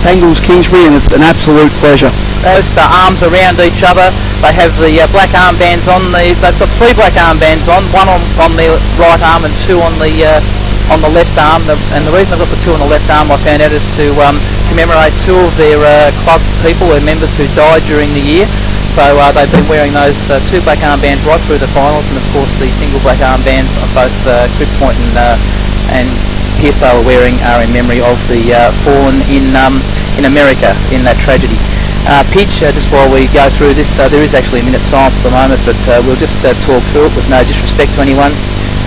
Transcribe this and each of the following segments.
Pangles Kingsbury, and it's an absolute pleasure. Those arms around each other. They have the black armbands on these. They've got 3 black armbands on, one on their right arm and 2 on the left arm. And the reason I've got the 2 on the left arm, I found out, is to commemorate 2 of their club people, their members who died during the year. So they've been wearing those 2 black armbands right through the finals, and of course the single black armbands of both Cribby and Pearcedale wearing are in memory of the fallen in America in that tragedy. Pidge, just while we go through this, there is actually a minute's silence at the moment, but we'll just talk through it with no disrespect to anyone.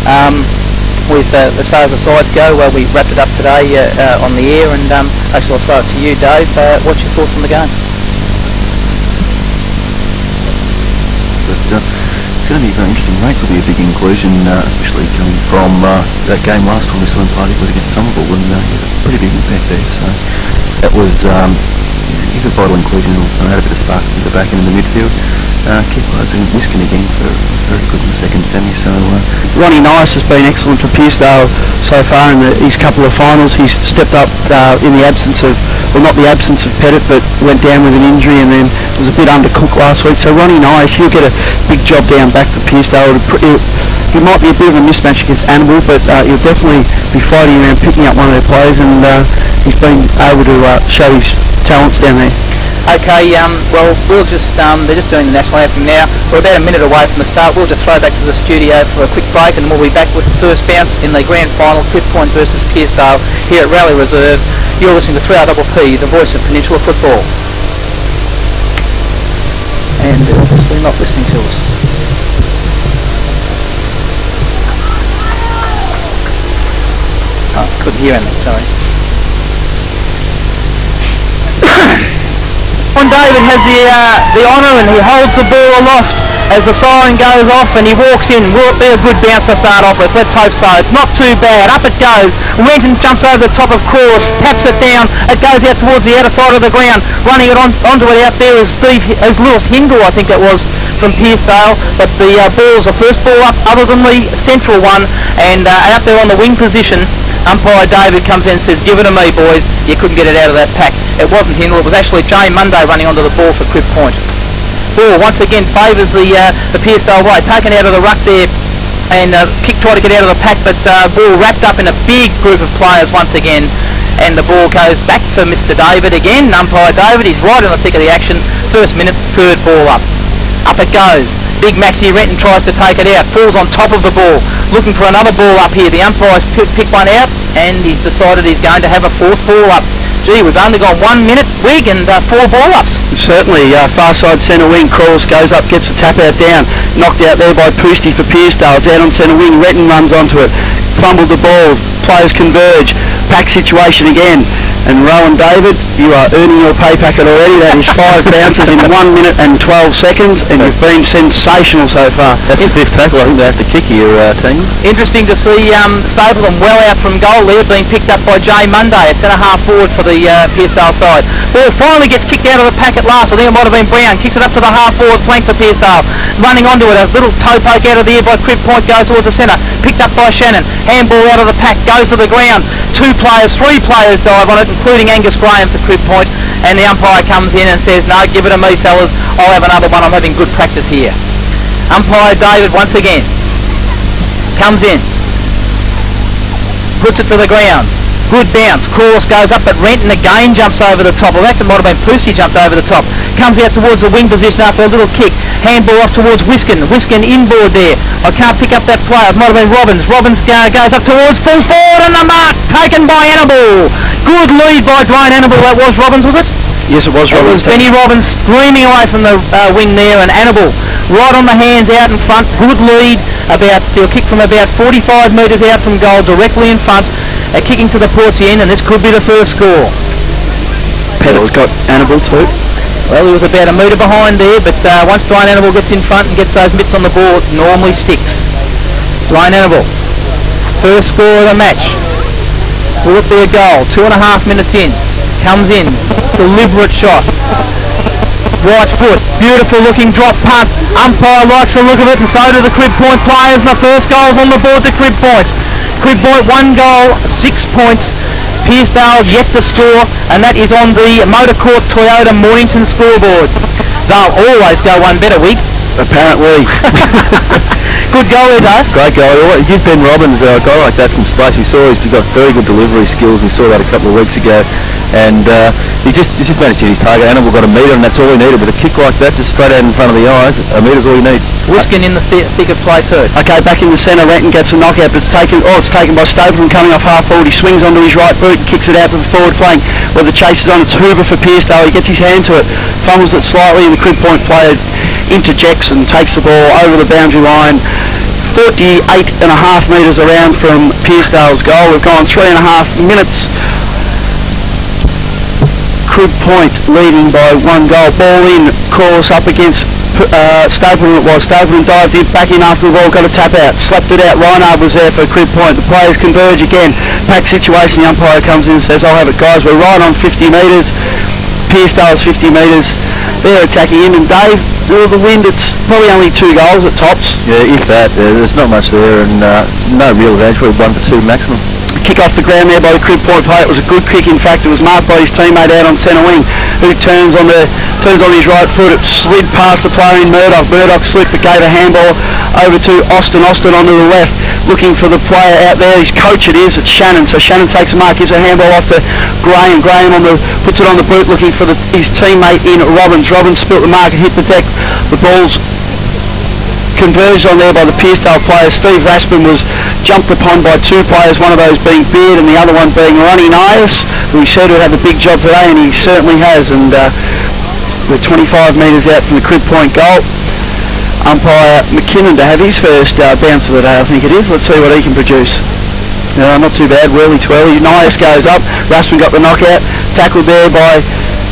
As far as the sides go, we wrapped it up today on the air, and actually I'll throw it to you, Dave. What's your thoughts on the game? It's going to be a very interesting race. It'll be a big inclusion, especially coming from that game last time we saw him play against Somerville, and pretty big impact there. So that was he's a vital inclusion. Will add a bit of spark to the back end of the midfield. Keep closing Wiskin again for very good in the second semi. So Ronnie Nice has been excellent for Pearcedale so far in his couple of finals. He's stepped up in the absence of, well, not the absence of Pettit, but went down with an injury and then was a bit undercooked last week. So Ronnie Nice, he'll get a big job down back for Pearcedale. He might be a bit of a mismatch against Animal, but he'll definitely be fighting around picking up one of their players, and he's been able to show his talents down there. Okay, well, we'll just, they're just doing the national anthem now. We're about a minute away from the start. We'll just throw back to the studio for a quick break, and we'll be back with the first bounce in the grand final, Cribby versus Pearcedale, here at Rally Reserve. You're listening to 3RPP, the voice of Peninsula football. And they're obviously not listening to us. Oh, couldn't hear him, sorry. David has the honour, and he holds the ball aloft as the siren goes off and he walks in. Will it be a good bounce to start off with? Let's hope so. It's not too bad. Up it goes. Renton jumps over the top of course, taps it down. It goes out towards the outer side of the ground. Running it onto it out there is Lewis Hindle, I think it was, from Pearcedale. But the ball's the first ball up other than the central one, and out there on the wing position, umpire David comes in and says, "Give it to me, boys. You couldn't get it out of that pack." It wasn't Hindle, it was actually Jay Monday running onto the ball for Cribby. Ball once again favours the Pearcedale right, taken out of the ruck there, and Pick tried to get out of the pack, but ball wrapped up in a big group of players once again, and the ball goes back for Mr. David again, umpire David. He's right in the thick of the action. First minute, third ball up. Up it goes. Big Maxie Renton tries to take it out, falls on top of the ball, looking for another ball up here. The umpire's picked one out, and he's decided he's going to have a fourth ball up. Gee, we've only got 1 minute, Wig, and 4 ball-ups. Certainly, far side centre wing, Crawls goes up, gets the tap out down. Knocked out there by Pearcedale for Pearcedale. It's out on centre wing, Renton runs onto it. Fumbled the ball, players converge. Pack situation again. And Rowan David, you are earning your pay packet already. That is 5 bounces in 1 minute and 12 seconds, and you've been sensational so far. That's the fifth tackle. I think they have to kick your team. Interesting to see Stapleton well out from goal there, being picked up by Jay Monday at centre-half forward for the Pearcedale side. Ball finally gets kicked out of the pack at last. I think it might have been Brown. Kicks it up to the half-forward flank for Pearcedale. Running onto it, a little toe poke out of the air by Cribby, goes towards the centre. Picked up by Shannon. Handball out of the pack, goes to the ground. 3 players dive on it, including Angus Graham for Cribby, and the umpire comes in and says, "No, give it to me, fellas. I'll have another one. I'm having good practice here." Umpire David once again comes in, puts it to the ground. Good bounce. Course goes up, but Renton again jumps over the top. Well, actually, it might have been Pearcedale jumped over the top. Comes out towards the wing position after a little kick. Handball off towards Wiskin. Wiskin inboard there. I can't pick up that player. It might have been Robbins. Robbins goes up towards full forward, and the mark taken by Annabelle. Good lead by Dwayne Annabelle. That was Robbins, was it? Yes, it was Robbins. It was Benny Robbins screaming away from the wing there, and Annabelle right on the hands out in front. Good lead. They'll kick from about 45 metres out from goal, directly in front. Kicking to the Portsy end, and this could be the first score. Pettit's got Annabelle too. Well, he was about a metre behind there, but once Dwayne Annabelle gets in front and gets those mitts on the ball, it normally sticks. Dwayne Annabelle, first score of the match. Will it be a goal? 2.5 minutes in. Comes in, deliberate shot. Right foot, beautiful looking drop punt. Umpire likes the look of it, and so do the Cribby players, and the first goal's on the board to Cribby. Cribby 1 goal, 6 points. Pearcedale yet to score, and that is on the Motor Court Toyota Mornington scoreboard. They'll always go one better week. Apparently. Good goal there, Dave. Great goal. You give Ben Robbins a guy like that from space. We saw he's got very good delivery skills. We saw that a couple of weeks ago. And he just managed to hit his target. Animal got a metre, and that's all he needed. But a kick like that, just straight out in front of the eyes, a metre's all you need. Whiskin in the thick of play too. Okay, back in the centre, Renton gets a knockout, but it's taken by Stapleton coming off half forward. He swings onto his right boot and kicks it out to the forward flank where the chase is on. It's Hoover for Pearcedale. He gets his hand to it, fumbles it slightly, and the Crib Point player interjects and takes the ball over the boundary line. 48.5 metres around from Pearcedale's goal. We've gone 3.5 minutes. Crib Point leading by 1 goal. Ball in, cross up against Stapleton. It was Stapleton dived in, back in after the ball, got a tap out, slapped it out. Reinhard was there for Crib Point. The players converge again. Packed situation. The umpire comes in and says, "I'll have it, guys. We're right on 50 metres. Pearcedale's 50 metres. They're attacking in, and Dave, with the wind, it's probably only 2 goals at tops." Yeah, if that. There's not much there, and no real advantage. Probably 1 for 2 maximum. Kick off the ground there by the Crib Point player. It was a good kick. In fact, it was marked by his teammate out on centre wing, who turns on his right foot. It slid past the player in Murdoch. Murdoch slipped, but gave a handball over to Austin. Austin onto the left, looking for the player out there. His coach it is. It's Shannon. So Shannon takes a mark, gives a handball off to Graham. Graham puts it on the boot, looking for his teammate in Robbins. Robbins spilt the mark and hit the deck. The ball's converged on there by the Pearcedale players. Steve Raspin was jumped upon by 2 players, one of those being Beard and the other one being Ronnie Nias, who he said would have a big job today, and he certainly has. And we're 25 metres out from the Crib Point goal. Umpire McKinnon to have his first bounce of the day, I think it is. Let's see what he can produce. No, not too bad. Whirly twirly. Nias goes up. Raspin got the knockout. Tackled there by...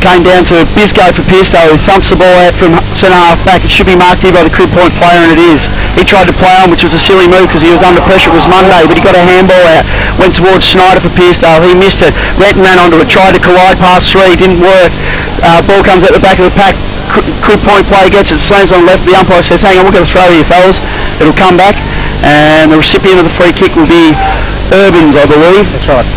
Came down to Bisco for Pearcedale, who thumps the ball out from centre half back. It should be marked here by the Crib Point player, and it is. He tried to play on, which was a silly move because he was under pressure. It was Monday, but he got a handball out. Went towards Schneider for Pearcedale. He missed it. Renton ran onto it. Tried to collide past 3. Didn't work. Ball comes out the back of the pack. Crib Point player gets it. Slams on left. The umpire says, "Hang on, we're going to throw here, fellas." It'll come back, and the recipient of the free kick will be Urbans, I believe. That's right.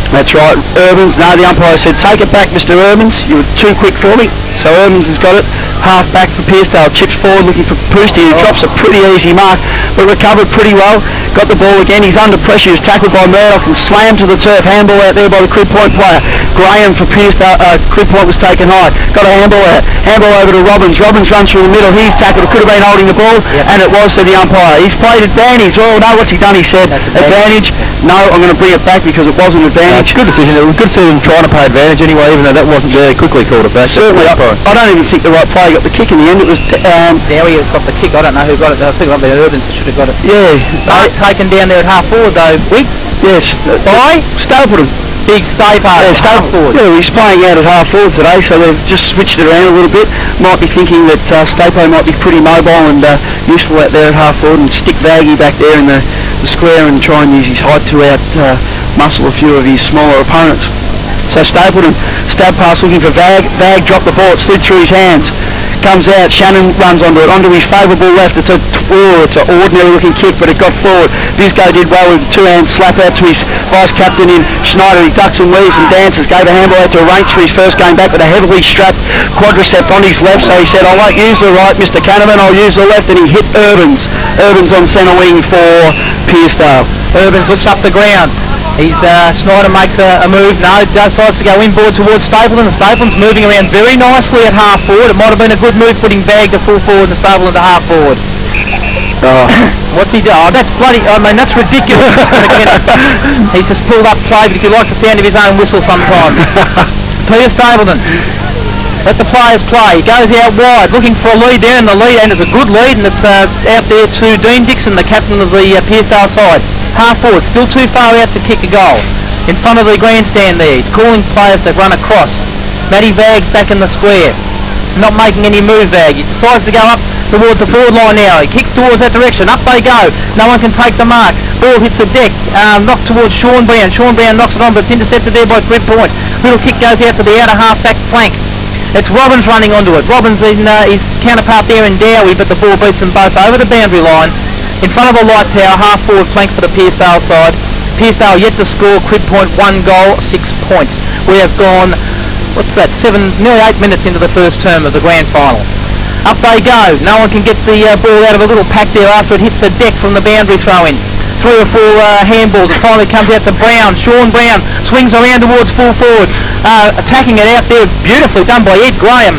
That's right, Urbans. No, the umpire said, "Take it back, Mr. Urbans. You were too quick for me." So Urbans has got it. Half back for Pearcedale. Chips forward looking for Pearcedale. He drops a pretty easy mark, but recovered pretty well. Got the ball again. He's under pressure. He's tackled by Murdoch and slammed to the turf. Handball out there by the Crib Point player. Graham for Pearcedale. Crib Point was taken high. Got a handball out. Handball over to Robbins. Robbins runs through the middle. He's tackled. It could have been holding the ball, and it was, said the umpire. He's played advantage. Oh, no, what's he done? He said, advantage. No, I'm going to bring it back because it wasn't advantage. Good decision. It was good to see them trying to play advantage anyway, even though that wasn't there. Quickly called it back. Certainly. I don't even think the right player got the kick in the end. It was... Dowie got the kick. I don't know who got it. I think it might be Urbans that should have got it. Yeah. Taken down there at half forward though. Yes. By Stapleton. Big Stapo. Yeah, Half forward. Yeah, he's playing out at half forward today, so they've just switched it around a little bit. Might be thinking that Stapo might be pretty mobile and useful out there at half forward, and stick Vaggy back there in the square and try and use his height to out-muscle a few of his smaller opponents. So Stapleton, stab pass looking for Vag. Vag dropped the ball, it slid through his hands. Comes out, Shannon runs onto his favourable left. It's an ordinary looking kick, but it got forward. Bisco did well with a 2-hand slap out to his vice captain in Schneider. He ducks and weaves and dances. Gave a handball out to Ranks for his first game back with a heavily strapped quadricep on his left. So he said, "I won't use the right, Mr. Canterman, I'll use the left," and he hit Urbans. Urbans on centre wing for Pearcedale. Urbans looks up the ground. Schneider makes a move. No, decides to go inboard towards Stapleton. Stapleton's moving around very nicely at half forward. It might have been a good move putting Vag to full forward and Stapleton to half forward. Oh. What's he doing? Oh, that's bloody... I mean, that's ridiculous. He's just pulled up play because he likes the sound of his own whistle sometimes. Peter Stapleton. Let the players play. He goes out wide, looking for a lead there, and the lead, and it's a good lead, and it's out there to Dean Dixon, the captain of the Pearcedale side. Half forward, still too far out to kick a goal. In front of the grandstand there, he's calling players to run across. Matty Vag's back in the square. Not making any move, Vag. He decides to go up towards the forward line now. He kicks towards that direction. Up they go. No one can take the mark. Ball hits the deck. Knocked towards Sean Brown. Sean Brown knocks it on, but it's intercepted there by Crib Point. Little kick goes out to the outer half-back flank. It's Robbins running onto it. Robbins in his counterpart there in Dowie, but the ball beats them both over the boundary line. In front of a light tower, half-forward flank for the Pearcedale side. Pearcedale yet to score. Crib Point 1 goal, 6 points. We have gone, what's that, nearly 8 minutes into the first term of the grand final. Up they go. No one can get the ball out of a little pack there after it hits the deck from the boundary throw-in. 3 or 4 handballs. It finally comes out to Brown. Sean Brown swings around towards full forward. Attacking it out there. Beautifully done by Ed Graham.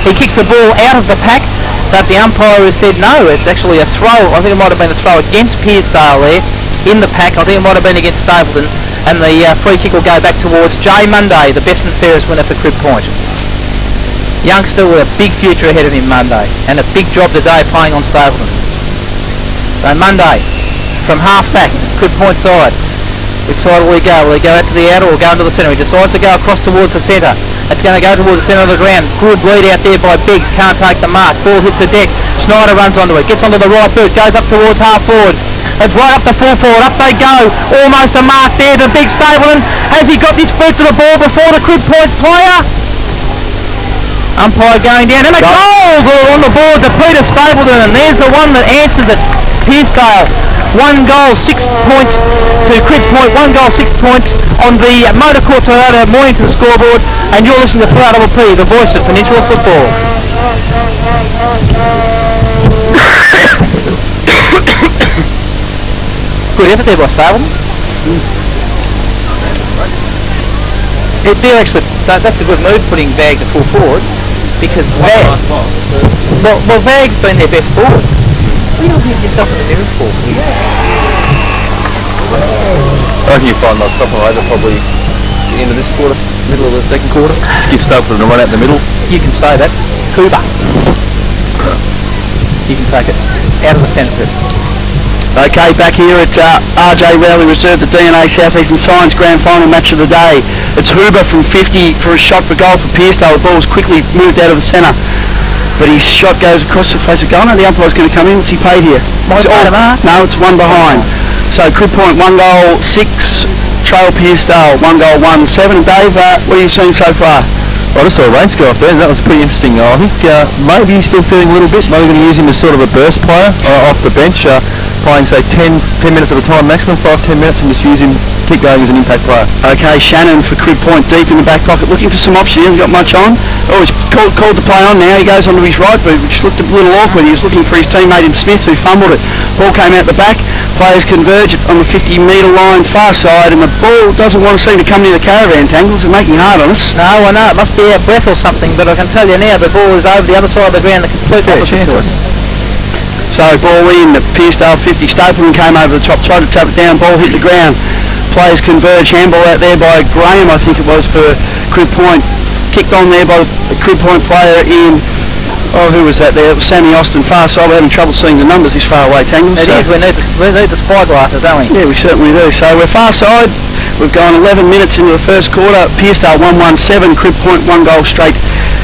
He kicked the ball out of the pack, but the umpire has said no. It's actually a throw. I think it might have been a throw against Pearcedale there in the pack. I think it might have been against Stapleton. And the free kick will go back towards Jay Monday, the best and fairest winner for Crib Point. Youngster with a big future ahead of him Monday, and a big job today playing on Stapleton. So Monday, from half back, Crib Point side. Which side will he go? Will he go out to the outer or go into the centre? He decides to go across towards the centre. It's going to go towards the centre of the ground. Good lead out there by Biggs. Can't take the mark. Ball hits the deck. Schneider runs onto it. Gets onto the right boot. Goes up towards half forward. It's right up to full forward. Up they go. Almost a mark there to Big Stapleton. Has he got this boot to the ball before the Crib Point player? Umpire going down. And a goal on the board to Peter Stapleton. And there's the one that answers it. Pearcedale. 1 goal, 6 points to Crib Point. 1 goal, 6 points on the Motor Court Toyota Mornington scoreboard. And you're listening to PRP, the voice of Peninsula football. Good effort there by Stapleton. They're actually, that's a good move putting Vag to full forward, because Vag's been their best forward. What do you yourself in the mirror for? I reckon you find they'll stop them over probably the end of this quarter, middle of the second quarter. Give Stapleton a run out in the middle. You can say that. Cuba. You can take it out of the penalty. Okay, back here at RJ Rowley Reserve, the DNA South Eastern Science Grand Final match of the day. It's Huber from 50 for a shot for goal for Pearcedale. The ball's quickly moved out of the centre. But his shot goes across the face of goal. Now the umpire's going to come in. What's he paid here? No, it's one behind. So Crib Point 1 goal 6, trail Pearcedale 1 goal 1 7. Dave, what are you seeing so far? I just saw Race go off there. That was pretty interesting. I think maybe he's still feeling a little bit. Maybe going to use him as sort of a burst player off the bench, playing say 10 minutes at a time maximum, 5-10 minutes, and just use him, keep going as an impact player. Okay, Shannon for Crib Point deep in the back pocket, looking for some options. He hasn't got much on. Oh, he's called to play on now. He goes onto his right boot, which looked a little awkward. He was looking for his teammate in Smith, who fumbled it. Ball came out the back. Players converge on the 50-metre line far side, and the ball doesn't want to seem to come near the caravan tangles. It's making hard on us. No, I know. It must be out of breath or something, but I can tell you now the ball is over the other side of the ground, the complete opposite to us. So ball in, the Pearcedale 50. Stapleton came over the top, tried to tap it down, ball hit the ground. Players converge, handball out there by Graham, I think it was, for Crib Point. Kicked on there by the Crib Point player in, who was that there? It was Sammy Austin, far side. We're having trouble seeing the numbers this far away, Tangles. It is, we need the spy glasses, don't we? Yeah, we certainly do. So we're far side. We've gone 11 minutes into the first quarter. Pearcedale 1-1-7, Crib Point 1 goal straight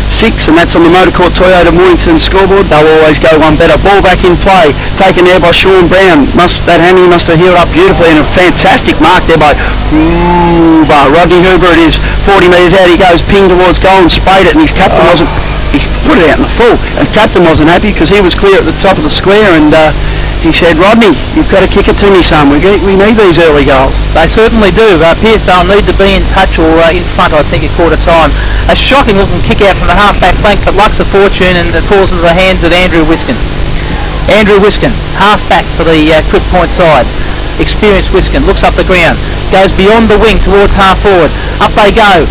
6, and that's on the Motor Court Toyota Mornington scoreboard. They'll always go one better. Ball back in play, taken there by Sean Brown. That hammy must have healed up beautifully, and a fantastic mark there by Rodney Huber. It is 40 metres out. He goes ping towards goal and sprayed it, and his captain wasn't. He put it out in the full, and his captain wasn't happy because he was clear at the top of the square, and he said, "Rodney, you've got to kick it to me, son. We need these early goals." They certainly do. Pearcedale need to be in touch or in front, I think, a quarter time. A shocking looking kick out from the half-back flank, but lucks of fortune, and it falls into the hands of Andrew Wiskin. Andrew Wiskin, half-back for the Crib Point side. Experienced Wiskin, looks up the ground, goes beyond the wing towards half-forward. Up they go.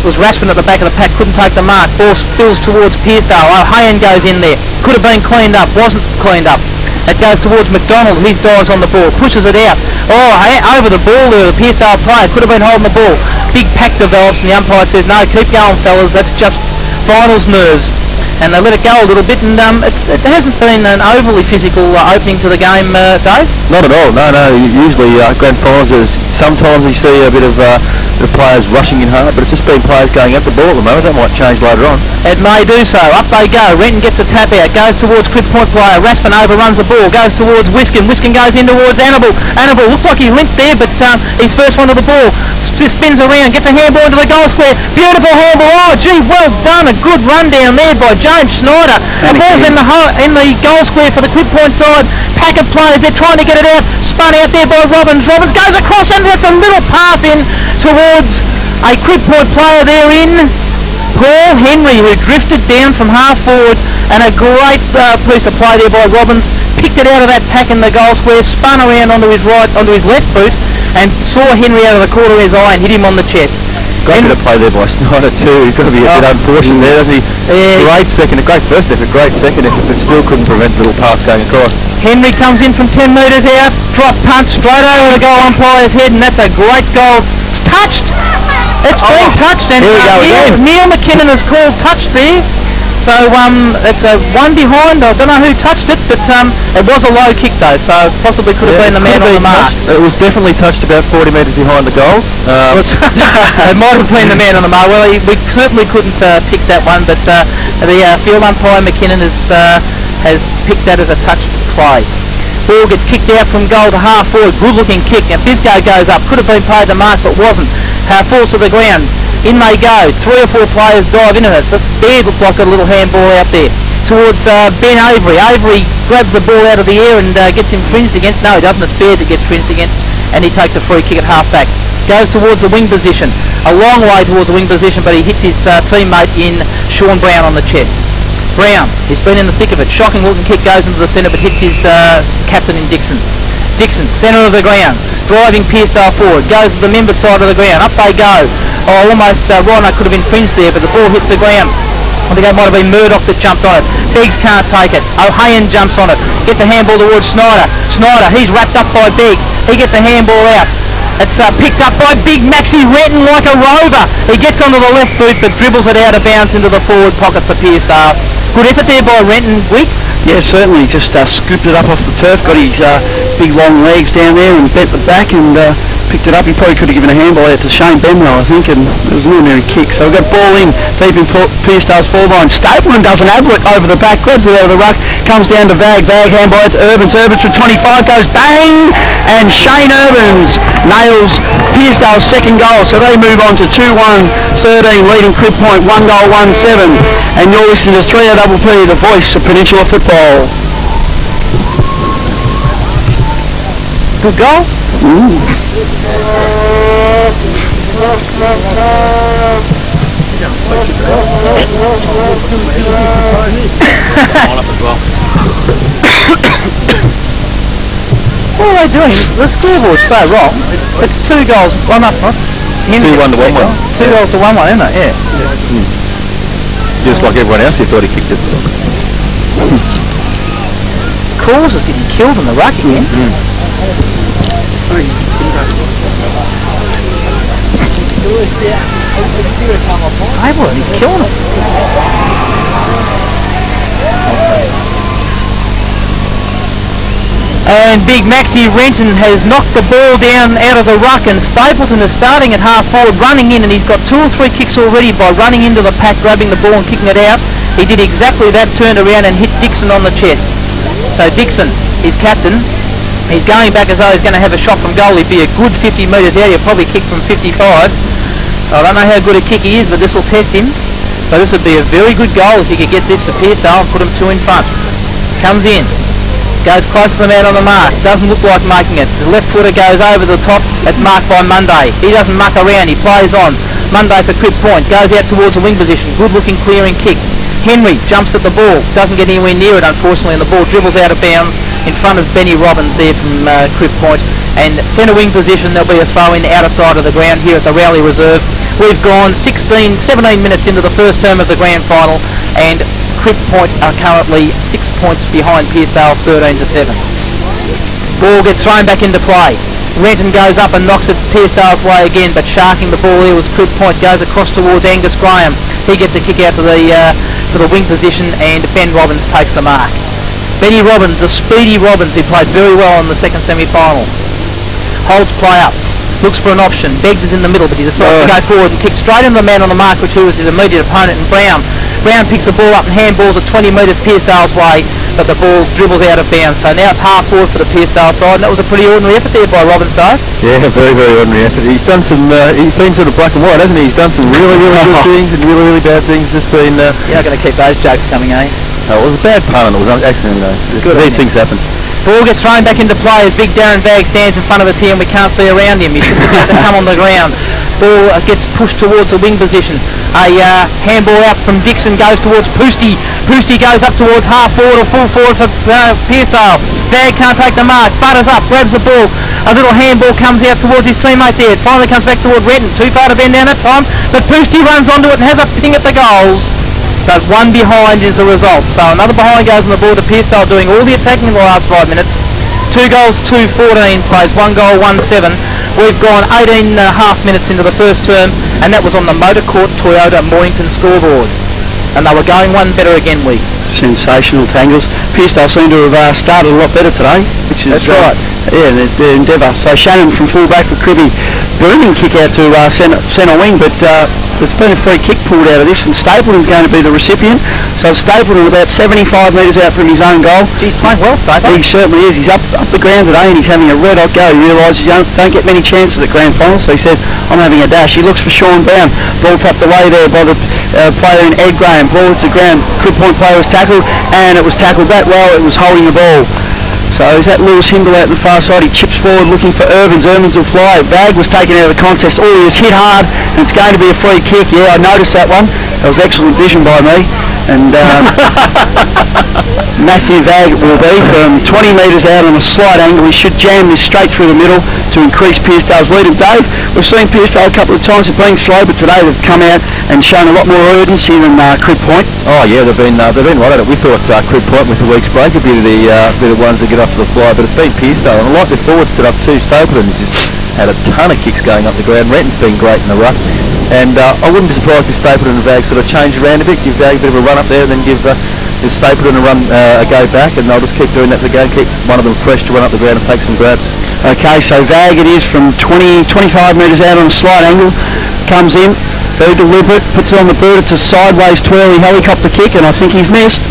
Was Raspin at the back of the pack, couldn't take the mark. Ball spills towards Pearcedale. Hayen goes in there. Could have been cleaned up, wasn't cleaned up. It goes towards McDonald. His dives on the ball, pushes it out. Over the ball there, the Pearcedale player could have been holding the ball. Big pack develops, and the umpire says, "No, keep going, fellas. That's just finals nerves." And they let it go a little bit, and it hasn't been an overly physical opening to the game, Dave? Not at all, no. Usually grand finals, sometimes we see a bit of the players rushing in hard, but it's just been players going at the ball at the moment. That might change later on. It may do so. Up they go. Renton gets the tap out, goes towards Crib Point player. Raspin overruns the ball, goes towards Wiskin. Wiskin goes in towards Annabelle. Annabelle looks like he limped there, but he's first one to the ball. Spins around, gets a handball into the goal square. Beautiful handball. Oh, gee, well done. A good run down there by James Schneider. The ball's in the goal square for the Crib Point side. pack of players, they're trying to get it out, spun out there by Robbins. Robbins goes across and gets a little pass in towards a Crib Point player there in Paul Henry, who drifted down from half forward, and a great piece of play there by Robbins. Picked it out of that pack in the goal square, spun around onto his left boot, and saw Henry out of the corner of his eye and hit him on the chest. Great bit of play there by Snyder too. He's got to be a bit unfortunate there, hasn't he? Great second, a great first effort, great second effort, but still couldn't prevent the little pass going across. Henry comes in from 10 metres out, drop punch straight over the goal umpire's head, and that's a great goal. It's touched! It's been touched, and Neil McKinnon has called touch there. So it's a one behind. I don't know who touched it, but it was a low kick though, so possibly could have been the man on the mark. It was definitely touched about 40 metres behind the goal. It might have been the man on the mark. Well, we certainly couldn't pick that one, but the field umpire McKinnon has picked that as a touched play. Ball gets kicked out from goal to half forward. Good looking kick. Now Fisgo goes up. Could have been played the mark, but wasn't. Falls to the ground. In they go. 3 or 4 players dive into it. The Bears look like a little handball out there. Towards Ben Avery. Avery grabs the ball out of the air and gets infringed against. No, he doesn't. It's Bears that gets infringed against. And he takes a free kick at half back. Goes towards the wing position. A long way towards the wing position, but he hits his teammate in Sean Brown on the chest. Brown, he's been in the thick of it. Shocking looking kick, goes into the centre, but hits his captain in Dixon. Dixon, centre of the ground, driving Pearcedale forward, goes to the member side of the ground, up they go. Oh, almost Rhino could have infringed there, but the ball hits the ground. I think it might have been Murdoch that jumped on it. Beggs can't take it. O'Hayen jumps on it, gets a handball towards Snyder. Snyder, he's wrapped up by Beggs. He gets a handball out. It's picked up by Big Maxie Renton like a rover. He gets onto the left boot but dribbles it out of bounds into the forward pocket for Pearcedale. Good effort there by Renton. Wick? Yeah, certainly. Just scooped it up off the turf, got his big long legs down there and bent the back and picked it up. He probably could have given a handball out to Shane Benwell, I think, and it was an ordinary kick. So we've got ball in, deep in Pearcedale's forward line. Stapleton does an advert over the back, grabs it out of the ruck, comes down to Vag handball out to Urbans for 25, goes bang, and Shane Urbans nails Pearcedale's second goal. So they move on to 2-1, 13, leading Crib Point, 1 goal, 1-7. And you're listening to 3OPP, the voice of Peninsula football. Good goal. What are they doing? The scoreboard's so wrong. It's 2 goals. Well, no, it's not. 2-1 to 1-1. 2 goals to 1-1, isn't it? Yeah. Just like everyone else, he thought he kicked it. Cause is getting killed in the ruck here. Haywood, he's killing it. And Big Maxie Renton has knocked the ball down out of the ruck, and Stapleton is starting at half forward, running in, and he's got 2 or 3 kicks already by running into the pack, grabbing the ball and kicking it out. He did exactly that, turned around and hit Dixon on the chest. So Dixon, his captain, he's going back as though he's going to have a shot from goal. He'd be a good 50 metres out. He'll probably kick from 55. I don't know how good a kick he is, but this will test him. But this would be a very good goal if he could get this for Pearcedale and put him 2 in front. Comes in. Goes close to the man on the mark. Doesn't look like making it. The left footer goes over the top. It's marked by Monday. He doesn't muck around. He plays on. Monday for Crib Point. Goes out towards the wing position. Good looking clearing kick. Henry jumps at the ball. Doesn't get anywhere near it, unfortunately, and the ball dribbles out of bounds in front of Benny Robbins there from Crib Point. And centre wing position, there'll be a throw in outer side of the ground here at the Rowley Reserve. We've gone 17 minutes into the first term of the grand final, and Crib Point are currently 6 points behind Pearcedale, 13-7. Ball gets thrown back into play. Renton goes up and knocks it Pearcedale's way again, but sharking the ball here was Crib Point. Goes across towards Angus Graham. He gets a kick out to the wing position, and Ben Robbins takes the mark. Benny Robbins, the speedy Robbins, who played very well in the second semi-final. Holds play up. Looks for an option. Beggs is in the middle, but he decides to go forward and kick straight into the man on the mark, which was his immediate opponent, and Brown. Brown picks the ball up and handballs at 20 metres Pearcedale's way, but the ball dribbles out of bounds. So now it's half forward for the Pearcedale side, and that was a pretty ordinary effort there by Robbins, though. Yeah, very, very ordinary effort. He's done some, he's been sort of black and white, hasn't he? He's done some really, really good things and really, really bad things. Just been... You're not going to keep those jokes coming, eh? No, it was a bad pun. It was an accident, though. These things happen. Ball gets thrown back into play as big Darren Vagg stands in front of us here and we can't see around him. He's about to come on the ground. Ball gets pushed towards the wing position. A handball out from Dixon goes towards Pearcedale. Pearcedale goes up towards half forward or full forward for Pearcedale. Vagg can't take the mark, butters up, grabs the ball. A little handball comes out towards his teammate there. It finally comes back toward Redden. Too far to bend down that time, but Pearcedale runs onto it and has a ping at the goals. But one behind is the result. So another behind goes on the board to Pearcedale doing all the attacking in the last 5 minutes. 2 goals, 2-14 plays, 1 goal, 1-7. We've gone 18 and a half minutes into the first term, and that was on the Motor Court Toyota Mornington scoreboard. And they were going one better again, Lee. Sensational, Tangles. Pearcedale seem to have started a lot better today, which is... That's right. Yeah, their endeavour. So Shannon from full-back for Cribby. Brilliant kick out to centre wing, but there's been a free kick pulled out of this, and Stapleton's going to be the recipient. So Stapleton about 75 metres out from his own goal. He's playing well, Stapleton. He certainly is. He's up the ground today and he's having a red hot go. He realises you don't get many chances at grand finals, so he said, I'm having a dash. He looks for Sean Brown. Ball tapped away there by the player in Ed Graham. Ball to the ground. Good point player was tackled, and it was tackled that well. It was holding the ball. So is that Lewis Hindle out the far side? He chips forward looking for Irvins. Irvins will fly. Vagg was taken out of the contest. Oh, he was hit hard, and it's going to be a free kick. Yeah, I noticed that one. That was excellent vision by me. And Matthew Vagg will be from 20 metres out on a slight angle. He should jam this straight through the middle to increase Pearcedale's lead. And Dave, we've seen Pearcedale a couple of times of being slow, but today they've come out and shown a lot more urgency than Crib Point. Oh yeah, they've been right at it. We thought Crib Point with the week's break would be the ones that get up to the fly, but it's been Pearcedale. And I like the forwards set up too. Stapleton just had a ton of kicks going up the ground. Renton's been great in the ruck. And I wouldn't be surprised if Stapleton and Vagg sort of change around a bit, give Vagg a bit of a run up there, and then give Stapleton a run, a go back, and they'll just keep doing that to go, keep one of them fresh to run up the ground and take some grabs. Okay, so Vagg it is from 25 metres out on a slight angle, comes in, very deliberate, puts it on the boot. It's a sideways twirly helicopter kick, and I think he's missed.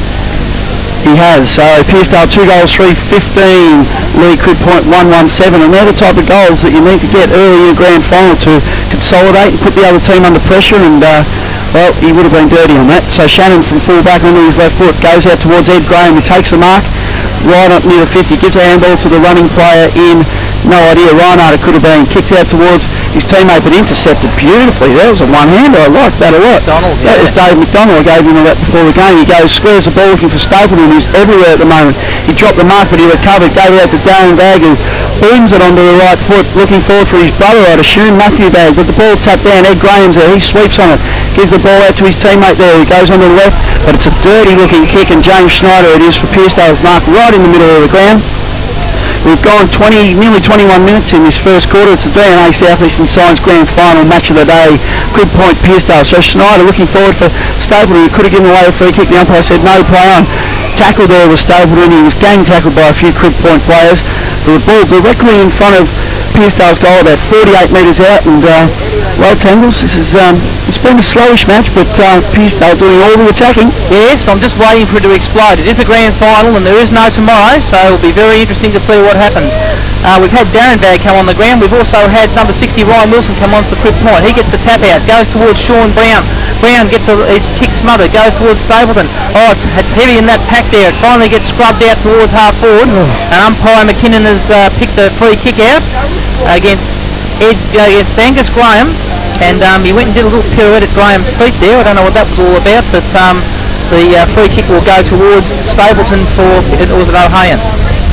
He has. So Pearcedale 2 goals, 3-15, Lee Crib Point 1-1-7, and they're the type of goals that you need to get early in the grand final to consolidate and put the other team under pressure, and well, he would have been dirty on that. So Shannon from full-back onto his left foot goes out towards Ed Graham, who takes the mark right up near the 50, gives a handball to the running player in, no idea, Reinhardt it could have been, kicks out towards his teammate but intercepted beautifully. That was a one-hander. I liked that a lot. McDonald, that was Dave McDonald. I gave him a rap before the game. He goes, squares the ball looking for Stapleton, who's everywhere at the moment. He dropped the mark but he recovered, gave it out to Darren Vagg, who booms it onto the right foot, looking forward for his brother, I'd assume, Matthew Vagg, but the ball tapped down. Ed Graham's there, he sweeps on it, gives the ball out to his teammate there, he goes on the left, but it's a dirty looking kick, and James Schneider it is for Pearcedale's mark right in the middle of the ground. We've gone nearly 21 minutes in this first quarter. It's the DNA South Eastern Science Grand Final match of the day. Crib Point Pearcedale. So Schneider looking forward for Stapleton. He could have given away a free kick. The umpire said no, play on. Tackle there was Stapleton. He was gang tackled by a few Crib Point players. The ball directly in front of Pearcedale's goal, about 48 metres out. And well, Tangles, this is it's been a slowish match, but Pearcedale doing all the attacking. Yes, I'm just waiting for it to explode. It is a grand final and there is no tomorrow, so it'll be very interesting to see what happens. We've had Darren Vagg come on the ground. We've also had number 60 Ryan Wilson come on for Crib Point. He gets the tap out, goes towards Sean Brown. Brown gets his kick smothered, goes towards Stapleton. Oh, it's heavy in that pack there. It finally gets scrubbed out towards half forward. And umpire McKinnon has picked a free kick out against Angus Graham. And he went and did a little pirouette at Graham's feet there. I don't know what that was all about, but the free kick will go towards Stapleton for, was it O'Hayan?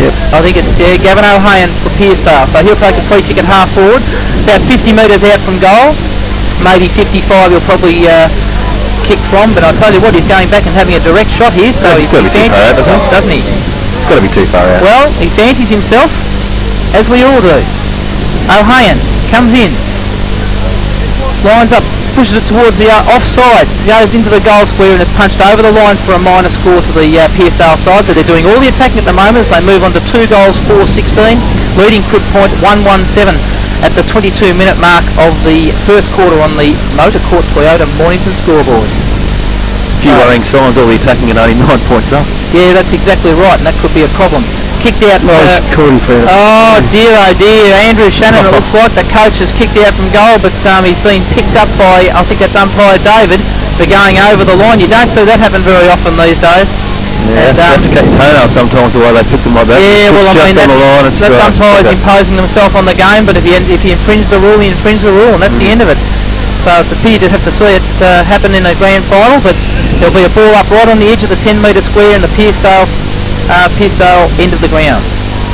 Yep. I think it's Gavin O'Hayan for Pearcedale. So he'll take a free kick at half forward, about 50 metres out from goal. Maybe 55 he'll probably kick from, but I tell you what, he's going back and having a direct shot here, so he fancies himself, doesn't he? It's got to be too far out. Well, he fancies himself, as we all do. O'Hayan comes in, lines up, pushes it towards the offside, goes into the goal square and is punched over the line for a minor score to the Pearcedale side, but they're doing all the attacking at the moment as they move on to 2 goals, 4-16, leading Crib Point 1-1-7 at the 22-minute mark of the first quarter on the Motor Court Toyota Mornington scoreboard. A few worrying signs, all the attacking at only 9 points up. Yeah, that's exactly right, and that could be a problem. Kicked out. Oh dear, Andrew Shannon. It looks like the coach has kicked out from goal, but he's been picked up by, I think it's umpire David, for going over the line. You don't see that happen very often these days. Yeah, And, to cut your toenails sometimes the way they pick them like that. yeah, well, I Just mean, on the line, that's umpires imposing themselves on the game, but if you infringe the rule, you infringe the rule, and that's the end of it. So it's a pity to have to see it happen in a grand final, but there'll be a ball up right on the edge of the 10-metre square in the Pearcedale end of the ground.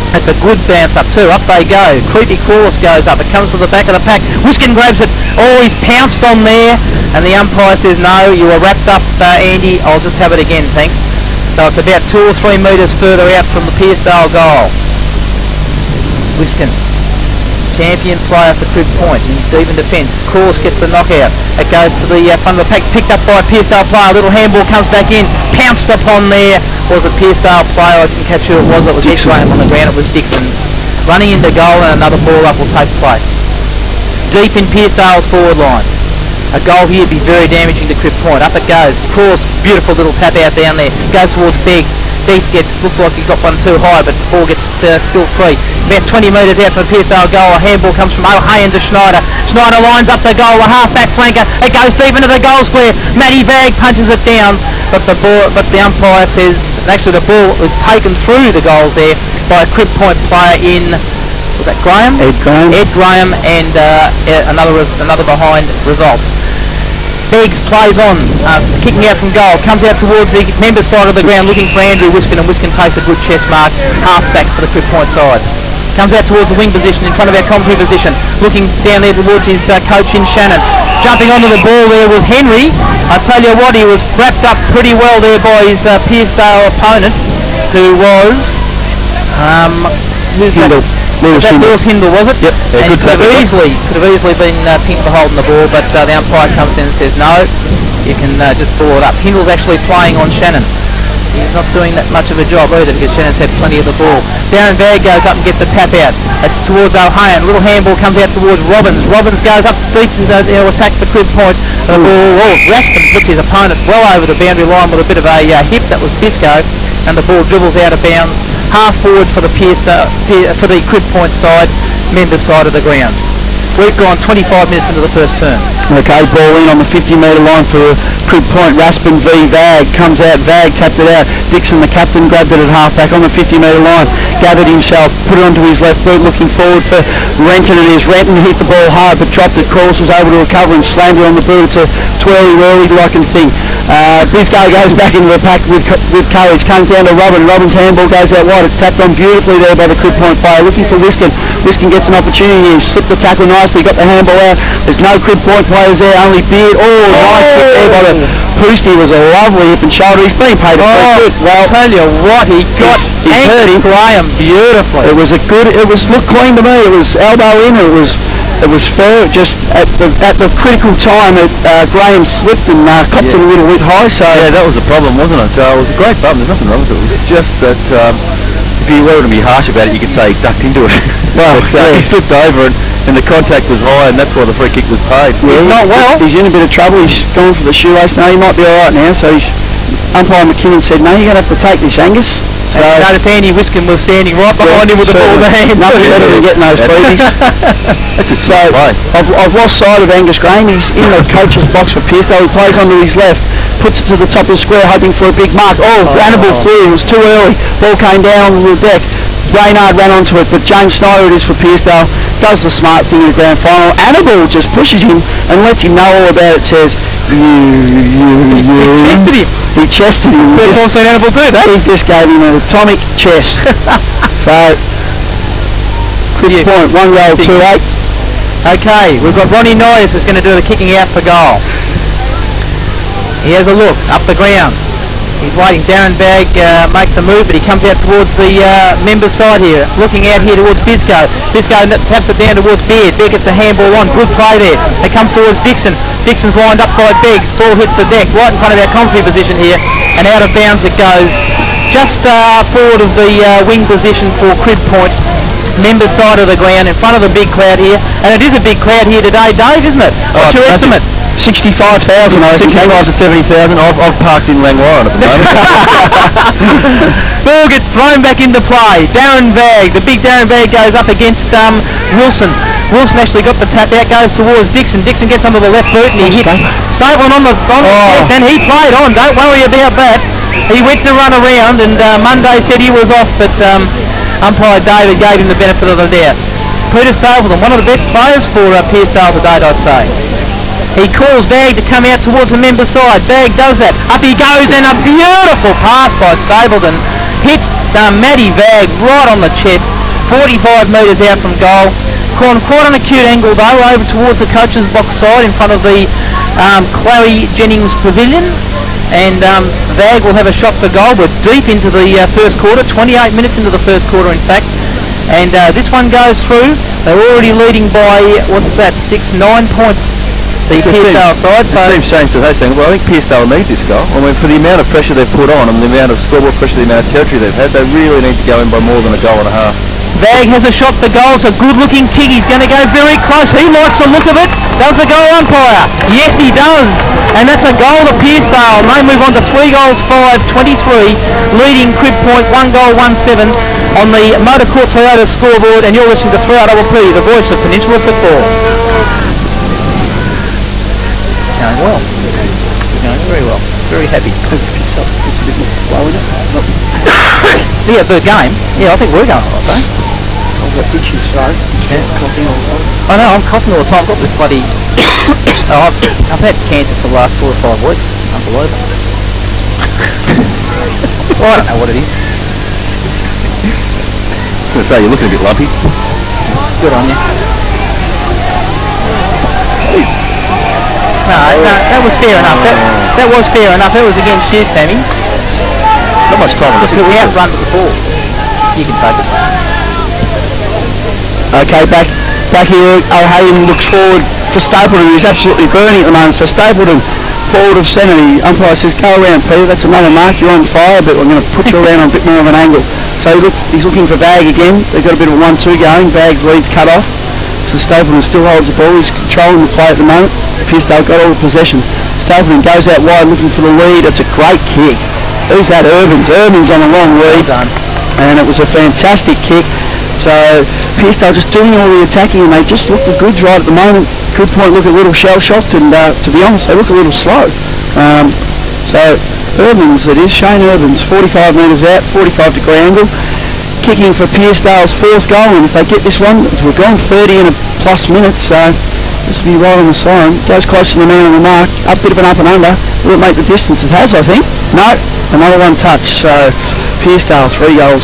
That's a good bounce up too. Up they go. Creepy course goes up. It comes to the back of the pack. Wiskin grabs it. Oh, he's pounced on there. And the umpire says, no, you were wrapped up, Andy. I'll just have it again, thanks. So it's about 2 or 3 metres further out from the Pearcedale goal. Wiskin, champion player for Crib Point, deep in defence. Course gets the knockout. It goes to the front of the pack, picked up by a Pearcedale player. A little handball comes back in. Pounced upon there. Was a Pearcedale player. I didn't catch who it was. It was Ed Graham on the ground. It was Dixon. Running into goal, and another ball up will take place. Deep in Pearcedale's forward line. A goal here would be very damaging to Crib Point. Up it goes. Course, beautiful little tap out down there. Goes towards Beggs. Beggs looks like he got one too high, but the ball gets still free. About 20 metres out from Pearcedale goal. A handball comes from O'Hayen to Schneider. Schneider lines up the goal. A half-back flanker. It goes deep into the goal square. Matty Bagg punches it down, but the umpire says, actually the ball was taken through the goals there by a Crib Point player in, was that Graham? Ed Graham. Ed Graham, and another behind result. Beggs plays on, kicking out from goal, comes out towards the members' side of the ground looking for Andrew Wiskin, and Wiskin takes a good chest mark, half back for the Crib Point side. Comes out towards the wing position in front of our commentary position, looking down there towards his coach in Shannon. Jumping onto the ball there was Henry. I tell you what, he was wrapped up pretty well there by his Pearcedale opponent, who was... who's that? Lewis Hindle, was it? Yep. Yeah, And could have easily been pink for holding the ball, but the umpire comes in and says, no, you can just ball it up. Hindle's actually playing on Shannon. He's not doing that much of a job either because Shannon's had plenty of the ball. Darren Bagg goes up and gets a tap out towards O'Hayen. A little handball comes out towards Robbins. Robbins goes up deep to attack the Crib Point. The ball, Raspin flipped his opponent well over the boundary line with a bit of a hip. That was Bisco, and the ball dribbles out of bounds. Half forward for the Crib Point side, members side of the ground. We've gone 25 minutes into the first term. Okay, ball in on the 50-metre line for Crib Point. Raspin v. Vag comes out. Vag tapped it out. Dixon, the captain, grabbed it at half-back on the 50-metre line. Gathered himself, put it onto his left foot, looking forward for Renton. It is Renton hit the ball hard, but dropped it. Cross was able to recover and slammed it on the boot. It's a twirly-whirly-looking thing. Bisco goes back into the pack with courage. Comes down to Robin. Robin's handball goes out wide. It's tapped on beautifully there by the Crib Point player. Looking for Wiskin. Wiskin gets an opportunity and slipped the tackle nicely. Got the handball out. There's no Crib Point players there, only Beard. Nice hit there by the Pearcedale. Was a lovely hip and shoulder. He's been paid a good. Well, tell you what, he got hurt him. Graham beautifully. It looked clean to me. It was elbow in. It was fair. Just at the critical time, Graham slipped and copped it a little bit high. So yeah, that was the problem, wasn't it? It was a great bum. There's nothing wrong with it. It was just that if you wanted to be harsh about it, you could say he ducked into it. Well, he slipped over it, and the contact was high, and that's why the free kick was paid. Yeah, not well. He's in a bit of trouble. He's gone for the shoelace. No, he might be all right now. So umpire McKinnon said, no, you're going to have to take this, Angus. So notice Andy Wiskin was standing right behind him with the ball in the hand. Nothing better than getting those freebies. So I've lost sight of Angus Graham. He's in the coach's box for Pearcedale. He plays onto his left, puts it to the top of the square, hoping for a big mark. Annabelle flew. It was too early. Ball came down on the deck. Brainard ran onto it, but James Snyder it is for Pearcedale. Does the smart thing in the grand final. Annabelle just pushes him and lets him know all about it. Says, he chested him. We've all seen Annabelle do that. He just gave him an atomic chest. So, good point. 1 goal, 2-8. Okay, we've got Ronnie Noyes is going to do the kicking out for goal. He has a look up the ground. He's waiting. Darren Bagg makes a move, but he comes out towards the members' side here, looking out here towards Bisco. Bisco taps it down towards Beard. Beard gets the handball on. Good play there. It comes towards Dixon. Dixon's lined up by Beggs. Ball hits the deck right in front of our commentary position here, and out of bounds it goes. Just forward of the wing position for Crib Point. Members' side of the ground in front of the big crowd here, and it is a big crowd here today, Dave, isn't it? What's your estimate? 65,000, I think. 65 to 70,000. I've parked in Langwarren at the moment. Ball gets thrown back into play. Darren Bagg, the big Darren Bagg goes up against Wilson. Wilson actually got the tap out, goes towards Dixon. Dixon gets onto the left boot and he hits Stapleton on the deck, and he played on. Don't worry about that. He went to run around, and Monday said he was off, but umpire David gave him the benefit of the doubt. Peter Stapleton, one of the best players for Pearcedale to date, I'd say. He calls Bag to come out towards the member side. Bag does that. Up he goes, and a beautiful pass by Stapleton. Hits Matty Bag right on the chest. 45 metres out from goal. Quite on a cute angle though, over towards the coach's box side in front of the Chloe Jennings Pavilion. And Vag will have a shot for goal. We're deep into the first quarter, 28 minutes into the first quarter in fact. And this one goes through. They're already leading by, what's that, 9 points. The Pearcedale side. So it seems to have saying, well, I think Pearcedale need this goal. I mean, for the amount of pressure they've put on and the amount of scoreboard pressure, the amount of territory they've had, they really need to go in by more than a goal and a half. Vag has a shot for goal. It's a good-looking kick. He's going to go very close. He likes the look of it. Does the goal umpire? Yes, he does. And that's a goal to Pearcedale. And they move on to 3 goals, 5-23, leading Crib Point 1 goal, 1-7 on the Motor Court Toyota scoreboard. And you're listening to 3RPP, the voice of Peninsula football. Going well. Going very well. Very happy. It's a bit slow, isn't it? Yeah, third game. Yeah, I think we're going all right, I've got itchy throat. Yeah, coughing all the time. I know, I'm coughing all the time. I've got this bloody... I've had cancer for the last 4 or 5 weeks. Unbelievable. Well, I don't know what it is. I was going to say, you're looking a bit lumpy. Good on you. No, that was fair enough. That was fair enough. That was against you, Sammy. Not much time on the Who outruns the ball. You can take it. Okay, back here, O'Hagan looks forward for Stapleton, who's absolutely burning at the moment. So Stapleton, forward of centre. The umpire says, go around, Peter, that's another mark, you're on fire, but we're going to put you around on a bit more of an angle. So he's looking for Bag again. They've got a bit of 1-2 going. Bag's lead's cut off. So Stapleton still holds the ball. He's controlling the play at the moment. Pearcedale got all the possession. Stapleton goes out wide looking for the lead. It's a great kick. Who's that? Irvins. Irvins on a long lead. Well done. And it was a fantastic kick. So Pearcedale just doing all the attacking, and they just look the goods right at the moment. Crib Point look a little shell-shocked, and to be honest, they look a little slow. So Irvins, it is, Shane Irvins, 45 metres out, 45-degree angle, kicking for Pearcedale's 4th goal, and if they get this one, we've gone 30 and a plus minutes, so this will be right on the siren. Goes close to the man on the mark, up bit of an up and under. Will it make the distance? It has, I think. No, another one touch. So Pearcedale 3 goals,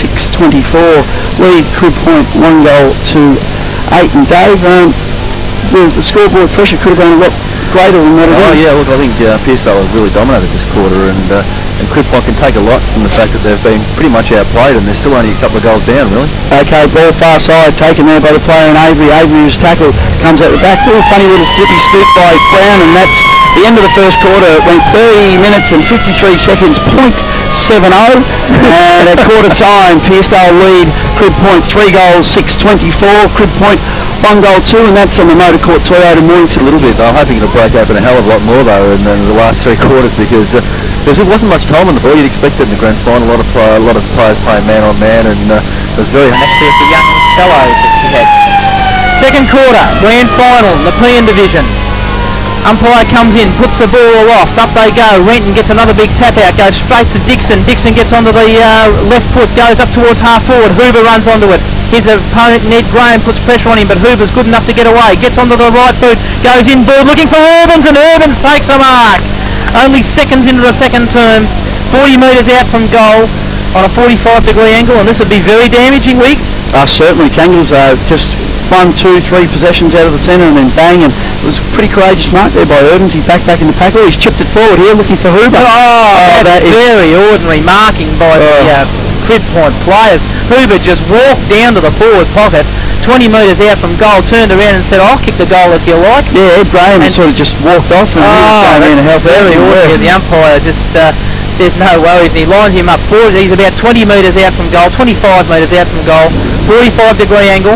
6-24. Lead Crib Point 1 goal to 8. And Dave, the scoreboard pressure could have been a lot greater than what it is. Oh yeah, look, I think Pearcedale have really dominated this quarter, and Crib Point can take a lot from the fact that they've been pretty much outplayed, and they're still only a couple of goals down, really. Okay, ball far side, taken there by the player in Avery. Avery was tackled, comes out the back. Little funny little flippy split by Brown, and that's the end of the first quarter. It went 30 minutes and 53 seconds, .70, and at quarter time, Pearcedale lead Crib Point 3 goals, 6-24. Crib Point 1 goal 2, and that's on the Motor Court Toyota Mornington. A little bit. I'm hoping it'll break open a hell of a lot more though in the last 3 quarters, because there wasn't much time on the ball. You'd expect it in the grand final. A lot of players playing man on man, and it was very. There's the young fellow that we had. Second quarter, grand final, the Nepean division. Umpire comes in, puts the ball aloft, up they go. Renton gets another big tap out, goes straight to Dixon. Dixon gets onto the left foot, goes up towards half forward. Hoover runs onto it. His opponent Ned Graham puts pressure on him, but Hoover's good enough to get away. Gets onto the right foot, goes inboard looking for Irvins, and Irvins takes the mark. Only seconds into the second term, 40 metres out from goal on a 45-degree angle, and this would be very damaging, Wig. Certainly, Kangaroos just 1, 2, 3 possessions out of the centre and then bang, and it was a pretty courageous mark there by Irvins. He's back in the tackle. He's chipped it forward here looking for Hoover. That is very ordinary marking by the Crib Point players. Hoover just walked down to the forward pocket, 20 metres out from goal, turned around and said, I'll kick the goal if you like. Yeah, Ed Graham sort of just walked off and he was going in to help out. Very ordinary. The umpire just says no worries, and he lined him up for it. He's about 20 metres out from goal, 25 metres out from goal, 45-degree angle.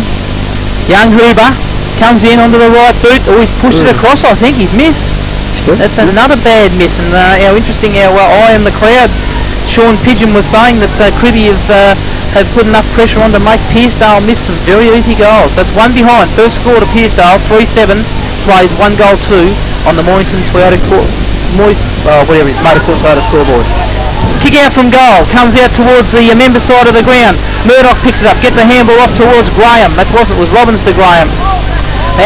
Young Hoover comes in onto the right boot. Oh, he's pushed it across, I think. He's missed. That's another bad miss, and how interesting how eye in the crowd. Sean Pigeon was saying that Cribby have put enough pressure on to make Pearcedale miss some very easy goals. That's one behind. First quarter, Pearcedale 3-7 plays 1 goal 2 on the Mornington Toyota Court, Motor Court Toyota scoreboard. Kick out from goal, comes out towards the member side of the ground. Murdoch picks it up, gets a handball off towards Graham. That wasn't, it was Robbins to Graham.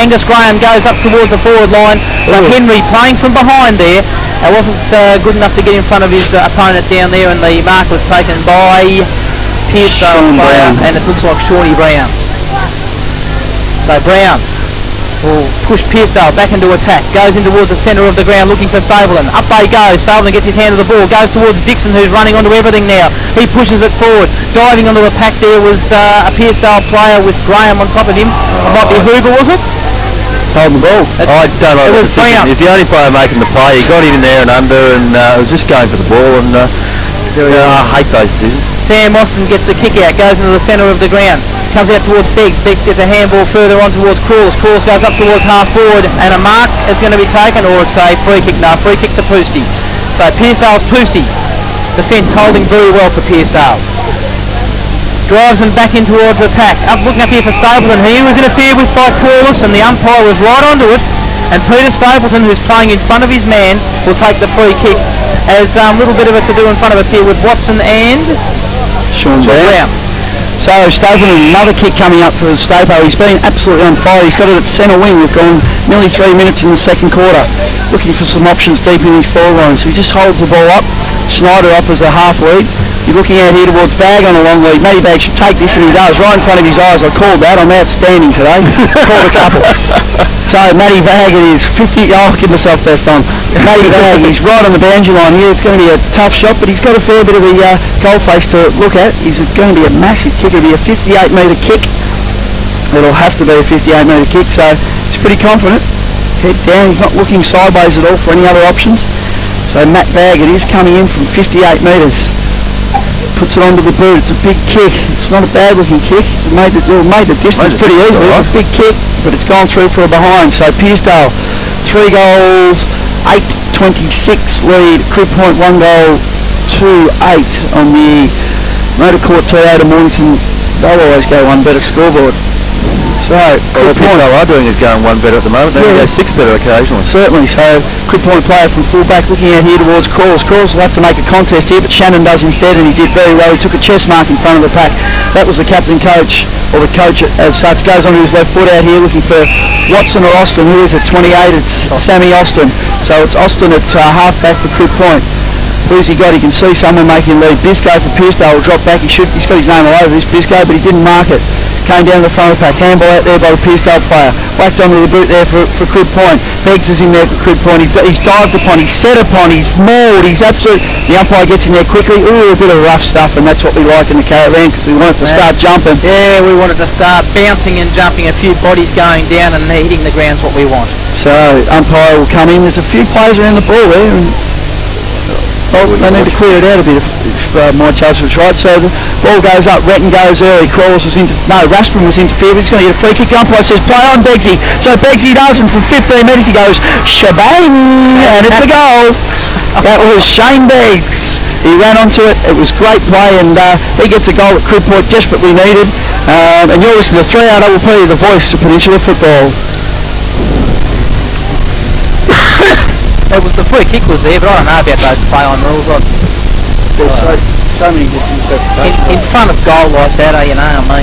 Angus Graham goes up towards the forward line, but Henry playing from behind there. It wasn't good enough to get in front of his opponent down there, and the mark was taken by Pearcedale player, and it looks like Shawnee Brown. So Brown will push Pearcedale back into attack, goes in towards the centre of the ground looking for Stapleton. Up they go, Stapleton gets his hand to the ball, goes towards Dixon who's running onto everything now. He pushes it forward, diving onto the pack there was a Pearcedale player with Graham on top of him. Might be Hoover, was it? Holding the ball. I don't know. It was Brown. He's the only player making the play. He got in there and under and was just going for the ball and I hate those decisions. Sam Austin gets the kick out, goes into the centre of the ground, comes out towards Beggs. Beggs gets a handball further on towards Crawls. Crawls goes up towards half forward, and a mark is going to be taken, or it's a free kick. No, free kick to Pearcedale. So Pearcedale's Pearcedale. Defence holding very well for Pearcedale. Drives them back in towards attack. Up looking up here for Stapleton. He was interfered with by Corliss, and the umpire was right onto it. And Peter Stapleton, who's playing in front of his man, will take the free kick. Has a little bit of a to-do in front of us here with Watson and Sean Brown. So Stapleton, another kick coming up for Stapo. He's been absolutely on fire. He's got it at centre wing. We've gone nearly 3 minutes in the second quarter. Looking for some options deep in his forward line. So he just holds the ball up. Schneider offers a half lead. You're looking out here towards Bag on a long lead. Matty Bag should take this, and he does, right in front of his eyes. I called that. I'm outstanding today. Called a couple. So Matty Bag it is 50. Oh, give myself best on. Matty Bag, he's right on the boundary line here. It's going to be a tough shot, but he's got a fair bit of the goal face to look at. He's going to be a massive kick. It'll be a 58 metre kick. It'll have to be a 58 metre kick, so he's pretty confident. Head down, he's not looking sideways at all for any other options. So Matt Bag, it is coming in from 58 metres. Puts it onto the boot. It's a big kick. It's not a bad looking kick. It made the distance pretty easily. It's a big kick, but it's gone through for a behind. So Pearcedale, 3 goals, 8-26 lead. Crib Point 1 goal, 2-8 on the Motor Court Toyota Mornington. They'll always go one better scoreboard. So, Well, the point they are doing is going one better at the moment. They go 6 better occasionally. certainly. So, Crib Point player from fullback looking out here towards Crawls. Crawls will have to make a contest here, but Shannon does instead, and he did very well. He took a chest mark in front of the pack. That was the captain coach, or the coach as such, goes on to his left foot out here looking for Watson or Austin. Who is it? 28. It's Sammy Austin. So it's Austin at half-back for Crib Point. Who's he got? He can see someone making lead. Bisco for Pearcedale will drop back. He's got his name all over this, Bisco, but he didn't mark it. Came down the front of the pack. Handball out there by the Pearcedale player. Whacked onto the boot there for Crib Point. Beggs is in there for Crib Point. He's dived upon, he's set upon, he's mauled, he's absolute. The umpire gets in there quickly. Ooh, a bit of rough stuff, and that's what we like in the caravan, because we want it to start jumping. yeah, we wanted to start bouncing and jumping, a few bodies going down and hitting the ground's what we want. So, umpire will come in. There's a few players around the ball there, and they need to clear it out a bit if my judge was right. So the ball goes up, Retton goes early, Raspin was interfered. He's going to get a free kick. The umpire says play on Beggsy. So Beggsy does, and from 15 metres he goes shebang, and it's a goal. That was Shane Beggs. He ran onto it. It was great play, and he gets a goal that Crib Point desperately needed. And you're listening to 3RPP, the voice of Peninsula football. It was the free kick was there, but I don't know about those play-on rules. There's so many good things that In front of goal like that, you know, I mean.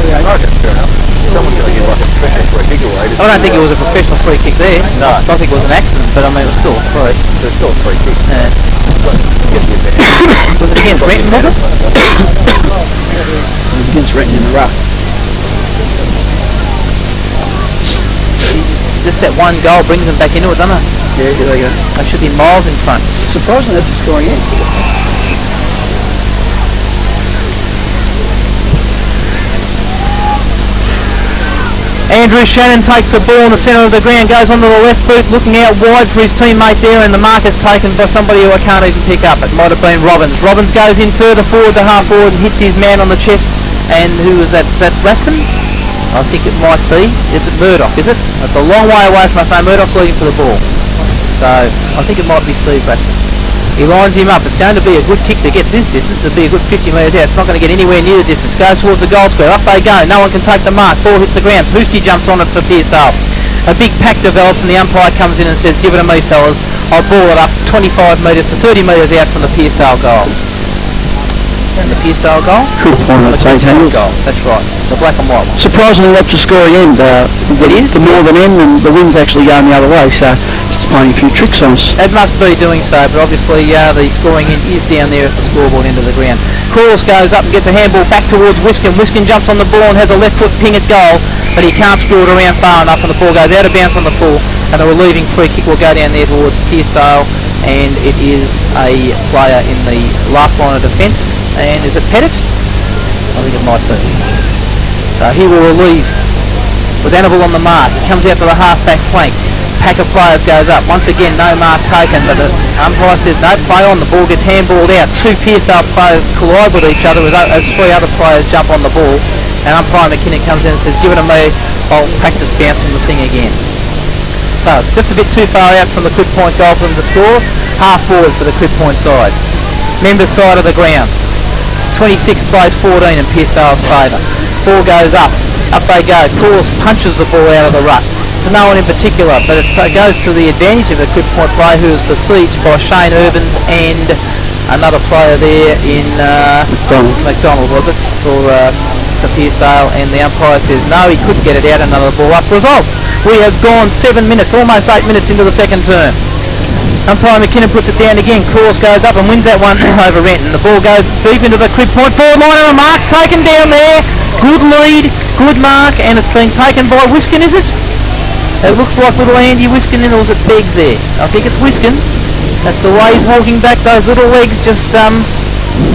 I reckon fair enough. Someone's going to get like a professional free kick away. I don't think it was a professional free kick there. No. I think it was an accident, but I mean, it was still free. So it's still a free kick. Was it against Renton, was it? was against Retton in the rough. Just that one goal brings them back into it, doesn't it? Yeah, here they go. They should be miles in front. Surprising that's a scoring end. Andrew Shannon takes the ball in the centre of the ground, goes onto the left boot, looking out wide for his teammate there, and the mark is taken by somebody who I can't even pick up. It might have been Robbins. Robbins goes in further forward to half forward, hits his man on the chest, and who was that? Is that Raspin? I think it might be. Is it Murdoch, is it? It's a long way away from us. No, Murdoch's leading for the ball. So, I think it might be Steve Raspin. He lines him up. It's going to be a good kick to get this distance. It'll be a good 50 metres out. It's not going to get anywhere near the distance. Goes towards the goal square. Up they go. No one can take the mark. Ball hits the ground. Pearcedale jumps on it for Pearcedale. a big pack develops and the umpire comes in and says, give it to me fellas, I'll ball it up 25 metres to 30 metres out from the Pearcedale goal. And the Pearcedale goal? Good point, I'd say, Tangles. That's right, the black and white one. Surprisingly, that's the scoring end. It is? The northern end, and the wind's actually going the other way, so it's playing a few tricks on us. It must be doing so, but obviously the scoring end is down there at the scoreboard end of the ground. Cross goes up and gets a handball back towards Wiskin. Wiskin jumps on the ball and has a left foot ping at goal, but he can't screw it around far enough, and the ball goes out of bounds on the full, and the relieving free kick will go down there towards Pearcedale, and it is a player in the last line of defence, and is it Pettit? I think it might be. So he will relieve with Annabelle on the mark. He comes out to the half-back flank. Pack of players goes up. Once again, no mark taken, but the umpire says no, play on. The ball gets handballed out. Two Pearcedale players collide with each other as three other players jump on the ball, and umpire McKinnon comes in and says, give it to me, I'll practice bouncing the thing again. So it's just a bit too far out from the Crib Point goal for them to score. Half forward for the Crib Point side. Members side of the ground. 26 plays 14 in Pearcedale's favour. Ball goes up. Up they go. Course punches the ball out of the ruck. To no one in particular, but it goes to the advantage of the Crib Point player, who is besieged by Shane Urbans and another player there in McDonald, was it? For Pearcedale, and the umpire says no, he couldn't get it out, another ball up. Results: we have gone 7 minutes, almost 8 minutes into the second term. Umpire McKinnon puts it down again. Claus goes up and wins that one over Renton. The ball goes deep into the Crib Point forward line, and a mark's taken down there. Good lead, good mark, and it's been taken by Wiskin, is it? It looks like little Andy Wiskin, or was it Beggs there? I think it's Wiskin. That's the way he's walking back, those little legs just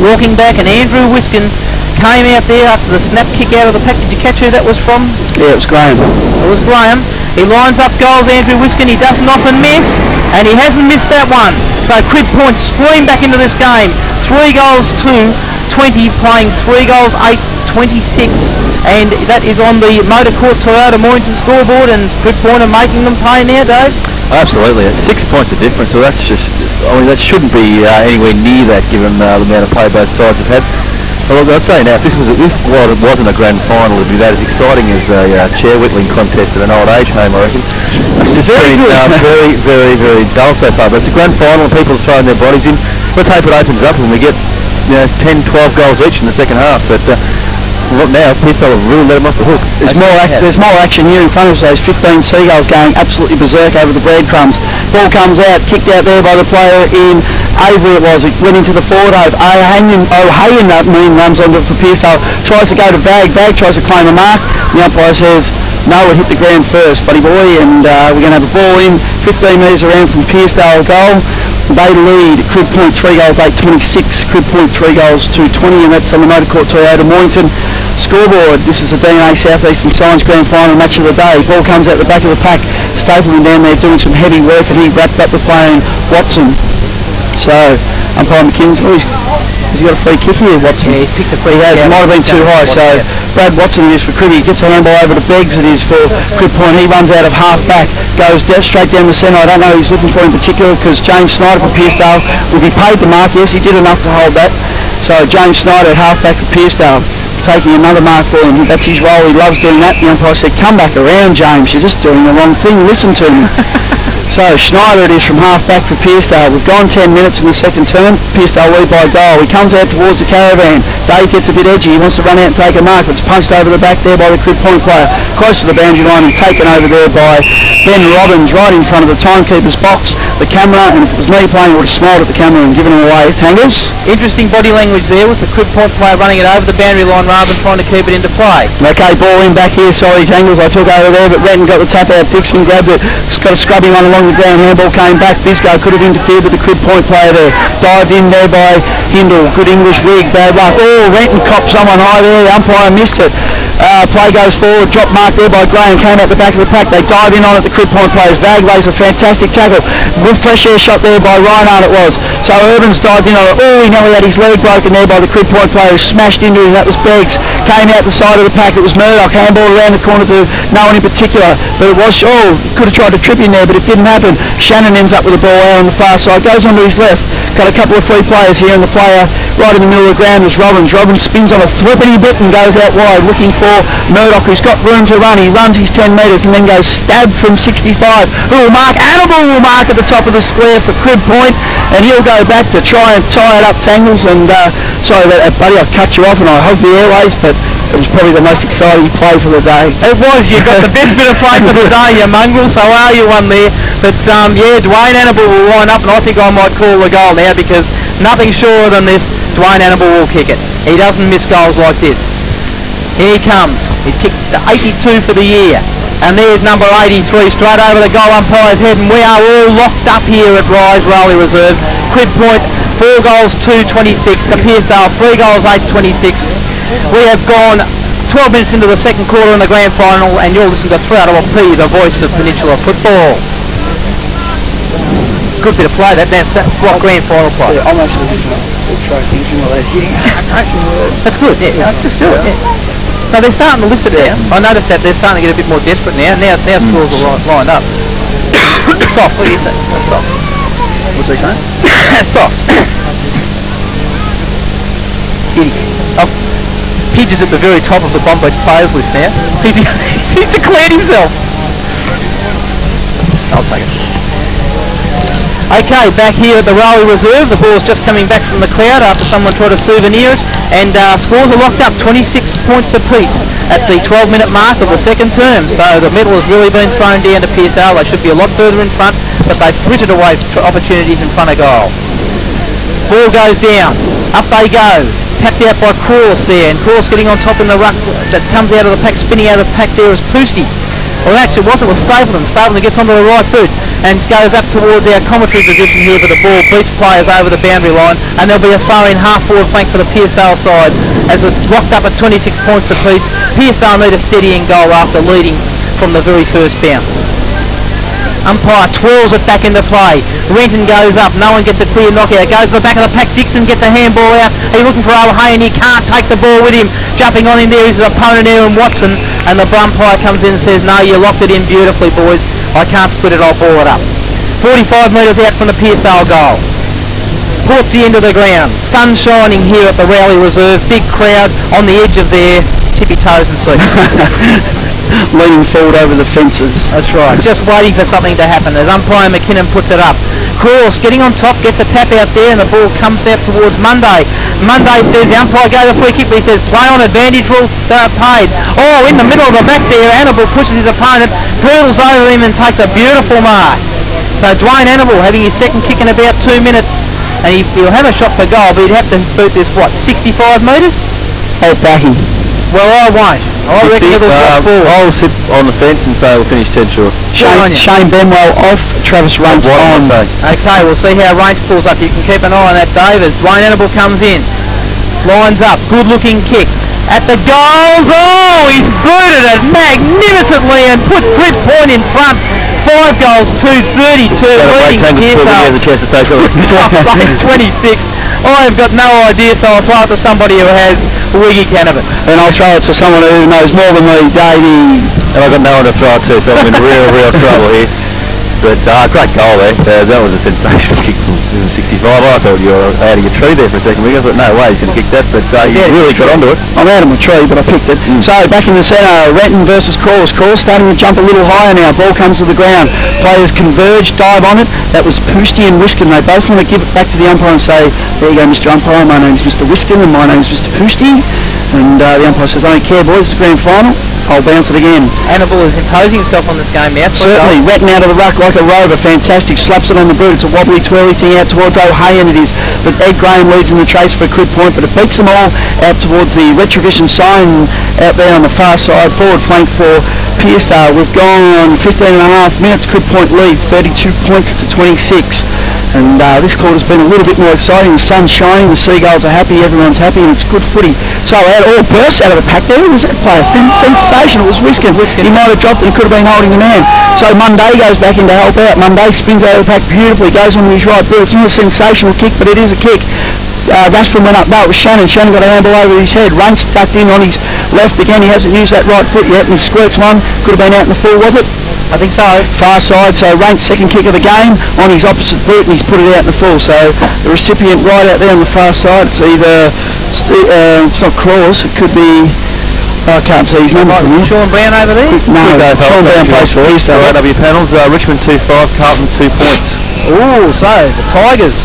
walking back, and Andrew Wiskin came out there after the snap kick out of the pack. Did you catch who that was from? Yeah, it's Graham. It was Graham. He lines up goals, Andrew Wiskin. He doesn't often miss, and he hasn't missed that one. So Crib Point stream back into this game. 3 goals to 20, playing 3 goals, 8, 26, and that is on the Motor Court Toyota Mornington scoreboard, and Crib Point are making them pay now, Dave. Absolutely, it's 6 points of difference, so that's just, I mean, that shouldn't be anywhere near that given the amount of play both sides have had. But I'd say now, if while it wasn't a grand final, it'd be about as exciting as a chair whittling contest at an old age home, I reckon. It's just been very dull so far, but it's a grand final and people are throwing their bodies in. Let's hope it opens up and we get 10, 12 goals each in the second half, but not now. Pearcedale have really let them off the hook. There's more action here in front of us. Those 15 Seagulls going absolutely berserk over the breadcrumbs. Ball comes out, kicked out there by the player in Avery it was. It went into the forward over. O'Hayen runs onto for Pearcedale, tries to go to Bag. Bag tries to claim a mark. The umpire says, no, it hit the ground first, buddy boy, and we're going to have a ball in 15 metres around from Pearcedale goal. They lead Crib Point 3 goals 8-26, Crib Point 3 goals 2-20, and that's on the Motor Court Toyota Mornington scoreboard. This is the DNA South Eastern Science Grand Final match of the day. Ball comes out the back of the pack. Stapleton down there doing some heavy work, and he wrapped up the playing Watson. So, umpire McKinnon's he's got a free kick here, Watson. Yeah, he picked the free kick. It might have been too high, so Brad Watson is for Cribby. Gets a handball over to Beggs, it is for Crib Point. He runs out of half-back, goes straight down the centre. I don't know who he's looking for in particular, because James Snyder for Pearcedale, if he paid the mark, yes, he did enough to hold that. So James Snyder at half-back for Pearcedale, taking another mark for him. That's his role, he loves doing that. The umpire said, come back around, James, you're just doing the wrong thing, listen to me. So Schneider it is from half-back for Pearcedale. We've gone 10 minutes in the second term. Pearcedale lead by a goal. He comes out towards the caravan. Dave gets a bit edgy. He wants to run out and take a mark. It's punched over the back there by the Crib Point player. Close to the boundary line and taken over there by Ben Robbins right in front of the timekeeper's box. The camera, and if it was me playing, I would have smiled at the camera and given him away. Tangles? Interesting body language there with the Crib Point player running it over the boundary line rather than trying to keep it into play. Okay, ball in back here. Sorry, Tangles. I took over there, but Renton got the tap out. Dixon grabbed it. Just got a scrubbing one along the ground. Handball came back. Bisco could have interfered with the Crib Point player there. Dived in there by Hindle. Good English rig. Bad luck. Oh, Renton copped someone high there. The umpire missed it. Play goes forward. Drop mark there by Graham. Came out the back of the pack. They dive in on it, the Crib Point players. Vag lays a fantastic tackle. Good fresh air shot there by Reinhardt it was. So Urbans dived in on it. Oh, he nearly had his leg broken there by the Crib Point players. Smashed into him. That was Beggs. Came out the side of the pack. It was Murdoch. Handball around the corner to no one in particular. But it was, could have tried to trip in there, but it didn't happen. Shannon ends up with the ball out on the far side. Goes on to his left. Got a couple of free players here, and the player right in the middle of the ground was Robbins. Robbins spins on a flippity bit and goes out wide looking for 64. Murdoch, who's got room to run, he runs his 10 metres and then goes stab from 65. Who will mark? Annabelle will mark at the top of the square for Crib Point, and he'll go back to try and tie it up tangles. And sorry about that, buddy, I've cut you off and I hug the airways, but it was probably the most exciting play for the day. It was. You got the best bit of play for the day, you mongrel. So are you one there? But yeah, Dwayne Annabelle will line up, and I think I might call the goal now because nothing surer than this. Dwayne Annabelle will kick it. He doesn't miss goals like this. Here he comes. He's kicked 82 for the year. And there's number 83 straight over the goal umpire's head, and we are all locked up here at Rise Raleigh Reserve. Crib Point, 4 goals 2.26 to Pearcedale, 3 goals 8.26. We have gone 12 minutes into the second quarter in the grand final, and you're listening to 3RP, the voice of Peninsula football. Good bit of play. That's what grand final play. Yeah, I'm actually just going to throw things in while they're hitting. That's good. Yeah, just do it. Yeah. No, they're starting to lift it now. I noticed that they're starting to get a bit more desperate now. Now scores are lined up. Soft, what is it? That's soft. What's that going? Soft. Pidge is at the very top of the Bomb Beach players list now. He's declared himself. I'll take it. Okay, back here at the Raleigh Reserve, the ball's just coming back from the crowd after someone tried to souvenir it, and scores are locked up, 26 points apiece at the 12-minute mark of the second term. So the medal has really been thrown down to Pearcedale. They should be a lot further in front, but they've frittered away opportunities in front of goal. Ball goes down, up they go, tapped out by Cross there, and Cross getting on top in the ruck that comes out of the pack, spinning out of the pack there is Pearcedale. Well, actually, it was Stapleton. Stapleton gets onto the right boot and goes up towards our commentary position here for the ball. Beats players over the boundary line, and there'll be a throw in half-forward flank for the Pearcedale side as it's locked up at 26 points apiece. Pearcedale need a steadying goal after leading from the very first bounce. Umpire twirls it back into play. Renton goes up. No one gets a clear knockout. Goes to the back of the pack. Dixon gets a handball out. He's looking for O'Hane. He can't take the ball with him. Jumping on him there is his opponent, Aaron Watson. And the umpire comes in and says, no, you locked it in beautifully, boys. I can't split it. I'll ball it up. 45 metres out from the Pearcedale goal. Towards the end of the ground. Sun shining here at the Raleigh Reserve. Big crowd on the edge of their tippy toes and seats. Leaning forward over the fences. That's right. Just waiting for something to happen as umpire McKinnon puts it up. Cross getting on top, gets a tap out there, and the ball comes out towards Monday. Monday says the umpire gave a free kick, but he says play on advantage rules paid. Oh, in the middle of the back there, Annabelle pushes his opponent, hurdles over him and takes a beautiful mark. So Dwayne Annabelle having his second kick in about 2 minutes, and he'll have a shot for goal, but he'd have to boot this, 65 metres? Oh, backing. Well, I won't. I reckon it'll drop forward. I'll sit on the fence and say we'll finish 10 short. Shane Benwell off, Travis Runts on. Okay, we'll see how Rains pulls up. You can keep an eye on that, Dave, as Dwayne Annabelle comes in. Lines up, good-looking kick. At the goals, oh, he's booted it magnificently and put Crib Point in front. 5 goals, 2.32, leading Pearcedale. He has a chance to say something. 26. I have got no idea, so I'll throw it to somebody who has wiggy can of it. And I'll throw it to someone who knows more than me, Davey. And I've got no one to throw it to, so I'm in real trouble here. But great goal there. That was a sensational kick from 65. I thought you were out of your tree there for a second, Wiggers, but no way you can kick that. But you really got onto it. I'm out of my tree, but I picked it. So back in the centre, Renton versus Cross. Cross starting to jump a little higher now. Ball comes to the ground. Players converge, dive on it. That was Pearcedale and Wiskin. They both want to give it back to the umpire and say, there you go, Mr. Umpire, my name's Mr. Wiskin and my name's Mr. Pearcedale. And the umpire says, I don't care, boys, it's grand final. I'll bounce it again. Annabelle is imposing himself on this game now. Certainly, Renton out of the ruck like a rover, fantastic, slaps it on the boot, it's a wobbly, twirly thing out towards O'Hane it is, but Ed Graham leads in the chase for Crib Point, but it beats them all out towards the Retribution sign out there on the far side, forward flank for Pearcedale. We've gone 15 and a half minutes, Crib Point lead, 32 points to 26. And this quarter's been a little bit more exciting. The sun's shining, the seagulls are happy, everyone's happy, and it's good footy. So out all burst out of the pack there. Was that player? Sensational. It was Wiskin. He might have dropped, he could have been holding the man. So Monday goes back in to help out. Monday spins out of the pack beautifully, goes on his right boot. It's not a sensational kick, but it is a kick. Rashford went up, no, it was Shannon. Shannon got a handball over his head. Runts tucked in on his left again. He hasn't used that right foot yet, and he squirts one. Could have been out in the full, was it? I think so. Far side, so Runts second kick of the game on his opposite boot, and he's put it out in the full. So the recipient right out there on the far side, it's either it's not Claus, it could be I can't see his number. Sean Brown over there? No, Sean Brown plays for Pearcedale. RW panels, Richmond 2-5, Carlton 2 points. Oh, so the Tigers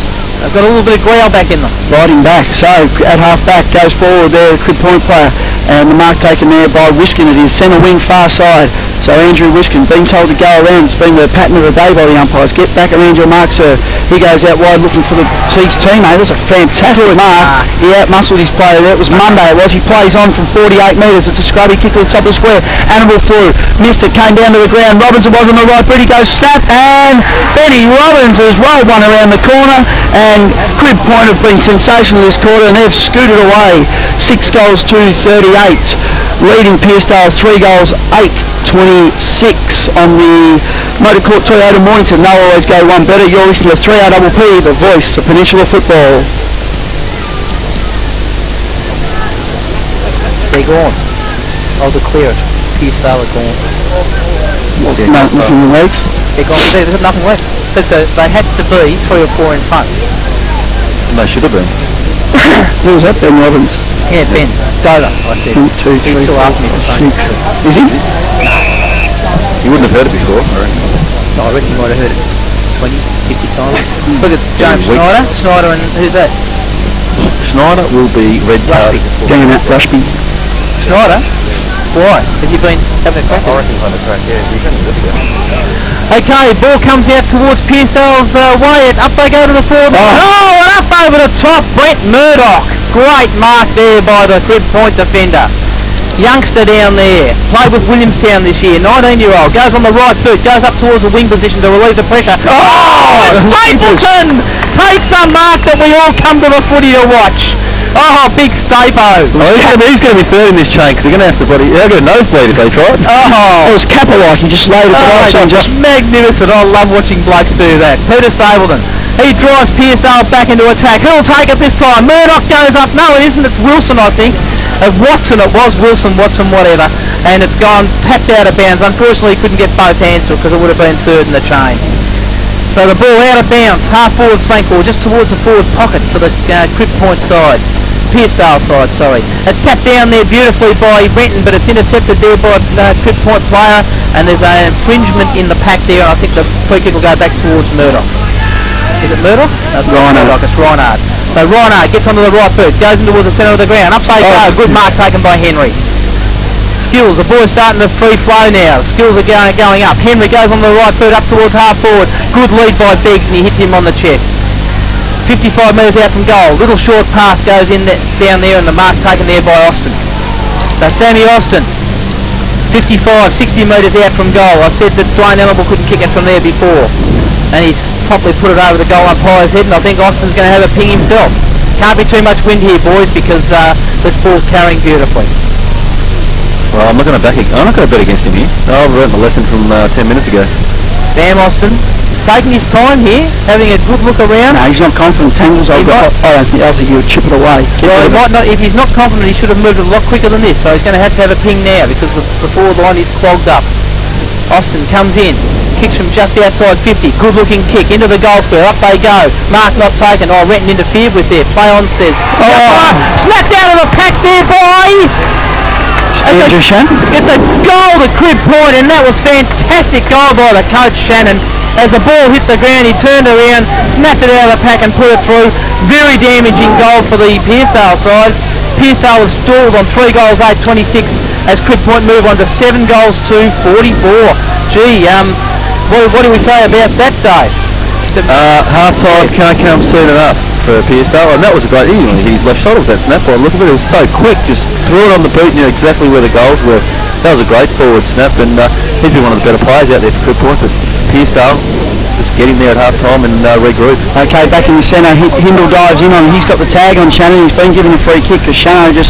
have got a little bit of growl back in them. Riding back. So at half back goes forward there, Crib point player. And the mark taken there by Wiskin. It is centre wing far side. So Andrew Wiskin being told to go around. It's been the pattern of the day by the umpires. Get back around your mark, sir. He goes out wide looking for the Chiefs teammate. It was a fantastic mark. He out-muscled his player there. It was Monday. It was. He plays on from 48 metres. It's a scrubby kick to the top of the square. Annabelle flew. Missed it. Came down to the ground. Robinson was on the right foot. He goes snap. And Eddie Robbins has rode one around the corner. And Crib Point have been sensational this quarter. And they've scooted away. 6 goals to 38. Leading Pearcedale 3 goals, 8-26 on the Motor Court Toyota Mornington. They'll always go one better. You're listening to 3RPP, the voice of Peninsula football. They're gone. I'll declare it. Pearcedale are gone. Nothing in the leads. They're gone. There's nothing left. They had to be 3 or 4 in front. They should have been. Who was that, Ben Robbins? Yeah, Ben. Dover, I said. 1, 2, 3, He's still asking me the same. 6. Is he? You wouldn't have heard it before, I reckon. I reckon you might have heard it 20, 50 times. Look at James Snyder. Snyder and who's that? Snyder will be red card. Dang it, Rusty. Snyder? Why? Have you been having a coffee? I reckon on the track, yeah. He's only a bit ago. Okay, ball comes out towards Pearcedale's way. Up they go to the forward. Oh, and up over the top, Brett Murdoch. Great mark there by the Crib Point defender. Youngster down there. Played with Williamstown this year. 19-year-old. Goes on the right foot. Goes up towards the wing position to relieve the pressure. Oh, Stapleton takes a mark that we all come to the footy to watch. Oh, big Stapo. Oh, he's going to be third in this chain because they're going to have to they'll get a nosebleed if they try it. Oh, It was Kappa-like. He just laid it across and just... magnificent. I love watching blokes do that. Peter Stapleton. He drives Pearcedale back into attack. Who'll take it this time? Murdoch goes up. No, it isn't. It's Wilson, I think. Watson, it was Wilson, whatever. And it's gone tapped out of bounds. Unfortunately, he couldn't get both hands to it because it would have been third in the chain. So the ball out of bounds, half forward flank ball, just towards the forward pocket for the Crib Point side. Pearcedale side, sorry. It's tapped down there beautifully by Renton, but it's intercepted there by Crib Point player, and there's an infringement in the pack there, and I think the free kick will go back towards Murdoch. Is it Murdoch? No, it's not Murdoch, it's Reinhardt. So Reinhardt gets onto the right foot, goes in towards the centre of the ground, up they go, good mark taken by Henry. Skills, the boys starting to free flow now. The Skills are going up. Henry goes on the right foot up towards half forward. Good lead by Beggs and he hits him on the chest. 55 metres out from goal. Little short pass goes in down there and the mark taken there by Austin. So Sammy Austin, 55, 60 metres out from goal. I said that Dwayne Ellenville couldn't kick it from there before. And he's properly put it over the goal umpire's head and I think Austin's going to have a ping himself. Can't be too much wind here, boys, because this ball's carrying beautifully. Well, I'm not going to bet against him here. I've learned a lesson from 10 minutes ago. Sam Austin taking his time here, having a good look around. No, he's not confident. Tangles over. I don't think he'll chip it away. Well, he might not. If he's not confident, he should have moved a lot quicker than this. So he's going to have a ping now because the forward line is clogged up. Austin comes in, kicks from just outside 50. Good looking kick into the goal square. Up they go. Mark not taken. Oh, Renton interfered with there. Play on says. Oh, snapped out of the pack there, boy. Andrew Shannon. It's a goal to Crib Point, and that was fantastic goal by the coach Shannon. As the ball hit the ground, he turned around, snapped it out of the pack and put it through. Very damaging goal for the Pearcedale side. Pearcedale was stalled on 3 goals, 8-26, as Crib Point move on to 7 goals to 44. Gee, what do we say about that, Dave? Half-time can't come soon enough for Pearcedale, and that was a great inning. His left shoulder was that snap by. Look at it, it was so quick, just threw it on the boot, knew exactly where the goals were. That was a great forward snap, and he's been one of the better players out there for Crib Point, but Pearcedale just get him there at half-time and regroup. Okay, back in the centre, Hindle dives in on. He's got the tag on Shannon. He's been given a free kick because Shannon just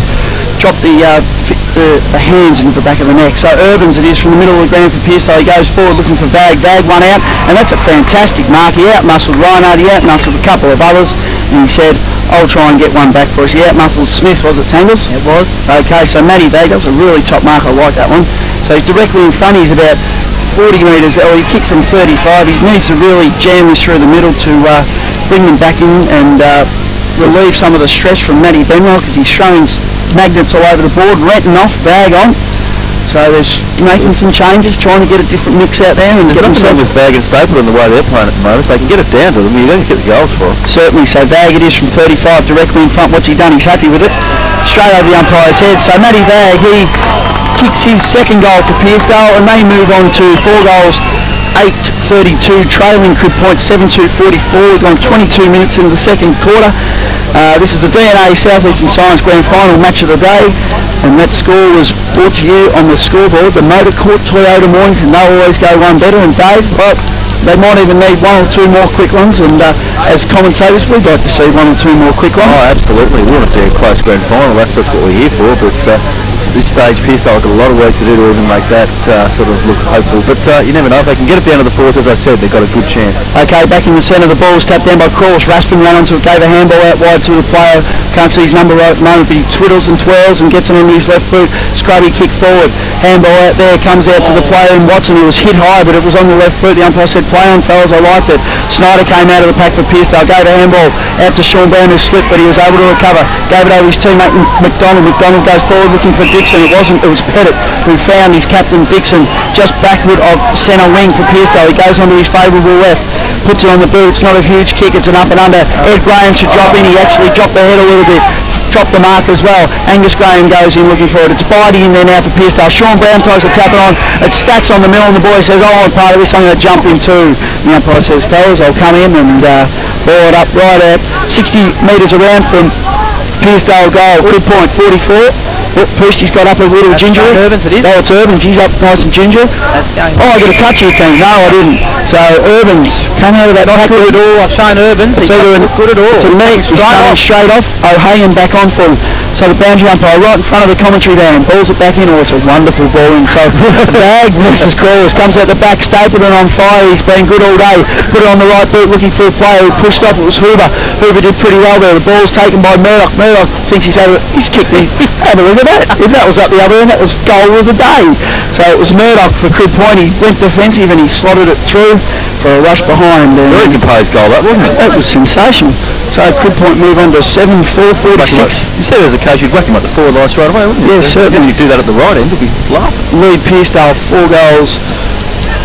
dropped the hands into the back of the neck. So Urbans it is from the middle of the ground for Pearcedale. He goes forward looking for Vag. Vag one out, and that's a fantastic mark. He out-muscled Reinhardt, he out-muscled a couple of others, and he said, I'll try and get one back for us. He out-muscled Smith, was it, Tangles? It was. Okay, so Matty Vag, that was a really top mark. I like that one. So he's directly in front. He's about 40 metres, or he kicked from 35. He needs to really jam this through the middle to bring them back in and relieve some of the stress from Matty Benwell because he's shown magnets all over the board, renting off, bag on. So there's making some changes, trying to get a different mix out there. And Get on to them with Bag and Stapleton the way they're playing at the moment. If they can get it down to them, you're going to get the goals for it. Certainly, so Vag it is from 35 directly in front. What's he done? He's happy with it. Straight over the umpire's head. So Matty Vag, he kicks his second goal for Pearcedale, and they move on to 4 goals, 8-32, trailing Crib Point 7-2-44. We've gone 22 minutes into the second quarter. This is the DNA Southeastern Science Grand Final match of the day, and that score was brought to you on the scoreboard. The Motor Court Toyota Mornington, they always go one better, and Dave, well, they might even need 1 or 2 more quick ones, and as commentators we'd like to see 1 or 2 more quick ones. Oh, absolutely. We want to see a close grand final. That's what we're here for. But at this stage, Pearcedale got a lot of work to do to even make that sort of look hopeful. But you never know. If they can get it down to the fourth, as I said, they've got a good chance. Okay, back in the centre, the ball was tapped down by Cross. Raspin ran onto it, gave a handball out wide to the player. Can't see his number right at the moment, but he twiddles and twirls and gets it onto his left foot. Cribby kick forward. Handball out there, comes out to the player in Watson, who was hit high, but it was on the left foot. The umpire said, play on, fellas, I liked it. Snyder came out of the pack for Pearcedale, gave a handball out to Sean Brown, who slipped, but he was able to recover. Gave it over his teammate McDonald. McDonald goes forward looking for Dixon. It was Pettit who found his captain Dixon just backward of centre wing for Pearcedale. He goes onto his favourable left, puts it on the boot. It's not a huge kick, it's an up and under. Ed Graham should drop in. He actually dropped the head a little bit, dropped the mark as well. Angus Graham goes in looking for it. It's Bidey in there now for Pearcedale. Sean Brown tries to tap it on. It stacks on the middle, and the boy says, I want part of this, I'm going to jump in too. The umpire says, fellas, I'll come in and ball it up right at 60 metres around from Pearcedale goal. Crib Point 44. Pearcey's got up a little ginger. Urbans it is. Oh, it's Urbans. He's up nice and ginger. Oh, I got a touch here, team. No, I didn't. So Urbans came out of that. Not good at all. I've shown Urbans. He's not good at all. It's a knee. He's coming straight off. O'Hagan back on for him. So the boundary umpire right in front of the commentary there and balls it back in. Oh, it's a wonderful ball in. So Bag misses Crawlers. Comes out the back. Stapleton on fire. He's been good all day. Put it on the right foot looking for a player who pushed off. It was Hoover. Hoover did pretty well there. The ball's taken by Murdoch. Murdoch thinks he's kicked. Have a look at that. If that was up the other end, that was goal of the day. So it was Murdoch for Crib Point. He went defensive and he slotted it through for a rush behind. Very composed goal, that wasn't it? That was sensational. So Crib Point move on to 7-4-46. You said there was a coach who'd whack him at the forward lights right away, wouldn't you? Yeah, certainly. If you do that at the right end, he'll be laughing. Lead Pearcedale 4 goals.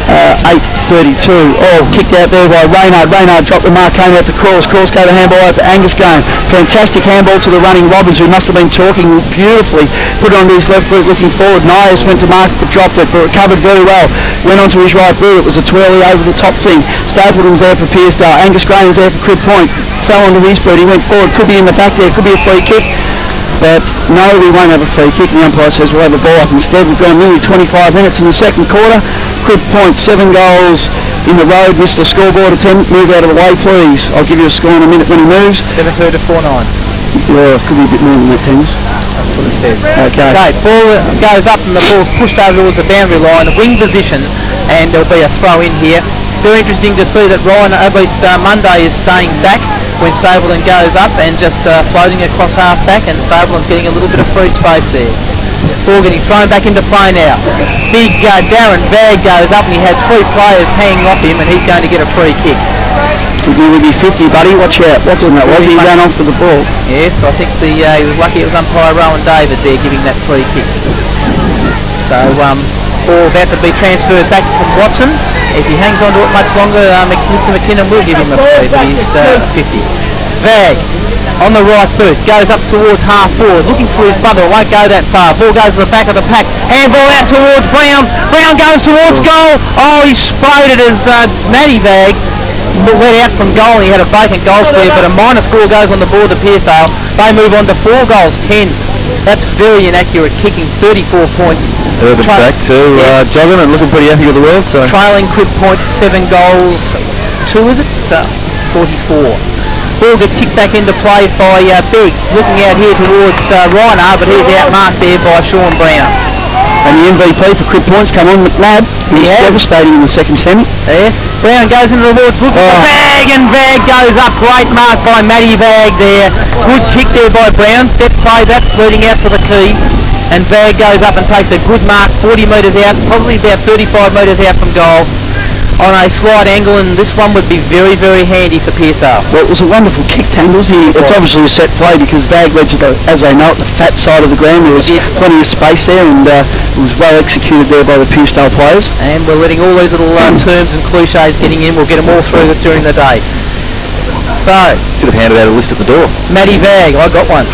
8-32. Oh, kicked out there by Reynard. Reynard dropped the mark, came out to Cross. Cross gave a handball out to Angus Graham. Fantastic handball to the running Robbins, who must have been talking beautifully. Put it onto his left foot looking forward. Nias went to mark but dropped it, but recovered very well. Went onto his right foot. It was a twirly over the top thing. Stapleton's there for Pearcedale. Angus Graham's there for Crib Point. Fell onto his foot. He went forward. Could be in the back there. Could be a free kick. But no, we won't have a free kick. The umpire says we'll have the ball up instead. We've gone nearly 25 minutes in the second quarter. Crib Point 7 goals in the road. Mr. Scoreboard attendant, move out of the way, please. I'll give you a score in a minute when he moves. 7-2-49. Yeah, could be a bit more than that, Thames. That's what it says. Okay. Okay, ball goes up and the ball's pushed over towards the boundary line, wing position, and there'll be a throw in here. Very interesting to see that Ryan, at least Monday, is staying back when Stapleton goes up and just floating across half back, and Stapleton's getting a little bit of free space there. Ball getting thrown back into play now. Big Darren Vag goes up and he has 3 players hanging off him, and he's going to get a free kick. Could nearly be 50, buddy. Watch out. What's in that? Was he ran off for the ball? Yes, I think he was lucky it was umpire Rowan David there giving that free kick. So ball about to be transferred back from Watson. If he hangs on to it much longer, Mr. McKinnon will give him a free, but he's 50. Vag on the right foot, goes up towards half forward, looking for his bundle, won't go that far. Ball goes to the back of the pack, handball out towards Brown. Brown goes towards goal. Oh, he sprayed it as Matty Vag went out from goal. He had a vacant goal clear, but a minor score goes on the board to Pearcedale. They move on to 4 goals, 10. That's very inaccurate kicking, 34 points. Urban's back to jogging and looking pretty happy with the world. So. Trailing Crib Point 7 goals, 2 is it? 44. Ball gets kicked back into play by Big, looking out here towards Reiner, but he's outmarked there by Sean Brown. And the MVP for Crib Point's come on, McNabb. He's devastating in the second semi. Yes, Brown goes into the woods, looking for Vag, and Vag goes up. Great mark by Matty Vag there. Good kick there by Brown. Step play that, leading out to the key. And Vag goes up and takes a good mark, 40 metres out, probably about 35 metres out from goal. on a slight angle, and this one would be very, very handy for Pearcedale. Well, it was a wonderful kick, Tangles. It's obviously a set play because Vag led to the, as they know it, the fat side of the ground. There was plenty of space there, and it was well executed there by the Pearcedale players. And we're letting all these little terms and cliches getting in. We'll get them all through during the day. So, Should have handed out a list at the door. Matty Vag, I got one.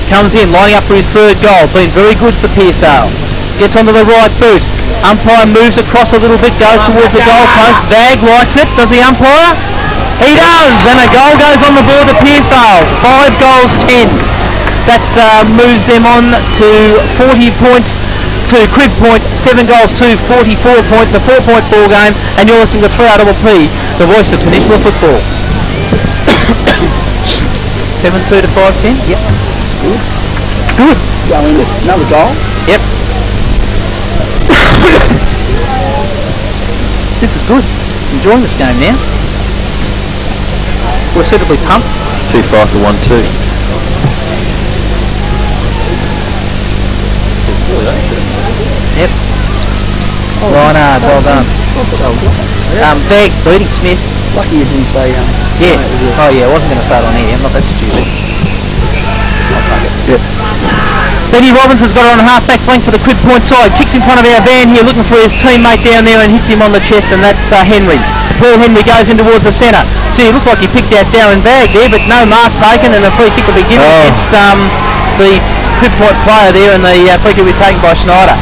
Comes in, lining up for his third goal. Been very good for Pearcedale. Gets onto the right boot. Umpire moves across a little bit, goes towards the goal post. Vag likes it, does the umpire? He does, and a goal goes on the board of Pearcedale. 5 goals, 10. That moves them on to 40 points to Crib Point. 7 goals to 44 points, a 4-point ball game. And you're listening to 3RPP, the voice of Peninsula football. 7-2 to 5-10. Yep. Good. Going to another goal. Yep. This is good. Enjoying this game now. We're suitably pumped. 2-5 to 1-2. Yep. Reinhard, well done. Vag leading Smith. Lucky you didn't say Yeah. Oh yeah, I wasn't going to say it on here. I'm not that stupid. Yep. Benny Robbins has got it on half-back flank for the Crib Point side. Kicks in front of our van here, looking for his teammate down there, and hits him on the chest, and that's Henry. Paul Henry goes in towards the centre. Gee, it looked like he picked out Darren Vag there, but no mark taken, and a free kick will be given against the Crib Point player there, and the free kick will be taken by Schneider.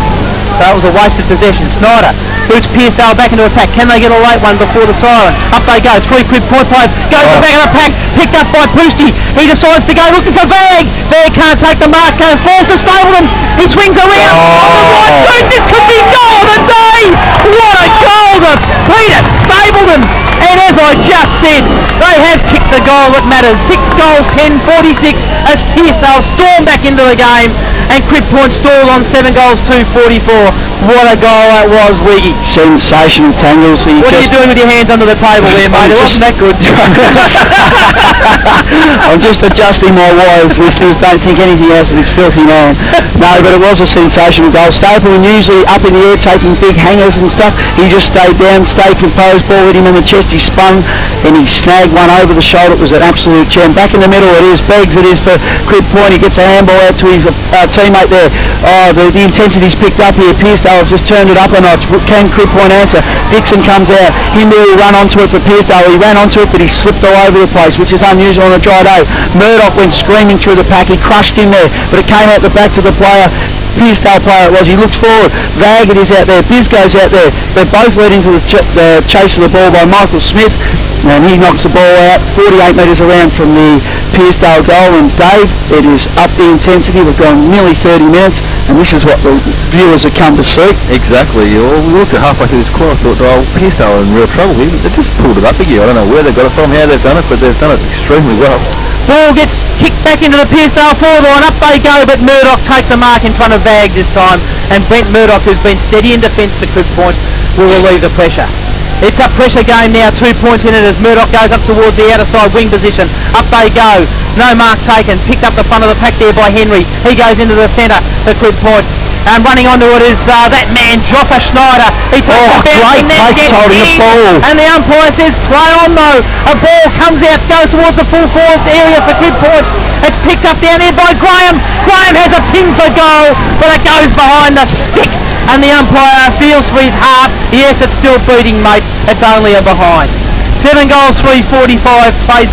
So that was a wasted possession. Schneider boots Pearcedale back into attack. Can they get a late one before the siren? Up they go. 3 Crib Point players go to the back of the pack. Picked up by Pearcedale. He decides to go looking for Vag. Vag can't take the mark. Going falls to Stapleton. He swings around. This could be goal of the day. What a goal to Peter Stapleton. And as I just said, they have kicked the goal that matters. 6 goals, 10, 46 as Pearcedale storm back into the game. And Crib Point stalled on 7 goals, 2, 44. What a goal that was, Wiggy. Sensational, Tangles. What are you doing with your hands under the table there, mate? It wasn't that good. I'm just adjusting my wires, listeners. Don't think anything else of this filthy man. No, but it was a sensational goal. Stapleton usually up in the air taking big hangers and stuff. He just stayed down, stayed composed, ball hit him in the chest, he spun and he snagged one over the shoulder. It was an absolute gem. Back in the middle it is, Beggs it is for Crib Point. He gets a handball out to his teammate there. Oh, the intensity's picked up here. Pearcedale have just turned it up a notch. Can Crib Point answer? Dixon comes out. Henry will run onto it for Pearcedale. He ran onto it, but he slipped all over the place, which is unusual on a dry day. Murdoch went screaming through the pack. He crushed him there, but it came out the back to the player. Pearcedale player it was. He looks forward. Vag it is out there. Biz goes out there. They're both led into the chase of the ball by Michael Smith. And he knocks the ball out 48 metres around from the Pearcedale goal. And Dave, it is up the intensity. We've gone nearly 30 minutes, and this is what the viewers have come to see. Exactly. Well, we looked at halfway through this quarter, I thought, oh, Pearcedale are in real trouble. They've just pulled it up again. I don't know where they've got it from, how they've done it, but they've done it extremely well. Ball gets kicked back into the Pearcedale forward line. Up they go, but Murdoch takes a mark in front of Vag this time. And Brent Murdoch, who's been steady in defence for Crib Point, will relieve the pressure. It's up pressure game now, 2 points in it as Murdoch goes up towards the outer side wing position. Up they go, no mark taken, picked up the front of the pack there by Henry. He goes into the centre for Crib Point. And running onto it is that man, Joffa Schneider. He takes a great place holding the ball. And the umpire says play on though. A ball comes out, goes towards the full forward area for Crib Point. It's picked up down there by Graham. Graham has a pin for goal, but it goes behind the stick. And the umpire feels for his heart. Yes, it's still beating, mate. It's only a behind. 7 goals, 345 plays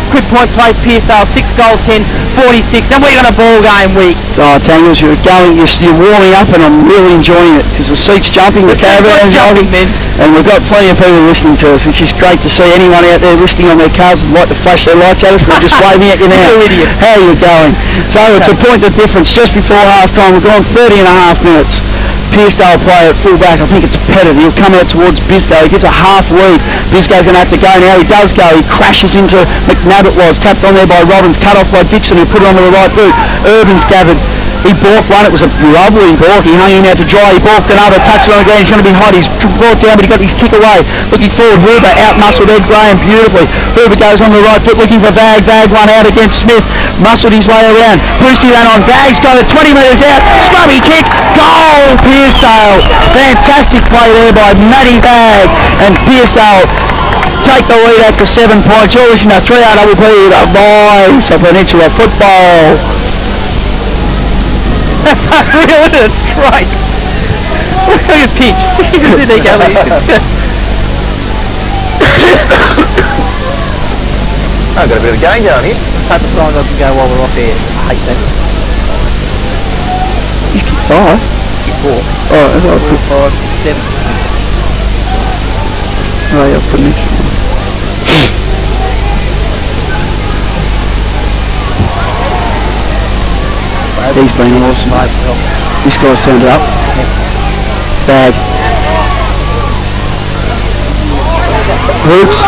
Crib Point plays Pearcedale. 6 goals, 10, 46. And we're going to ball game week. Oh, Tangles, you're warming up, and I'm really enjoying it because the seat's jumping, the caravan's jumping, and we've got plenty of people listening to us. It's just great to see anyone out there listening on their cars would like to flash their lights at us. We're just waving at you now. How are you going? So it's a point of difference just before half time. We've gone 30 and a half minutes. Pearcedale player at full back, I think it's Pettit. He'll come out towards Biscoe. He gets a half lead. Biscoe's going to have to go now. He does go. He crashes into McNabbit, was tapped on there by Robbins, cut off by Dixon, who put it onto the right boot. Urban's gathered. He balked one, it was a lovely balk. He hung in there to dry, he balked another, touched it on the ground, he's going to be hot, he's brought down but he got his kick away. Looking forward, Huber out-muscled Ed Graham beautifully. Huber goes on the right foot looking for Vag, Vag won out against Smith, muscled his way around. Brucey ran on, Vag's got it 20 metres out, scrubby kick, goal Pearcedale. Fantastic play there by Matty Vag, and Pearcedale take the lead out to 7 points. You're listening to 3RWP, the boys of Peninsula Football. Real, isn't it? It's great. Look at his pitch. Did they go in? I've got a bit of a game down here. Hope the sign doesn't go while we're off air. I hate that. Oh, Four. oh, 7. oh yeah, Peninsula. He's been awesome. This guy's turned it up. Bag. Hoops.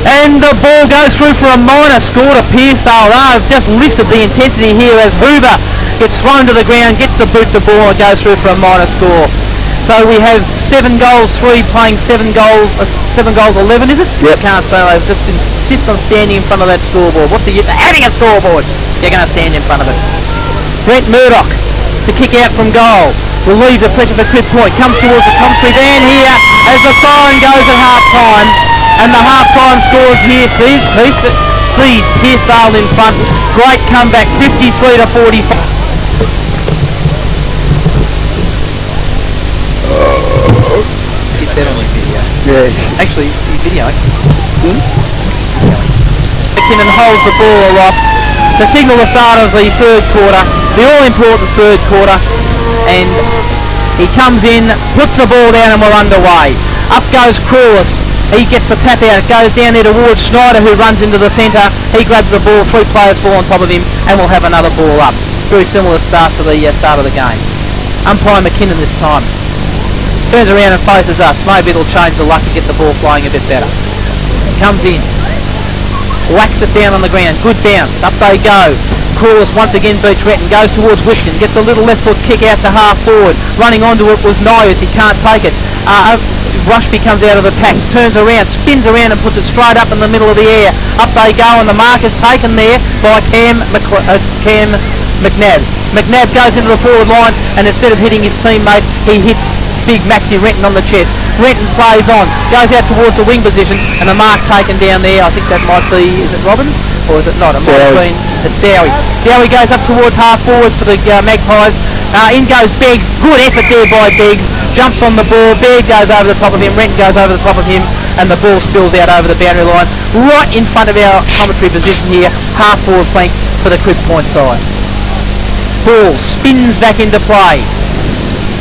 And the ball goes through for a minor score to Pearcedale. They've just lifted the intensity here as Hoover gets thrown to the ground, gets the boot the ball and goes through for a minor score. So we have 7 goals, 3 playing 7 goals, 11 is it? Yep. I can't say, they've just insist on standing in front of that scoreboard. What's the use of having a scoreboard? You're going to stand in front of it. Brent Murdoch to kick out from goal. Relieves the pressure for Chris Point. Comes towards the commentary van here as the siren goes at half-time. And the half-time scores here sees Pearcedale in front. Great comeback, 53 to 45. He's better with video. Yeah. Actually, he's videoing. McKinnon holds the ball aloft to signal the start of the third quarter, the all-important third quarter, and he comes in, puts the ball down and we're underway. Up goes Crawlis. He gets the tap out. It goes down there towards Schneider who runs into the centre. He grabs the ball, 3 players fall on top of him and we'll have another ball up. Very similar start to the start of the game. Umpire McKinnon this time. Turns around and faces us. Maybe it'll change the luck to get the ball flying a bit better. Comes in. Whacks it down on the ground. Good bounce. Up they go. Crawlis once again beats Retton. Goes towards Whitcomb. Gets a little left foot kick out to half forward. Running onto it was Nyers. He can't take it. Rushby comes out of the pack. Turns around. Spins around and puts it straight up in the middle of the air. Up they go and the mark is taken there by Cam McNabb. McNabb goes into the forward line and instead of hitting his teammate, he hits big Maxie Renton on the chest. Renton plays on, goes out towards the wing position and the mark taken down there. I think that might be, is it Robbins or is it not? It might have been, it's Dowie. Dowie goes up towards half forward for the Magpies. In goes Beggs, good effort there by Beggs. Jumps on the ball, Beggs goes over the top of him, Renton goes over the top of him and the ball spills out over the boundary line. Right in front of our commentary position here, half forward flank for the Crib Point side. Ball spins back into play.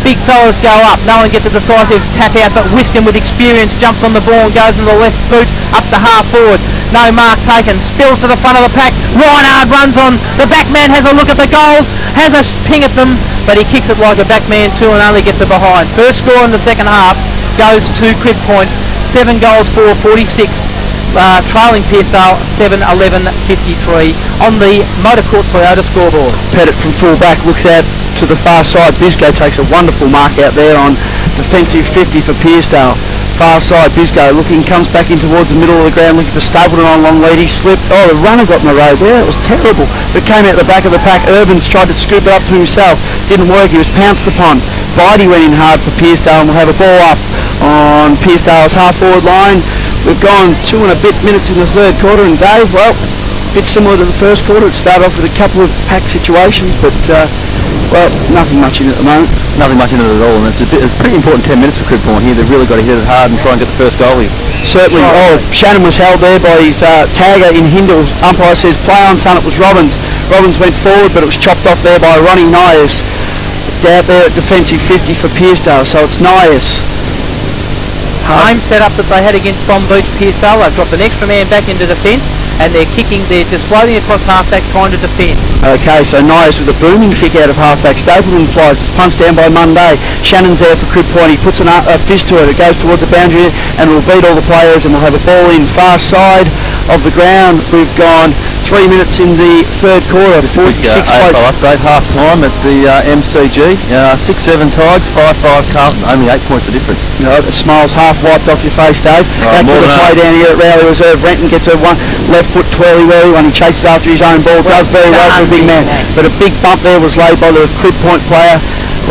Big fellas go up. No one gets a decisive tap out, but Whiston with experience jumps on the ball and goes to the left boot up to half forward. No mark taken. Spills to the front of the pack. Reinhard runs on. The back man has a look at the goals. Has a ping at them, but he kicks it like a back man too and only gets it behind. First score in the second half goes to Crib Point. 7 goals for 46. Trailing Pearcedale 7-11-53 on the Motor Court Toyota scoreboard. Pettit from full back looks out to the far side. Bisco takes a wonderful mark out there on defensive 50 for Pearcedale. Far side, Bisco looking, comes back in towards the middle of the ground looking for Stapleton on long lead. He slipped. Oh, the runner got in the road there. It was terrible. But came out the back of the pack. Irvins tried to scoop it up to himself. Didn't work. He was pounced upon. Videy went in hard for Pearcedale and we'll have a ball up on Pearcedale's half forward line. We've gone 2 and a bit minutes in the third quarter, and Dave, well, a bit similar to the first quarter. It started off with a couple of pack situations, but well, nothing much in it at the moment. Nothing much in it at all, and it's a pretty important 10 minutes for Crib Point here. They've really got to hit it hard and try and get the first goal here. Certainly. Oh, Shannon was held there by his tagger in Hindle. Umpire says play on, son. It was Robbins. Robbins went forward, but it was chopped off there by Ronnie Nyers. Down there at defensive 50 for Pearcedale, so it's Nyers. Same setup that they had against Bomb Beach Pearcedale. They've dropped an extra man back into defence and they're kicking, they're just floating across half-back trying to defend. Okay, so Nyers with a booming kick out of half-back. Stapleton flies. It's punched down by Monday. Shannon's there for Crib Point. He puts a fist to it. It goes towards the boundary and will beat all the players and we'll have a ball in far side of the ground. We've gone 3 minutes in the third quarter, 46 I'll update half time at the MCG. 6-7 Tigers, 5-5 Carlton, only 8 points of difference. The smile's half wiped off your face, Dave. Back to more the than play down here at Rowley Reserve. Renton gets a one left foot twirly when he chases after his own ball. Does very well for a big man. But a big bump there was laid by the Crib Point player.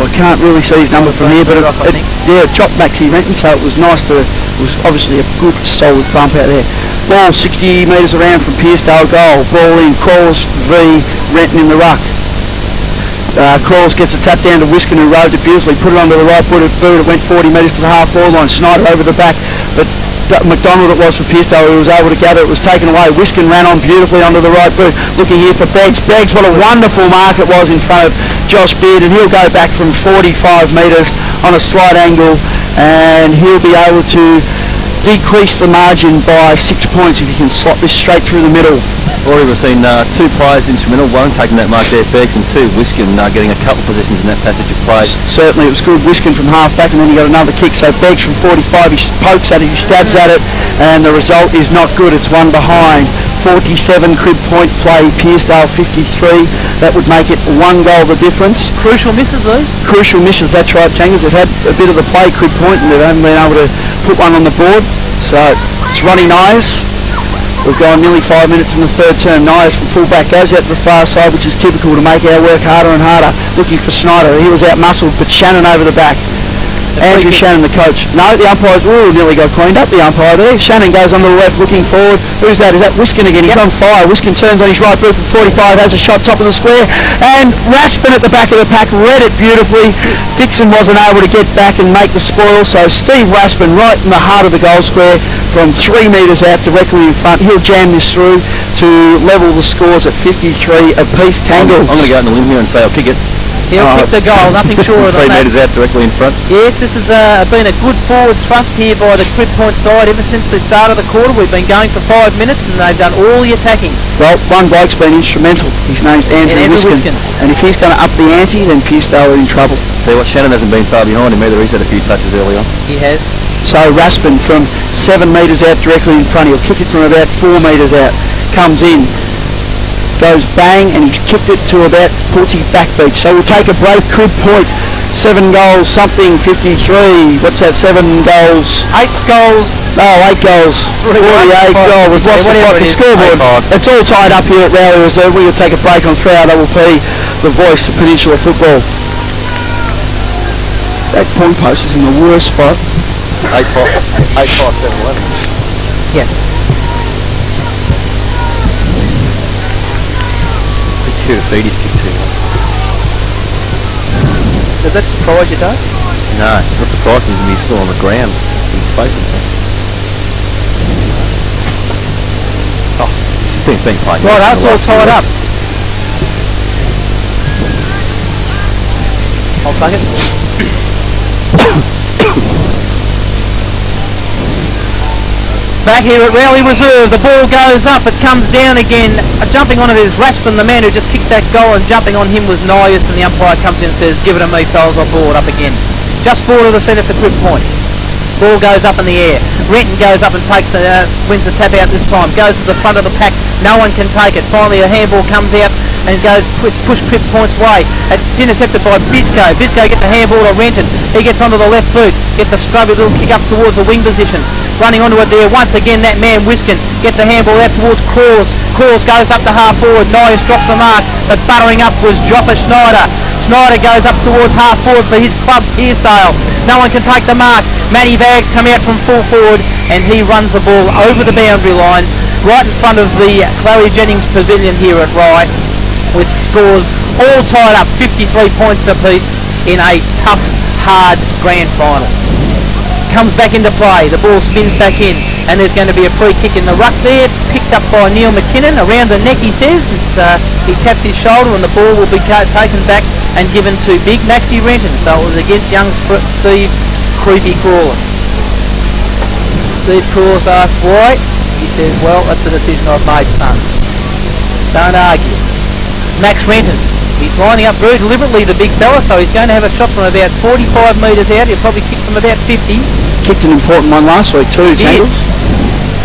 Well, I can't really see his number from here, but it chopped Maxi Renton, so it was nice to. It was obviously a good, solid bump out there. Ball 60 metres around from Pearcedale goal. Ball in, Crawls v Renton in the ruck. Crawls gets a tap down to Wiskin, who rode it beautifully, put it onto the right-footed boot. It went 40 metres to the half-forward line. Snyder over the back, but McDonald it was for Pearcedale, who was able to gather. It was taken away. Wiskin ran on beautifully onto the right boot. Looking here for Beggs. Beggs, what a wonderful mark it was in front of Josh Beard, and he'll go back from 45 metres on a slight angle, and he'll be able to decrease the margin by 6 points if he can slot this straight through the middle. Already we've seen two players instrumental, one taking that mark there, Beggs, and two, Wiskin, getting a couple positions in that passage of play. Certainly it was good. Wiskin from half back, and then he got another kick. So Beggs from 45, he pokes at it, he stabs at it, and the result is not good. It's one behind. 47 Crib Point play, Pearcedale 53. That would make it one goal the difference. Crucial misses these. Crucial misses, that's right, Changers. They've had a bit of the play, Crib Point, and they haven't been able to put one on the board. So it's Ronnie Nyers. We've gone nearly 5 minutes in the third term. Nyers from fullback goes out to the far side, which is typical to make our work harder and harder. Looking for Snyder. He was out muscled, but Shannon over the back. Andrew Shannon, the coach. No, the umpire's nearly got cleaned up, the umpire there. Shannon goes on the left, looking forward. Who's that? Is that Wiskin again? He's on fire. Wiskin turns on his right boot from 45, has a shot top of the square, and Raspin at the back of the pack read it beautifully. Dixon wasn't able to get back and make the spoil, so Steve Raspin right in the heart of the goal square from 3 metres out directly in front. He'll jam this through to level the scores at 53 apiece. Kangal. I'm going to go on the limb here and say I'll kick it. He'll kick the goal, nothing shorter than 3 that. metres out directly in front. Yes, this has been a good forward thrust here by the Crib Point side. Ever since the start of the quarter, we've been going for 5 minutes, and they've done all the attacking. Well, one bloke's been instrumental. His name's Andrew Wiskin. And if he's going to up the ante, then Pearcedale are in trouble. See what, Shannon hasn't been far behind him either. He's had a few touches early on. He has. So Raspin from 7 metres out directly in front. He'll kick it from about 4 metres out. Comes in. Goes bang, and he's kicked it to about 40 back beach. So we'll take a break. Crib Point, 7 goals, something, 53. What's that, 7 goals? 8 goals. Oh, 8 goals. 48 goals. We've lost the scoreboard. It's all tied up here at Rowley Reserve. We will take a break on 3RPP, the voice of Peninsula football. That point post is in the worst spot. 8-5, 7-11. Yes. Shoot a feed, he's kicked 2. Does that surprise you, Doug? No, not surprising to me. He's still on the ground. He's facing. Oh, thing's been played. Right, that's all tied up. I'll take it. Back here at Rowley Reserve, the ball goes up, it comes down again. Jumping on it is Raspin, the man who just kicked that goal, and jumping on him was Nyers, and the umpire comes in and says, give it to me, fellas, I'll ball it up again. Just forward of the centre for Crib Point. Ball goes up in the air. Renton goes up and takes the, wins the tap out this time. Goes to the front of the pack. No one can take it. Finally a handball comes out and goes push Crib Point's way. It's intercepted by Bisco. Bisco gets the handball to Renton. He gets onto the left boot. Gets a scrubby little kick up towards the wing position. Running onto it there. Once again that man Wiskin gets the handball out towards Crawls. Crawls goes up to half forward. Nyers drops the mark. But buttering up was Dropper Snyder. Snyder goes up towards half forward for his club Pearcedale. No one can take the mark. Matty Baggs come out from full forward and he runs the ball over the boundary line right in front of the Chloe Jennings pavilion here at Rye, with scores all tied up 53 points apiece in a tough, hard grand final. Comes back into play, the ball spins back in, and there's going to be a free kick in the ruck there, picked up by Neil McKinnon, around the neck he says. He taps his shoulder and the ball will be taken back and given to Big Maxi Renton. So it was against young Steve Creepy Crawlers. Steve Crawlers asks why. He says, well, that's the decision I've made, son. Don't argue. Max Renton. He's lining up very deliberately, the big fella, so he's going to have a shot from about 45 metres out. He'll probably kick from about 50. Kicked an important one last week too, Tangles.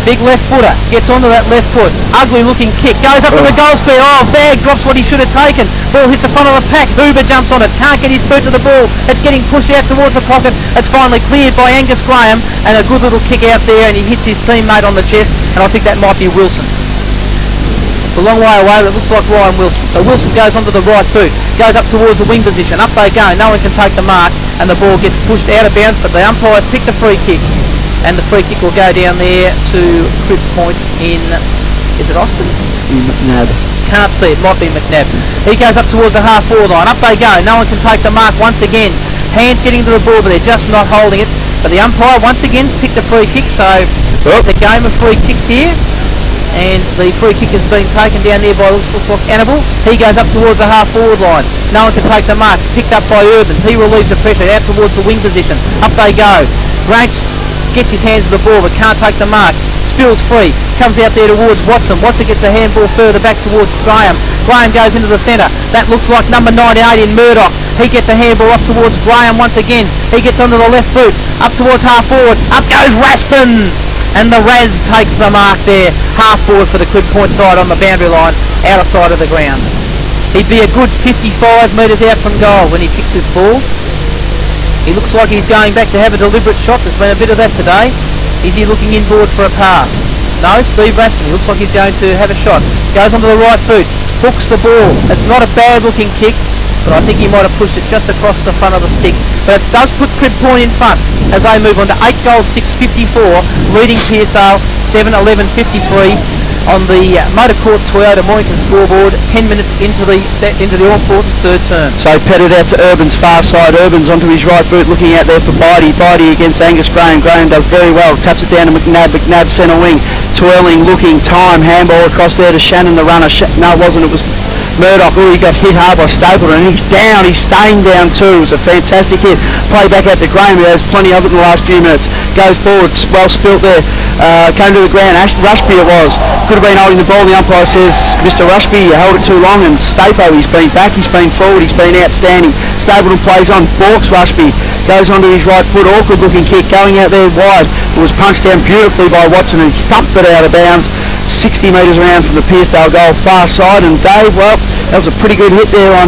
Big left footer, gets onto that left foot, ugly looking kick, goes up to the goal square, oh there, drops what he should have taken, ball hits the front of the pack, Hoover jumps on it, can't get his foot to the ball, it's getting pushed out towards the pocket, it's finally cleared by Angus Graham, and a good little kick out there, and he hits his teammate on the chest, and I think that might be Wilson. It's a long way away, but it looks like Ryan Wilson. So Wilson goes onto the right boot, goes up towards the wing position, up they go, no one can take the mark, and the ball gets pushed out of bounds, but the umpire picked the free kick. And the free kick will go down there to Crib Point in, is it Austin? McNabb. Can't see, it might be McNabb. He goes up towards the half-forward line, up they go, no one can take the mark once again. Hands getting to the ball, but they're just not holding it. But the umpire once again picked the free kick, so it's a game of free kicks here. And the free kick has been taken down there by looks like Annabelle. He goes up towards the half-forward line. No one can take the mark. Picked up by Urban. He relieves the pressure out towards the wing position. Up they go. Ranks gets his hands to the ball but can't take the mark. Spills free. Comes out there towards Watson. Watson gets the handball further back towards Graham. Graham goes into the centre. That looks like number 98 in Murdoch. He gets the handball up towards Graham once again. He gets onto the left boot. Up towards half-forward. Up goes Raspin. And the Raz takes the mark there, half forward for the Crib Point side on the boundary line, outer side of the ground. He'd be a good 55 metres out from goal when he kicks this ball. He looks like he's going back to have a deliberate shot. There's been a bit of that today. Is he looking inboard for a pass? No, Steve Raspin. He looks like he's going to have a shot. Goes onto the right boot, hooks the ball. It's not a bad looking kick, but I think he might have pushed it just across the front of the stick. But it does put Crib Point in front as they move on to 8 goals 6-54, leading Pearcedale 7-11-53 on the Motorcourt Toyota Mornington scoreboard, 10 minutes into the all-important third term. So petted out to Urban's far side. Urban's onto his right boot, looking out there for Bidey. Bidey against Angus Graham. Graham does very well. Taps it down to McNabb. McNabb centre wing. Twirling, looking, time, handball across there to Shannon, the runner. No, it wasn't. It was Murdoch. Oh, he got hit hard by Stapleton, and he's down. He's staying down too. It's a fantastic hit. Play back out to Graham, who has plenty of it in the last few minutes. Goes forward, well spilt there. Came to the ground. Rushby it was. Could have been holding the ball. The umpire says, Mr. Rushby, you held it too long. And Stapo, he's been back. He's been forward. He's been outstanding. Stapleton plays on. Forks Rushby. Goes onto his right foot. Awkward looking kick. Going out there wide. It was punched down beautifully by Watson and thumped it out of bounds. 60 metres around from the Pearcedale goal, far side. And Dave, well, that was a pretty good hit there on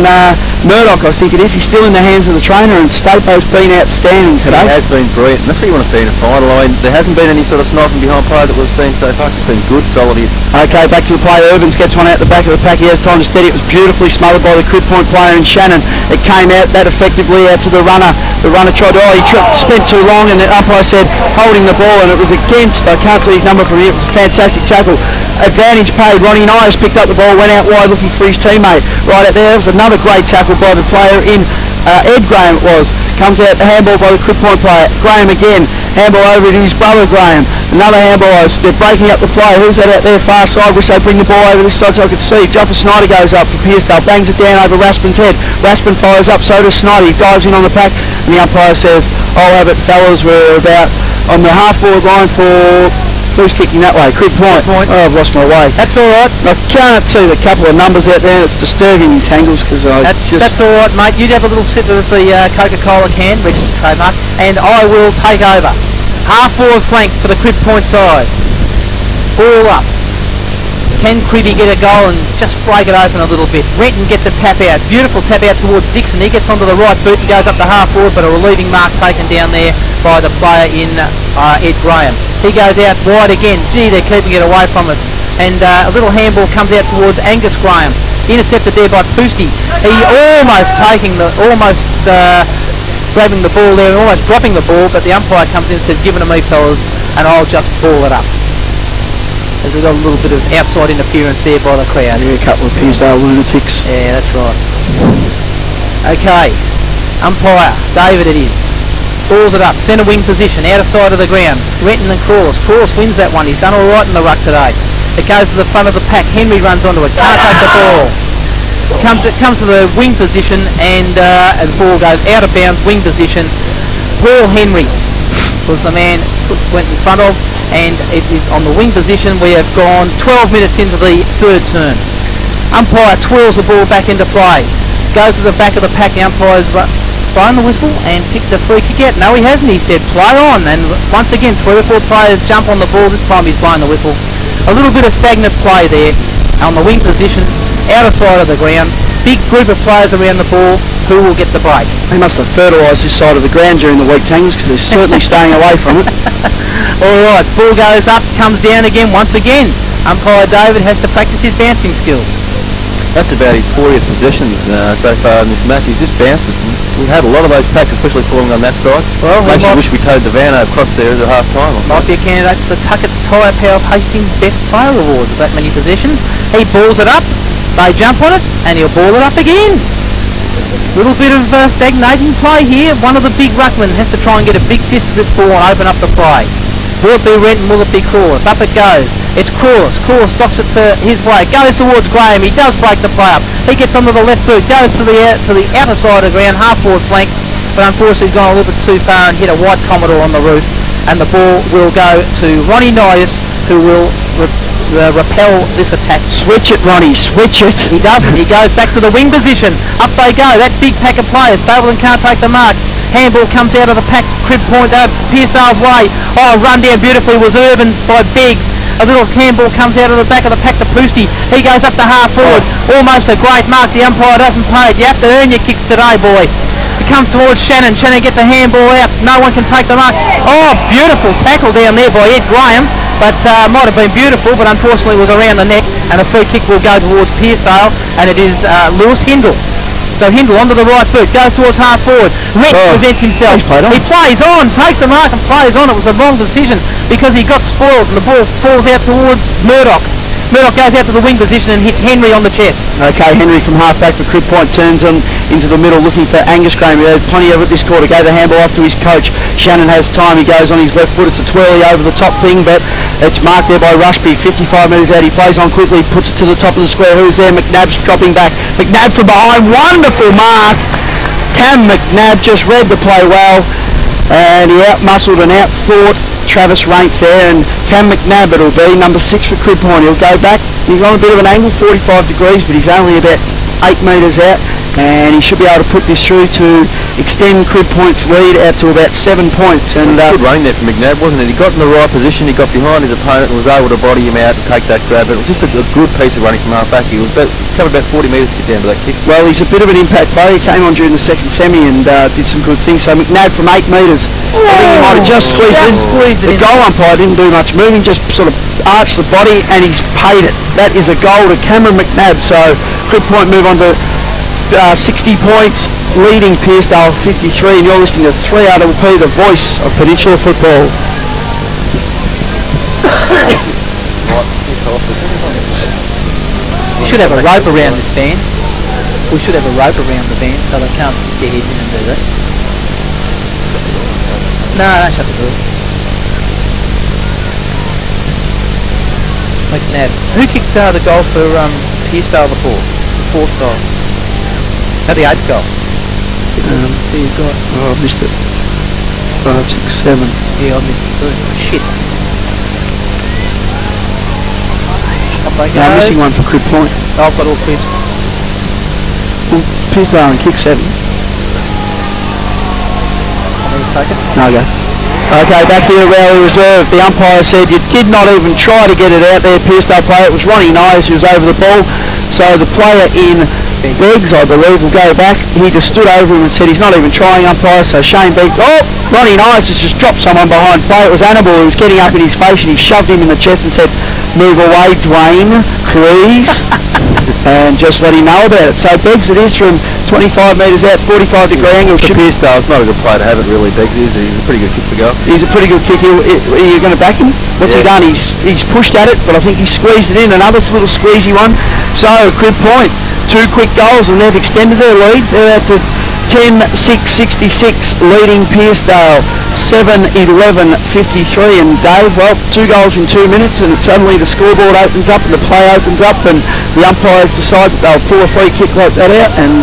Murdoch, I think it is. He's still in the hands of the trainer, and Stapo's been outstanding today. He has been brilliant. That's what you want to see in a final. I mean, there hasn't been any sort of sniping behind play that we've seen so far. It's been good, solid hit. Okay, back to the play. Urbans gets one out the back of the pack. He has time to steady. It was beautifully smothered by the Crib Point player in Shannon. It came out that effectively out to the runner. The runner tried to, he spent too long, and the umpire said holding the ball, and it was against, I can't see his number from here. It was a fantastic tackle. Advantage paid. Ronnie Nyers picked up the ball, went out wide looking for his teammate. Right out there was another great tackle by the player in Ed Graham it was. Comes out the handball by the Crib Point player. Graham again. Handball over to his brother Graham. Another handball. They're breaking up the play. Who's that out there far side? Wish they'd bring the ball over this side so I could see. Joffa Snyder goes up for Pearcedale. Bangs it down over Raspin's head. Raspin fires up, so does Snyder. He dives in on the pack, and the umpire says, I'll have it, fellas. We're about on the half-forward line for... Who's kicking that way? Crib Point. Oh, I've lost my way. That's all right. I can't see the couple of numbers out there. It's disturbing in tangles because That's all right, mate. You have a little sip of the Coca-Cola can, Richard's trademark, and I will take over. Half-forward flank for the Crib Point side. Ball up. Can Cribby get a goal and just break it open a little bit? Renton gets a tap out. Beautiful tap out towards Dixon. He gets onto the right boot and goes up to half-forward, but a relieving mark taken down there by the player in Ed Graham. He goes out wide again. Gee, they're keeping it away from us. And a little handball comes out towards Angus Graham. Intercepted there by Pearcedale. He almost grabbing the ball there and almost dropping the ball, but the umpire comes in and says, give it to me, fellas, and I'll just ball it up. As we got a little bit of outside interference there by the crowd. Yeah, a couple of Pearcedale lunatics. Yeah, that's right. Okay, umpire, David it is. Balls it up, centre wing position, outer side of the ground. Renton and Cross. Cross wins that one. He's done all right in the ruck today. It goes to the front of the pack. Henry runs onto it. Can't take the ball. Comes to the wing position, and the ball goes out of bounds. Wing position. Paul Henry was the man went in front of, and it is on the wing position. We have gone 12 minutes into the third term. Umpire twirls the ball back into play. Goes to the back of the pack. The umpire's blown the whistle and picked a free kick out? No, he hasn't. He said play on, and once again 3 or 4 players jump on the ball. This time he's blown the whistle. A little bit of stagnant play there on the wing position, outer side of the ground. Big group of players around the ball. Who will get the break? They must have fertilised this side of the ground during the week, Tangles, because they're certainly staying away from it. Alright, ball goes up, comes down again, once again. Umpire David has to practice his bouncing skills. That's about his 40th possession so far in this match. He's just bounced it. We've had a lot of those packs, especially falling on that side. Well, makes you wish we towed the van across there at half time. Might be a candidate for the Tuckett Tyre Power Hastings Best Player Award with that many possessions. He balls it up, they jump on it, and he'll ball it up again. Little bit of stagnating play here. One of the big ruckmen has to try and get a big fist of this ball and open up the play. Will it be Renton? Will it be Cross? Up it goes. It's Cross. Cross knocks it his way. Goes towards Graham. He does break the play up. He gets onto the left boot. Goes to the outer side of the ground, half forward flank. But unfortunately gone a little bit too far and hit a white Commodore on the roof. And the ball will go to Ronnie Nyas, who will repel this attack. Switch it, Ronnie. Switch it. He doesn't. He goes back to the wing position. Up they go. That big pack of players. Stapleton can't take the mark. Handball comes out of the pack. Crib point over Pearcedale's way. Oh, run down beautifully was Urban by Biggs. A little handball comes out of the back of the pack to Pearcedale. He goes up to half forward. Almost a great mark. The umpire doesn't pay it. You have to earn your kicks today, boy. It comes towards Shannon. Shannon gets a handball out. No one can take the mark. Oh, beautiful tackle down there by Ed Graham. But might have been beautiful, but unfortunately was around the neck. And a free kick will go towards Pearcedale. And it is Lewis Hindle. So Hindle onto the right foot, goes towards half forward. Rick presents himself. He plays on, takes the mark and plays on. It was a wrong decision because he got spoiled and the ball falls out towards Murdoch. Murdoch goes out to the wing position and hits Henry on the chest. Okay, Henry from half back for Crib Point turns on into the middle looking for Angus Graham. He had plenty of it this quarter. Gave the handball off to his coach. Shannon has time. He goes on his left foot. It's a twirly over the top thing, but it's marked there by Rushby. 55 metres out. He plays on quickly, puts it to the top of the square. Who's there? McNabb's dropping back. McNabb from behind. Wonderful mark. Cam McNabb just read the play well. And he out-muscled and out-fought Travis Raints there, and Cam McNabb it'll be, number 6 for Crib Point. He'll go back. He's on a bit of an angle, 45 degrees, but he's only about 8 metres out, and he should be able to put this through to extend Crib Point's lead out to about 7 points. And good running there from McNabb, wasn't it? He got in the right position, he got behind his opponent and was able to body him out and take that grab. It was just a good piece of running from half back. He was covered about 40 metres to get down to that kick. Well, he's a bit of an impact player. He came on during the second semi and did some good things. So McNabb from 8 metres. I think he might have just squeezed it. The goal umpire didn't do much moving, just sort of arched the body and he's paid it. That is a goal to Cameron McNabb. So Crib Point move on to 60 points, leading Pearcedale 53, and you're listening to 3RWP, the voice of Peninsula football. We should have a rope around this van. We should have a rope around the van so they can't stick their heads in and do that. No, shut the door. McNabb. Who kicked the goal for Pearcedale before? The 4th goal. At the 8th goal. You've got, oh, I've missed it. 5, 6, 7. Yeah, I missed it too. Shit. Up they go. I'm missing one for Crib Point. I've got all cribs. Well, Pearcedale and kick 7. Take it. Okay. Okay, back here, rally reserve. The umpire said you did not even try to get it out there, Pearcedale player. It was Ronnie Nyes who was over the ball. So the player in Beggs, I believe, will go back. He just stood over him and said he's not even trying, umpire. So Shane Beggs, oh, Ronnie Nyes has just dropped someone behind play. It was Annabelle who was getting up in his face and he shoved him in the chest and said, move away, Dwayne, please. And just let him know about it. So Beggs it is from 25 metres out, 45 degree angle. Pearcedale's not a good player to have it really, Beggs, is he? He's a pretty good kick to go. He's a pretty good kick. Are you going to back him? What's he done? He's pushed at it, but I think he squeezed it in. Another little squeezy one. So Crib Point, 2 quick goals and they've extended their lead. They're out to 10-6-66, leading Pearcedale 7-11-53. And Dave, well, 2 goals in 2 minutes and suddenly the scoreboard opens up, the play opens up and the umpires decide that they'll pull a free kick like that out and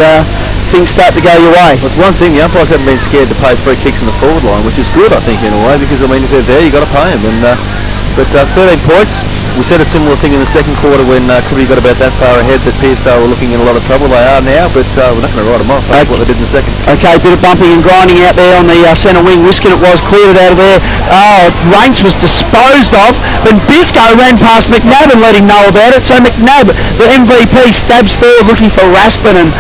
things start to go your way. But one thing, the umpires haven't been scared to pay free kicks in the forward line, which is good, I think, in a way, because, I mean, if they're there, you've got to pay them. And, but 13 points, we said a similar thing in the second quarter when Cribby got about that far ahead that Pearcedale were looking in a lot of trouble. They are now, but we're not going to write them off. That's what they did in the second. Okay, bit of bumping and grinding out there on the centre wing. Wiskin it was, cleared it out of there. Ranks was disposed of, but Bisco ran past McNabb and let him know about it. So McNabb, the MVP, stabs forward looking for Raspin, and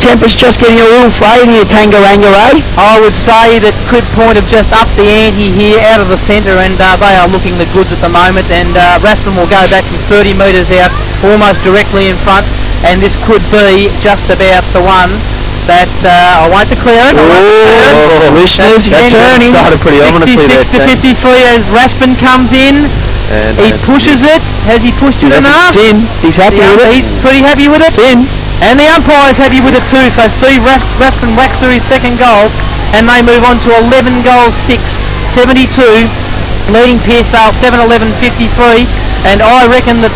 temper's just getting a little frayed here, Tangarangaray. I would say that Crib Point have just upped the ante here out of the centre, and they are looking the goods at the moment, and Raspin will go back from 30 metres out, almost directly in front, and this could be just about the one that I won't declare it. Listeners, That turning. started pretty ominously there. 66 to 53 as Raspin comes in. And, He pushes it. Has he pushed it enough? It's in. He's happy with it. He's pretty happy with it. It's in. And the umpire's happy with it too. So Steve Raspin whacks through his second goal, and they move on to 11 goals 6, 72, leading Pearcedale 7-11, 53. And I reckon that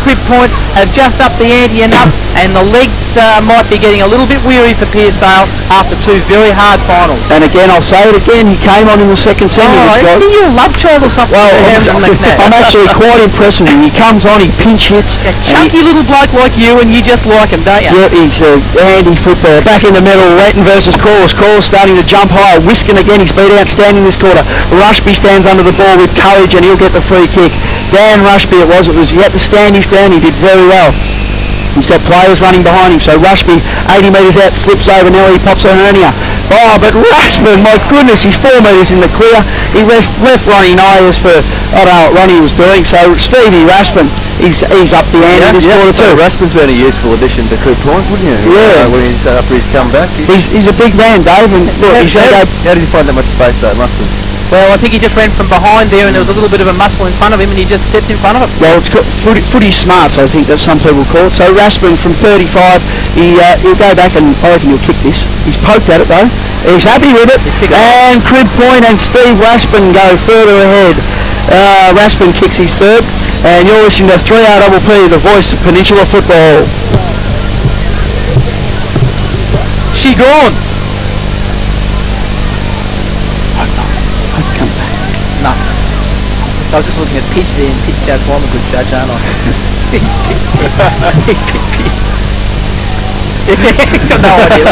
Crib Point have just upped the ante enough, and the legs might be getting a little bit weary for Pearcedale after two very hard finals. And again, I'll say it again, he came on in the second centre. Is he your love child or something? Well, I'm actually quite impressed with him. He comes on, he pinch hits. Chunky little bloke like you, and you just like him, don't you? Yeah, he's a handy footballer. Back in the middle, Renton versus Corliss. Corliss starting to jump higher. Whiskin again, he's been outstanding this quarter. Rushby stands under the ball with courage, and he'll get the free kick. Dan Rushby it was, he had to stand his ground, he did very well. He's got players running behind him, so Rushby 80 metres out, slips over, now he pops a hernia. Oh, but Raspin, my goodness, he's 4 metres in the clear. He left Ronnie Nyers for, I don't know what Ronnie was doing, so Stevie Raspin, he's up the ante this quarter so too. Raspin's been a useful addition to Crib Point, wouldn't you? Yeah. When he's, after he's come back. He's a big man, Dave, and look, he's How did he find that much space though, must have? Well, I think he just ran from behind there, and there was a little bit of a muscle in front of him, and he just stepped in front of it. well, it's footy smarts, I think that some people call it. So Raspin from 35, he'll go back and I reckon he'll kick this. He's poked at it though. He's happy with it. And Crib Point and Steve Raspin go further ahead. Raspin kicks his third, and you're listening to 3RPP, the voice of Peninsula football. She gone. No. I was just looking at pitch there, and pitch judge, well, I'm a good judge, aren't I? Got no idea.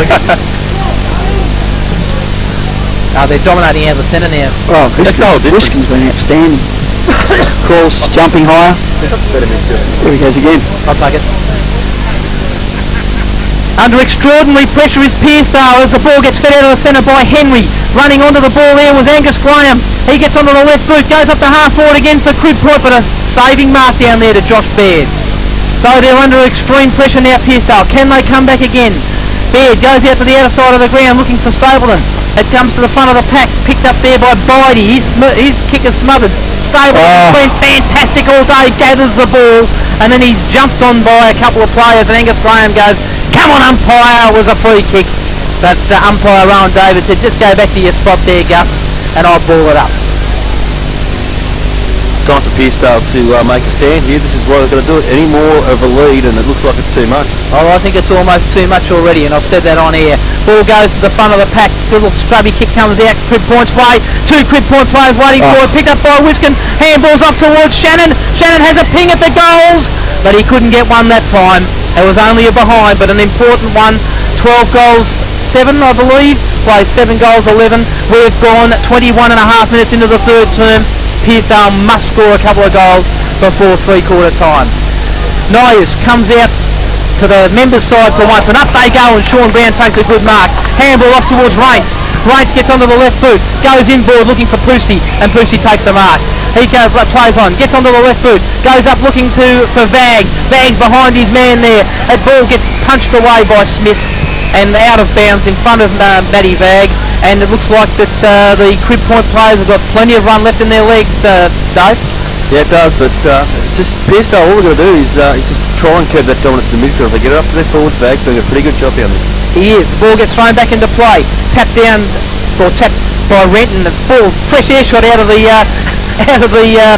They're dominating out of the centre now. Oh, Wiskin's been outstanding. Cross, jumping higher. There he goes again. I'll take it. Under extraordinary pressure is Pearcedale as the ball gets fed out of the centre by Henry. Running onto the ball there was Angus Graham. He gets onto the left boot, goes up to half forward again for Crib Point, but a saving mark down there to Josh Baird. So they're under extreme pressure now, Pearcedale. Can they come back again? Baird goes out to the outer side of the ground looking for Stapleton. It comes to the front of the pack, picked up there by Bidey. His kick is smothered. Stapleton's been fantastic all day, gathers the ball, and then he's jumped on by a couple of players, and Angus Graham goes, "Come on, umpire," was a free kick. But umpire Rowan David said, "Just go back to your spot there, Gus, and I'll ball it up." Time for Pearcedale to make a stand here. This is what they're going to do. Any more of a lead, and it looks like it's too much. Oh, I think it's almost too much already, and I've said that on air. Ball goes to the front of the pack. Little stubby kick comes out. Crib Point's way. Two Crib Point players waiting for it. Picked up by Wiskin. Handballs up towards Shannon. Shannon has a ping at the goals, but he couldn't get one that time. It was only a behind, but an important one. 12 goals, 7 I believe. Plays 7 goals, 11. We've gone 21 and a half minutes into the third term. Pearcedale must score a couple of goals before three-quarter time. Nyers comes out to the members' side for once, and up they go, and Sean Brown takes a good mark. Handball off towards Raints. Raints gets onto the left boot, goes inboard looking for Pearcedale, and Pearcedale takes the mark. He plays on, gets onto the left boot, goes up looking for Vag. Vag behind his man there. That ball gets punched away by Smith and out of bounds in front of Matty Vag, and it looks like that the Crib Point players have got plenty of run left in their legs, Dave. Yeah, it does, but just Pearcedale, all they're going to do is just try and curb that dominance in the midfield. If they get it up to their forward back, doing a pretty good job down there. He is. Ball gets thrown back into play. Tapped down, or tapped by Renton. The ball, fresh air shot out of the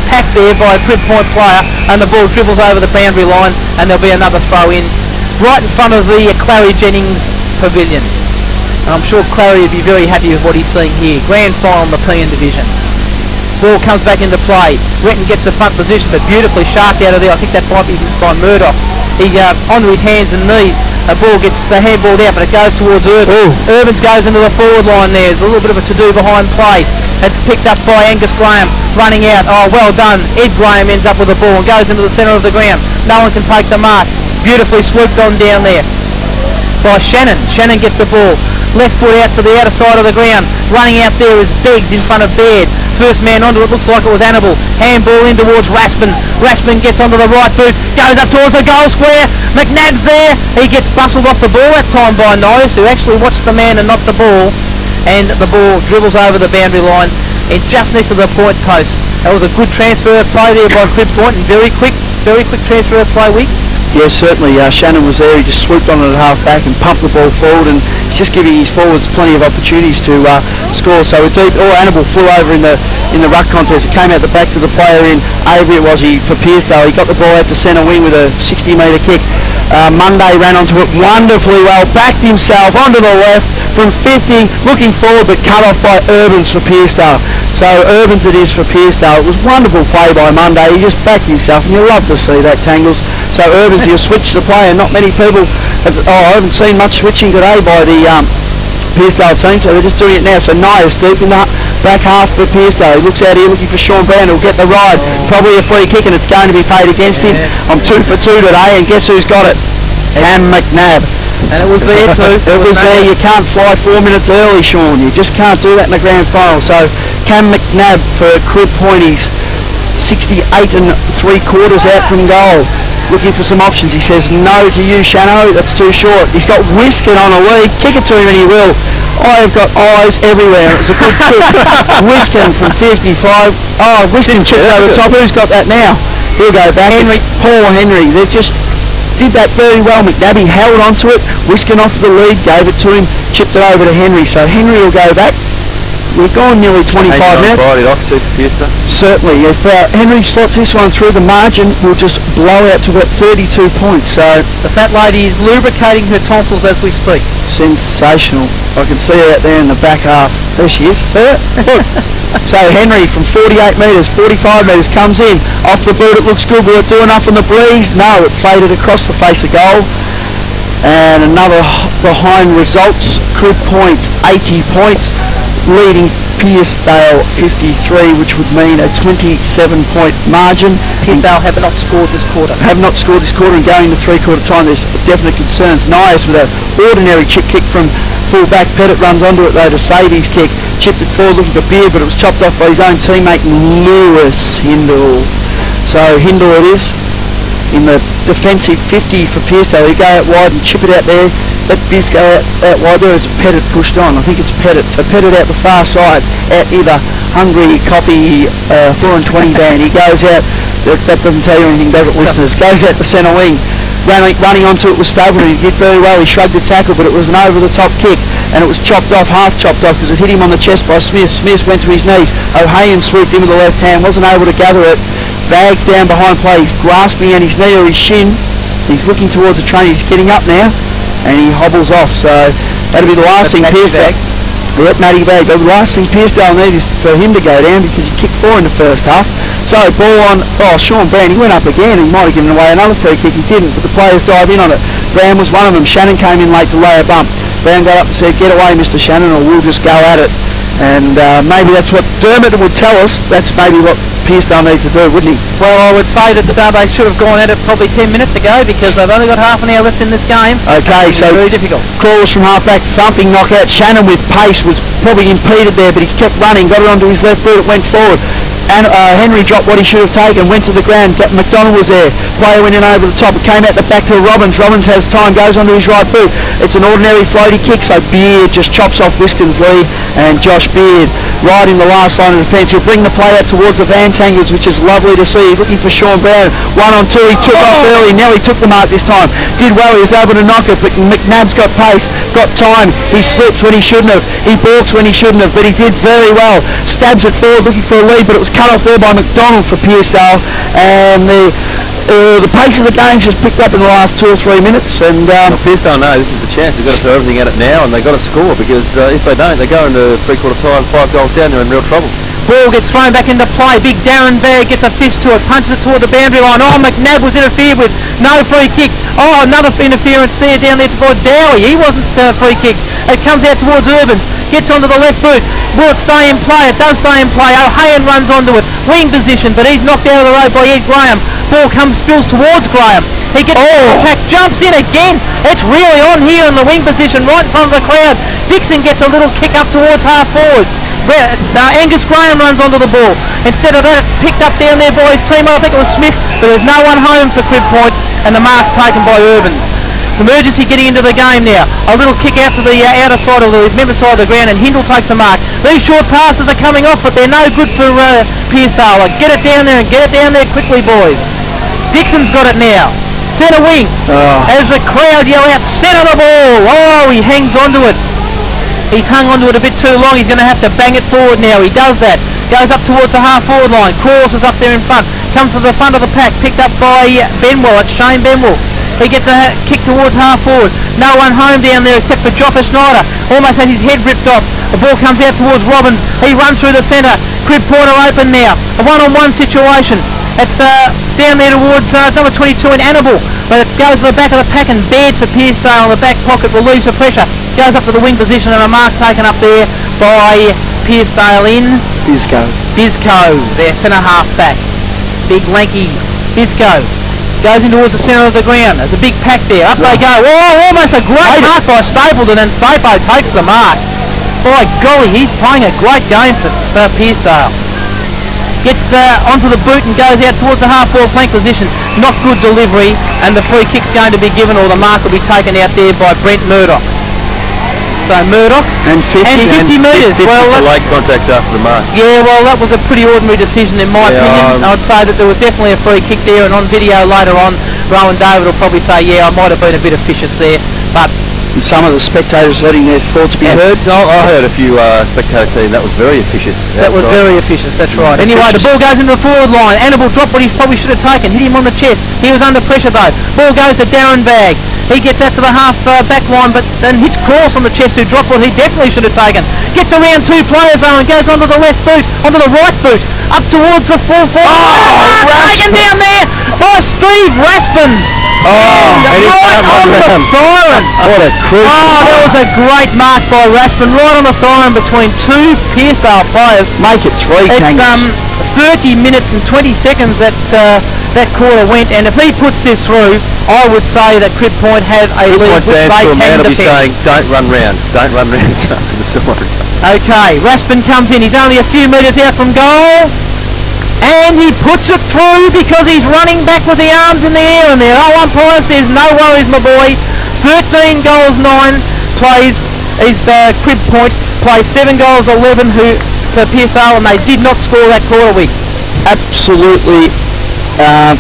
pack there by a Crib Point player, and the ball dribbles over the boundary line, and there'll be another throw in right in front of the Clary Jennings pavilion. And I'm sure Clary would be very happy with what he's seeing here. Grand final in the PN division. Ball comes back into play. Breton gets the front position, but beautifully sharked out of there. I think that might be by Murdoch. He onto his hands and knees. The ball gets the handball out, but it goes towards Irvins. Irvins goes into the forward line there. There's a little bit of a to-do behind play. It's picked up by Angus Graham. Running out. Oh, well done. Ed Graham ends up with the ball and goes into the centre of the ground. No one can take the mark. Beautifully swooped on down there by Shannon. Shannon gets the ball. Left foot out to the outer side of the ground. Running out there is Biggs in front of Baird. First man onto it, looks like it was Hannibal. Handball in towards Raspin. Raspin gets onto the right boot. Goes up towards the goal square. McNabb's there. He gets bustled off the ball that time by Norris, who actually watched the man and not the ball. And the ball dribbles over the boundary line. It's just next to the point post. That was a good transfer of play there by Crib Point, and very quick transfer of play, Wick. Yeah, certainly. Shannon was there. He just swooped on it at half back and pumped the ball forward, and he's just giving his forwards plenty of opportunities to score. So it's Hannibal flew over in the ruck contest. It came out the back to the player in Avery, it was he, for Pearcedale. He got the ball out to centre wing with a 60-metre kick. Monday ran onto it wonderfully well, backed himself onto the left from 50, looking forward, but cut off by Irvins for Pearcedale. So Irvins it is for Pearcedale. It was wonderful play by Monday. He just backed himself, and you love to see that, Tangles. So Irvins, he'll switch the player. Not many people I haven't seen much switching today by the Pearcedale team, so they're just doing it now. So Nias deep in the back half for Pearcedale. He looks out here looking for Sean Brown. He'll get the ride. Probably a free kick, and it's going to be paid against him. I'm 2 for 2 today, and guess who's got it? Cam McNabb. And it was there too. It was there. You can't fly 4 minutes early, Sean. You just can't do that in the grand final. So Cam McNabb for Crib Point. He's 68 3/4 out from goal. Looking for some options. He says no to you, Shano. That's too short. He's got Whiskin on a lead. Kick it to him and he will. I've got eyes everywhere. It was a good kick. Whiskin from 55. Oh, Whiskin chipped over the top. Who's got that now? He'll go back. Paul Henry. They just did that very well. McNabb held onto it. Whiskin off the lead. Gave it to him. Chipped it over to Henry. So Henry will go back. We've gone nearly 25 minutes. Certainly, if Henry slots this one through the margin, we'll just blow out to about 32 points. So the fat lady is lubricating her tonsils as we speak. Sensational. I can see her out there in the back half. There she is. So Henry from 48 metres, 45 metres comes in. Off the boot, it looks good. Will it do enough on the breeze? No, it faded across the face of goal. And another behind results. Crib Point 80 points. Leading Pearcedale 53, which would mean a 27-point margin. Pearcedale have not scored this quarter. Have not scored this quarter, and going to three-quarter time, there's definite concerns. Nias with an ordinary chip kick from full-back. Pettit runs onto it though to save his kick. Chipped it forward looking for Beard, but it was chopped off by his own teammate Lewis Hindle. So Hindle it is in the defensive 50 for Pearcedale. He go out wide and chip it out there. Let Biz go out wide there. It's Pettit pushed on. I think it's Pettit. So Pettit out the far side. Out either Hungry Coffee 4 and 20 band. He goes out. That doesn't tell you anything, does it, listeners? Goes out the centre wing. Running onto it was Stapleton. He did very well. He shrugged the tackle, but it was an over-the-top kick, and it was chopped off, half chopped off, because it hit him on the chest by Smith. Smith went to his knees. O'Hayan swooped in with the left hand. Wasn't able to gather it. Bags down behind play. He's grasping at his knee or his shin. He's looking towards the train. He's getting up now. And he hobbles off, so that'll be the last thing Pearcedale. Yep, Matty Bag. The last thing Pearcedale needs is for him to go down because he kicked 4 in the first half. So ball on. Oh, Sean Brown. He went up again. He might have given away another free kick. He didn't, but the players dive in on it. Brown was one of them. Shannon came in late to lay a bump. Brown got up and said, "Get away, Mr. Shannon, or we'll just go at it." And maybe that's what Dermot would tell us. That's maybe what Pearcedale needs to do, wouldn't he? Well, I would say that they should have gone at it probably 10 minutes ago because they've only got half an hour left in this game. Okay, so very difficult. Calls from half-back, thumping knockout. Shannon with pace was probably impeded there, but he kept running, got it onto his left foot, it went forward. And Henry dropped what he should have taken, went to the ground. McDonald was there. Player went in over the top, came out the back to Robbins. Robbins has time, goes onto his right boot. It's an ordinary floaty kick, so Beard just chops off Whiskin's lead, and Josh Beard right in the last line of defence. He'll bring the play out towards the Van Tangles, which is lovely to see. He's looking for Sean Brown. 1 on 2, he took off early. Nelly took the mark this time. Did well, he was able to knock it, but McNabb's got pace, got time. He slipped when he shouldn't have. He balked when he shouldn't have, but he did very well. Stabs it forward looking for a lead, but it was cut off there by McDonald for Pearcedale. And the pace of the game's just picked up in the last 2 or 3 minutes. And Pearcedale know this is the chance. They've got to throw everything at it now, and they've got to score, because if they don't, they go into three-quarter time, 5 goals down, they're in real trouble. Ball gets thrown back into play. Big Darren Berg gets a fist to it, punches it toward the boundary line. Oh, McNabb was interfered with. No free kick. Oh, another interference there down there toward Dowie. He wasn't free kick. It comes out towards Urban. Gets onto the left boot. Will it stay in play? It does stay in play. O'Hayan runs onto it. Wing position, but he's knocked out of the road by Ed Graham. Ball spills towards Graham. He gets back, jumps in again. It's really on here in the wing position, right in front of the crowd. Dixon gets a little kick up towards half forward. Angus Graham runs onto the ball. Instead of that, it's picked up down there by his team. I think it was Smith, but there's no one home for Crib Point, and the mark taken by Urban. It's emergency getting into the game now. A little kick out to the outer side of the middle side of the ground, and Hindle takes the mark. These short passes are coming off, but they're no good for Pearcedale. Get it down there and get it down there quickly, boys. Dixon's got it now. Centre wing. As the crowd yell out, centre the ball. Oh, he hangs onto it. He's hung onto it a bit too long. He's going to have to bang it forward now. He does that. Goes up towards the half forward line. Crawls is up there in front. Comes to the front of the pack. Picked up by Benwell. It's Shane Benwell. He gets a kick towards half forward. No one home down there except for Joffa Schneider. Almost has his head ripped off. The ball comes out towards Robin. He runs through the centre. Crib Point are open now. A one-on-one situation. It's down there towards number 22 in Annabelle. But it goes to the back of the pack and Baird for Pearcedale in the back pocket relieves the pressure. Goes up to the wing position and a mark taken up there by Pearcedale in Bisco, their centre half back. Big lanky Bisco. Goes in towards the centre of the ground. There's a big pack there. Up they go. Oh, almost a great mark by Stapleton, and Stapo takes the mark. By golly, he's playing a great game for Pearcedale. Gets onto the boot and goes out towards the half-forward flank position. Not good delivery, and the free kick's going to be given, or the mark will be taken out there by Brent Murdoch. So Murdoch and 50 metres. Well, late contact after the mark. Yeah, well, that was a pretty ordinary decision in my opinion. I'd say that there was definitely a free kick there, and on video later on, Rowan David will probably say, yeah, I might have been a bit officious there, but some of the spectators letting their thoughts be heard. I heard a few spectators saying that was very officious. That was very officious, that's right. Anyway, the ball goes into the forward line. Annabelle dropped what he probably should have taken. Hit him on the chest. He was under pressure though. Ball goes to Darren Bagg. He gets out to the half back line, but then hits Cross on the chest, who dropped what he definitely should have taken. Gets around two players though and goes onto the left boot, onto the right boot, up towards the full forward. Taken down there by Steve Raspin. Right on the siren. What a cruise. That was a great mark by Raspin, right on the siren between two Pearcedale players. Make it three, It's 30 minutes and 20 seconds that that quarter went, and if he puts this through, I would say that Crib Point has a lead which they can defend. Saying, don't run round Okay, Raspin comes in. He's only a few metres out from goal. And he puts it through because he's running back with the arms in the air, and their umpire says, no worries, my boy. 13 goals, 9 plays. Crib Point plays 7 goals, 11 for Pearcedale, and they did not score that quarter win. Absolutely. Won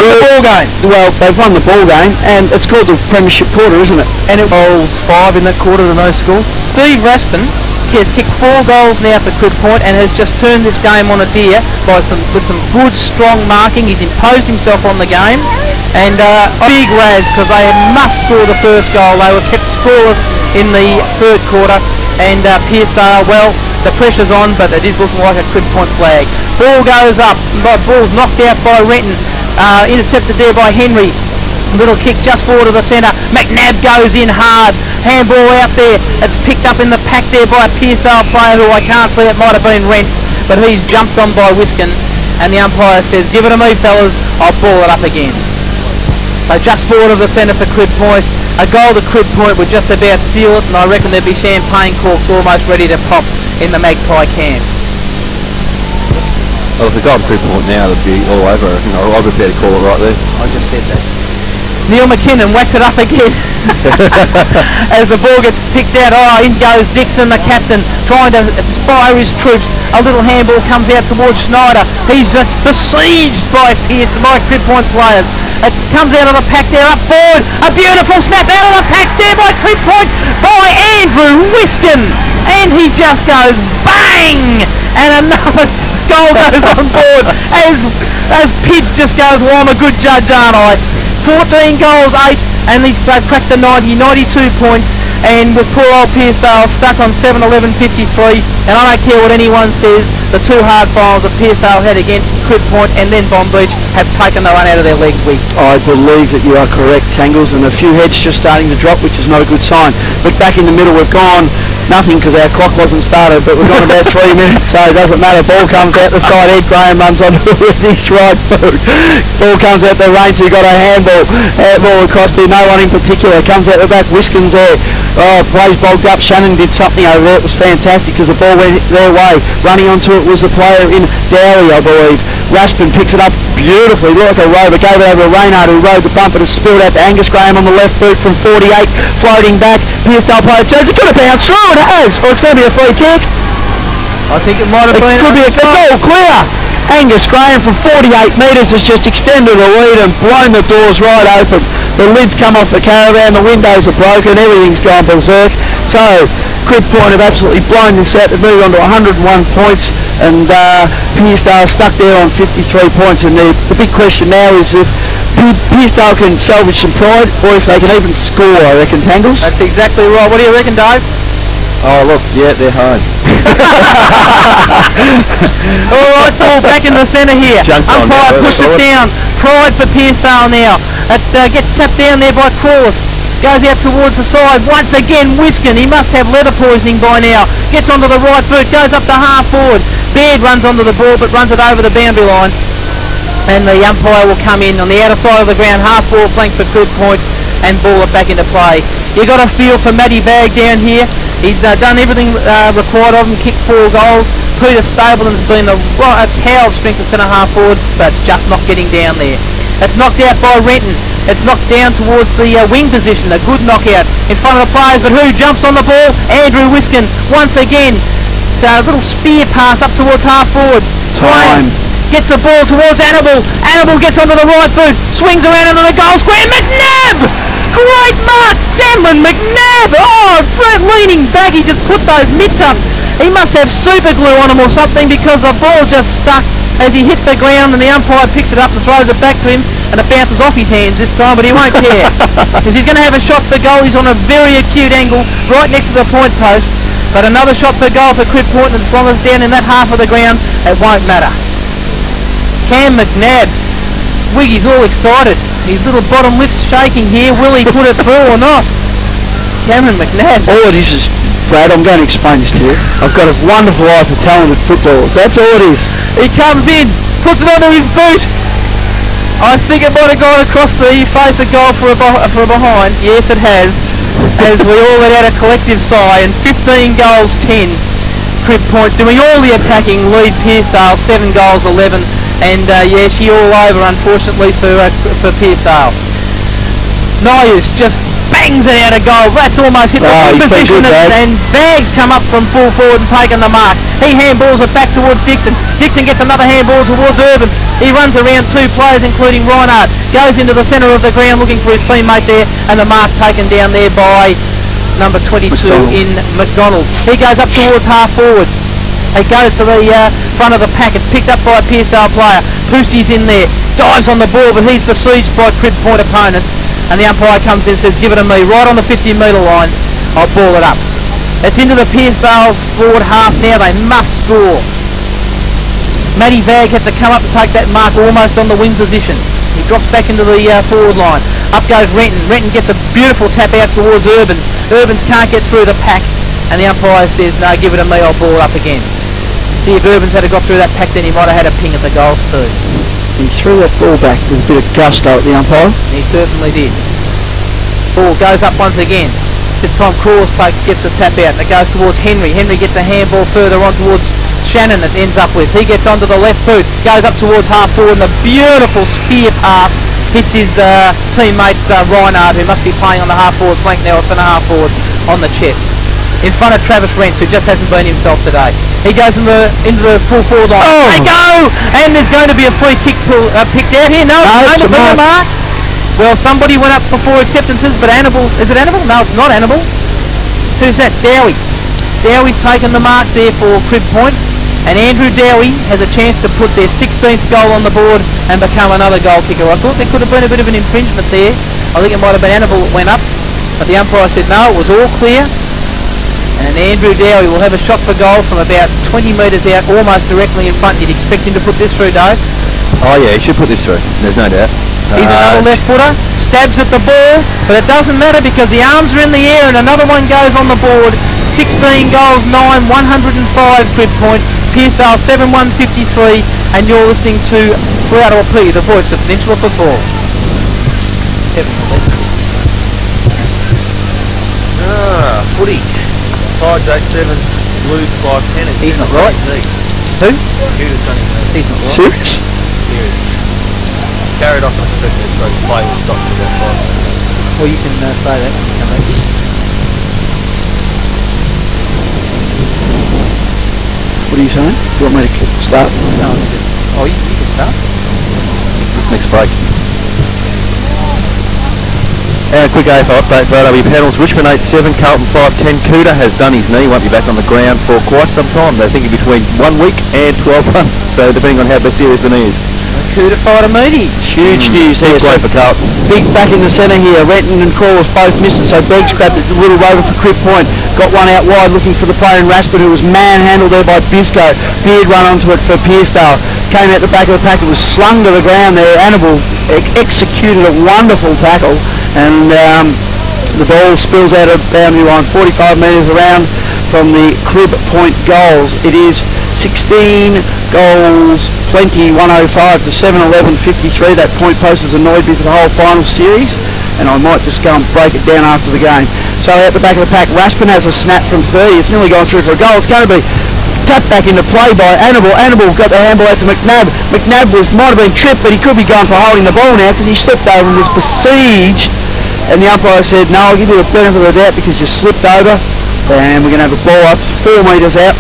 the ball game. Well, they've won the ball game, and it's called the Premiership quarter, isn't it? And it was 5 in that quarter to no score. Steve Raspin has kicked 4 goals now for Crib Point and has just turned this game on a deer with some good, strong marking. He's imposed himself on the game, and big lads, because they must score the first goal. They were kept scoreless in the third quarter, and Pearcedale, well, the pressure's on, but it is looking like a Crib Point flag. Ball goes up, ball's knocked out by Renton, intercepted there by Henry. Little kick just forward to the centre. McNabb goes in hard. Handball out there. It's picked up in the pack there by a Pearcedale player who I can't see. It might have been Rents, but he's jumped on by Wiskin, and the umpire says, give it to me, fellas. I'll ball it up again. So just forward of the centre for Crib Point. A goal to Crib Point would just about seal it, and I reckon there'd be champagne corks almost ready to pop in the Magpie camp. Well, if the goal to Crib Point now, it'd be all over. I reckon I'll prepare to call it right there. I just said that. Neil McKinnon whacks it up again as the ball gets picked out. In goes Dixon, the captain, trying to inspire his troops. A little handball comes out towards Schneider. He's just besieged by Crib Point players. It comes out of the pack there, up forward. A beautiful snap out of the pack there by Crib Point by Andrew Wiskin. And he just goes bang! And another goal goes on board as Pids just goes, well, I'm a good judge, aren't I? 14 goals, 8, and they've cracked the 92 points. and with poor old Pearcedale stuck on 7:11:53, and I don't care what anyone says, the two hard finals that Pearcedale had against Crib Point and then Bomb Beach have taken the run out of their legs, Wig. I believe that you are correct, Tangles, and a few heads just starting to drop, which is not a good sign. Look back in the middle, we've gone nothing because our clock wasn't started, but we've gone about 3 minutes, so it doesn't matter. Ball comes out the side, Ed Graham runs on with his right foot. Ball comes out the range, we've got a handball across there, no one in particular. Comes out the back, Wiskin's there. Oh, plays bogged up. Shannon did something over there. It was fantastic because the ball went their way. Running onto it was the player in Dowley, I believe. Raspin picks it up beautifully, like a rover. Gave it over to Reynard, who rode the bump, but it spilled out to Angus Graham on the left boot from 48, floating back. Pearcedale player turns, it's going to bounce through, it has, or it's going to be a free kick. I think it might have been. It could be a goal clear. Angus Graham from 48 metres has just extended the lead and blown the doors right open. The lid's come off the caravan, the windows are broken, everything's gone berserk. So Crib Point have absolutely blown this out to move on to 101 points, and Pearcedale stuck there on 53 points. And the big question now is if Pearcedale can salvage some pride, or if they can even score, I reckon, Tangles. That's exactly right. What do you reckon, Dave? Oh, look, yeah, they're hard. All right, ball back in the centre here. Umpire pushes down. Pride for Pearcedale now. It gets tapped down there by Cross. Goes out towards the side. Once again, Wiskin. He must have leather poisoning by now. Gets onto the right foot. Goes up to half forward. Baird runs onto the ball, but runs it over the boundary line. And the umpire will come in on the outer side of the ground. Half forward flank for Crib Point and ball it back into play. You got a feel for Matty Vag down here. He's done everything required of him, kicked 4 goals. Peter Stapleton's been a power of strength at centre half forward, but just not getting down there. It's knocked out by Renton. It's knocked down towards the wing position. A good knockout in front of the players, but who jumps on the ball? Andrew Wiskin once again. A little spear pass up towards half forward. Time. Gets the ball towards Annabelle. Annabelle gets onto the right foot. Swings around into the goal square. McNabb! Great mark! Cameron McNabb! Oh, leaning back. He just put those mitts up. He must have super glue on him or something because the ball just stuck as he hit the ground, and the umpire picks it up and throws it back to him, and it bounces off his hands this time, but he won't care because he's going to have a shot for goal. He's on a very acute angle right next to the point post, but another shot for goal for Crib Point, and as long as it's down in that half of the ground, it won't matter. Cam McNabb. Wiggy's all excited. His little bottom lip's shaking here. Will he put it through or not? Cameron McNabb. All it is, Brad, I'm going to explain this to you. I've got a wonderful eye for talented footballers. That's all it is. He comes in, puts it onto his boot. I think it might have gone across the face of goal for behind. Yes, it has. As we all let out a collective sigh, and 15 goals 10. Crib Point doing all the attacking. Lead Pearcedale 7 goals 11. And yeah, she all over, unfortunately, for Pearcedale. Nyers just bangs it out of goal. That's almost hit the wing position, and Vags come up from full forward and taken the mark. He handballs it back towards Dixon. Dixon gets another handball towards Irvin. He runs around 2 players, including Reinhardt. Goes into the centre of the ground looking for his teammate there, and the mark taken down there by number 22 in McDonald. He goes up towards half forward. It goes to the front of the pack. It's picked up by a Pearcedale player. Poostie's in there. Dives on the ball, but he's besieged by Crib Point opponents. And the umpire comes in and says, give it to me, right on the 50-metre line. I'll ball it up. It's into the Pearcedale forward half now. They must score. Matty Vag had to come up and take that mark almost on the wing position. He drops back into the forward line. Up goes Renton. Renton gets a beautiful tap out towards Urban. Urbans can't get through the pack. And the umpire says, no, give it to me, I'll ball it up again. See, if Urbans had got through that pack, then he might have had a ping at the goals too. He threw that ball back with a bit of gusto at the umpire. He certainly did. Ball goes up once again. This time Cross gets the tap out. It goes towards Henry. Henry gets a handball further on towards Shannon. It ends up with. He gets onto the left boot. Goes up towards half forward, and a beautiful spear pass hits his teammate Reinhardt, who must be playing on the half forward flank now, or centre half forward, on the chest. In front of Travis Rentz, who just hasn't been himself today. He goes into the full forward line. Oh. They go! And there's going to be a free kick picked out here. No, it's a mark. Well, somebody went up for 4 acceptances, but Annabelle, is it Annabelle? No, it's not Annabelle. Who's that? Dowie. Dowie's taken the mark there for Crib Point, and Andrew Dowie has a chance to put their 16th goal on the board and become another goal kicker. I thought there could have been a bit of an infringement there. I think it might have been Annabelle that went up. But the umpire said no, it was all clear. And Andrew Dowie will have a shot for goal from about 20 metres out, almost directly in front. You'd expect him to put this through, Dave. Oh yeah, he should put this through. There's no doubt. He's another left footer, stabs at the ball, but it doesn't matter because the arms are in the air and another one goes on the board. 16 goals, 9, 105 Crib Point, Pearcedale 7-153, and you're listening to Crowd P, the voice of Peninsula football. Footy. Tide Jack 7, lose by penalty. He's not right. Who? Computer's done his knee. He's not right. Serious? Carried off on the trip there, so the play was stopped for about 5 minutes. Well, you can say that. Come back. What are you saying? You want me to start? No, I said, oh, you can start. Next break. And a quick AFL update, RW panels. Richmond 8-7, Carlton 5-10. Cooter has done his knee, won't be back on the ground for quite some time. They're thinking between 1 week and 12 months, so depending on how serious the knee is. Cooter fired a meaty. Huge news there. Play for Carlton. Big back in the centre here. Renton and Crawlers both missed it, so Beggs grabbed a little rover for Crib Point. Got one out wide looking for the player in Raspert, who was manhandled there by Bisco. Beard run onto it for Pearcedale. Came out the back of the pack. It was slung to the ground there. Annabelle executed a wonderful tackle, and the ball spills out of boundary line 45 metres around from the Crib Point goals. It is 16 goals, 20, 105 to 7-11-53. That point post has annoyed me for the whole final series, and I might just go and break it down after the game. So at the back of the pack, Raspin has a snap from 30. It's nearly gone through for a goal. It's going to be tapped back into play by Annabelle. Annabelle got the handball out to McNabb. McNabb might have been tripped, but he could be going for holding the ball now because he slipped over and was besieged. And the umpire said, no, I'll give you the benefit of the doubt because you slipped over. And we're going to have a ball up 4 metres out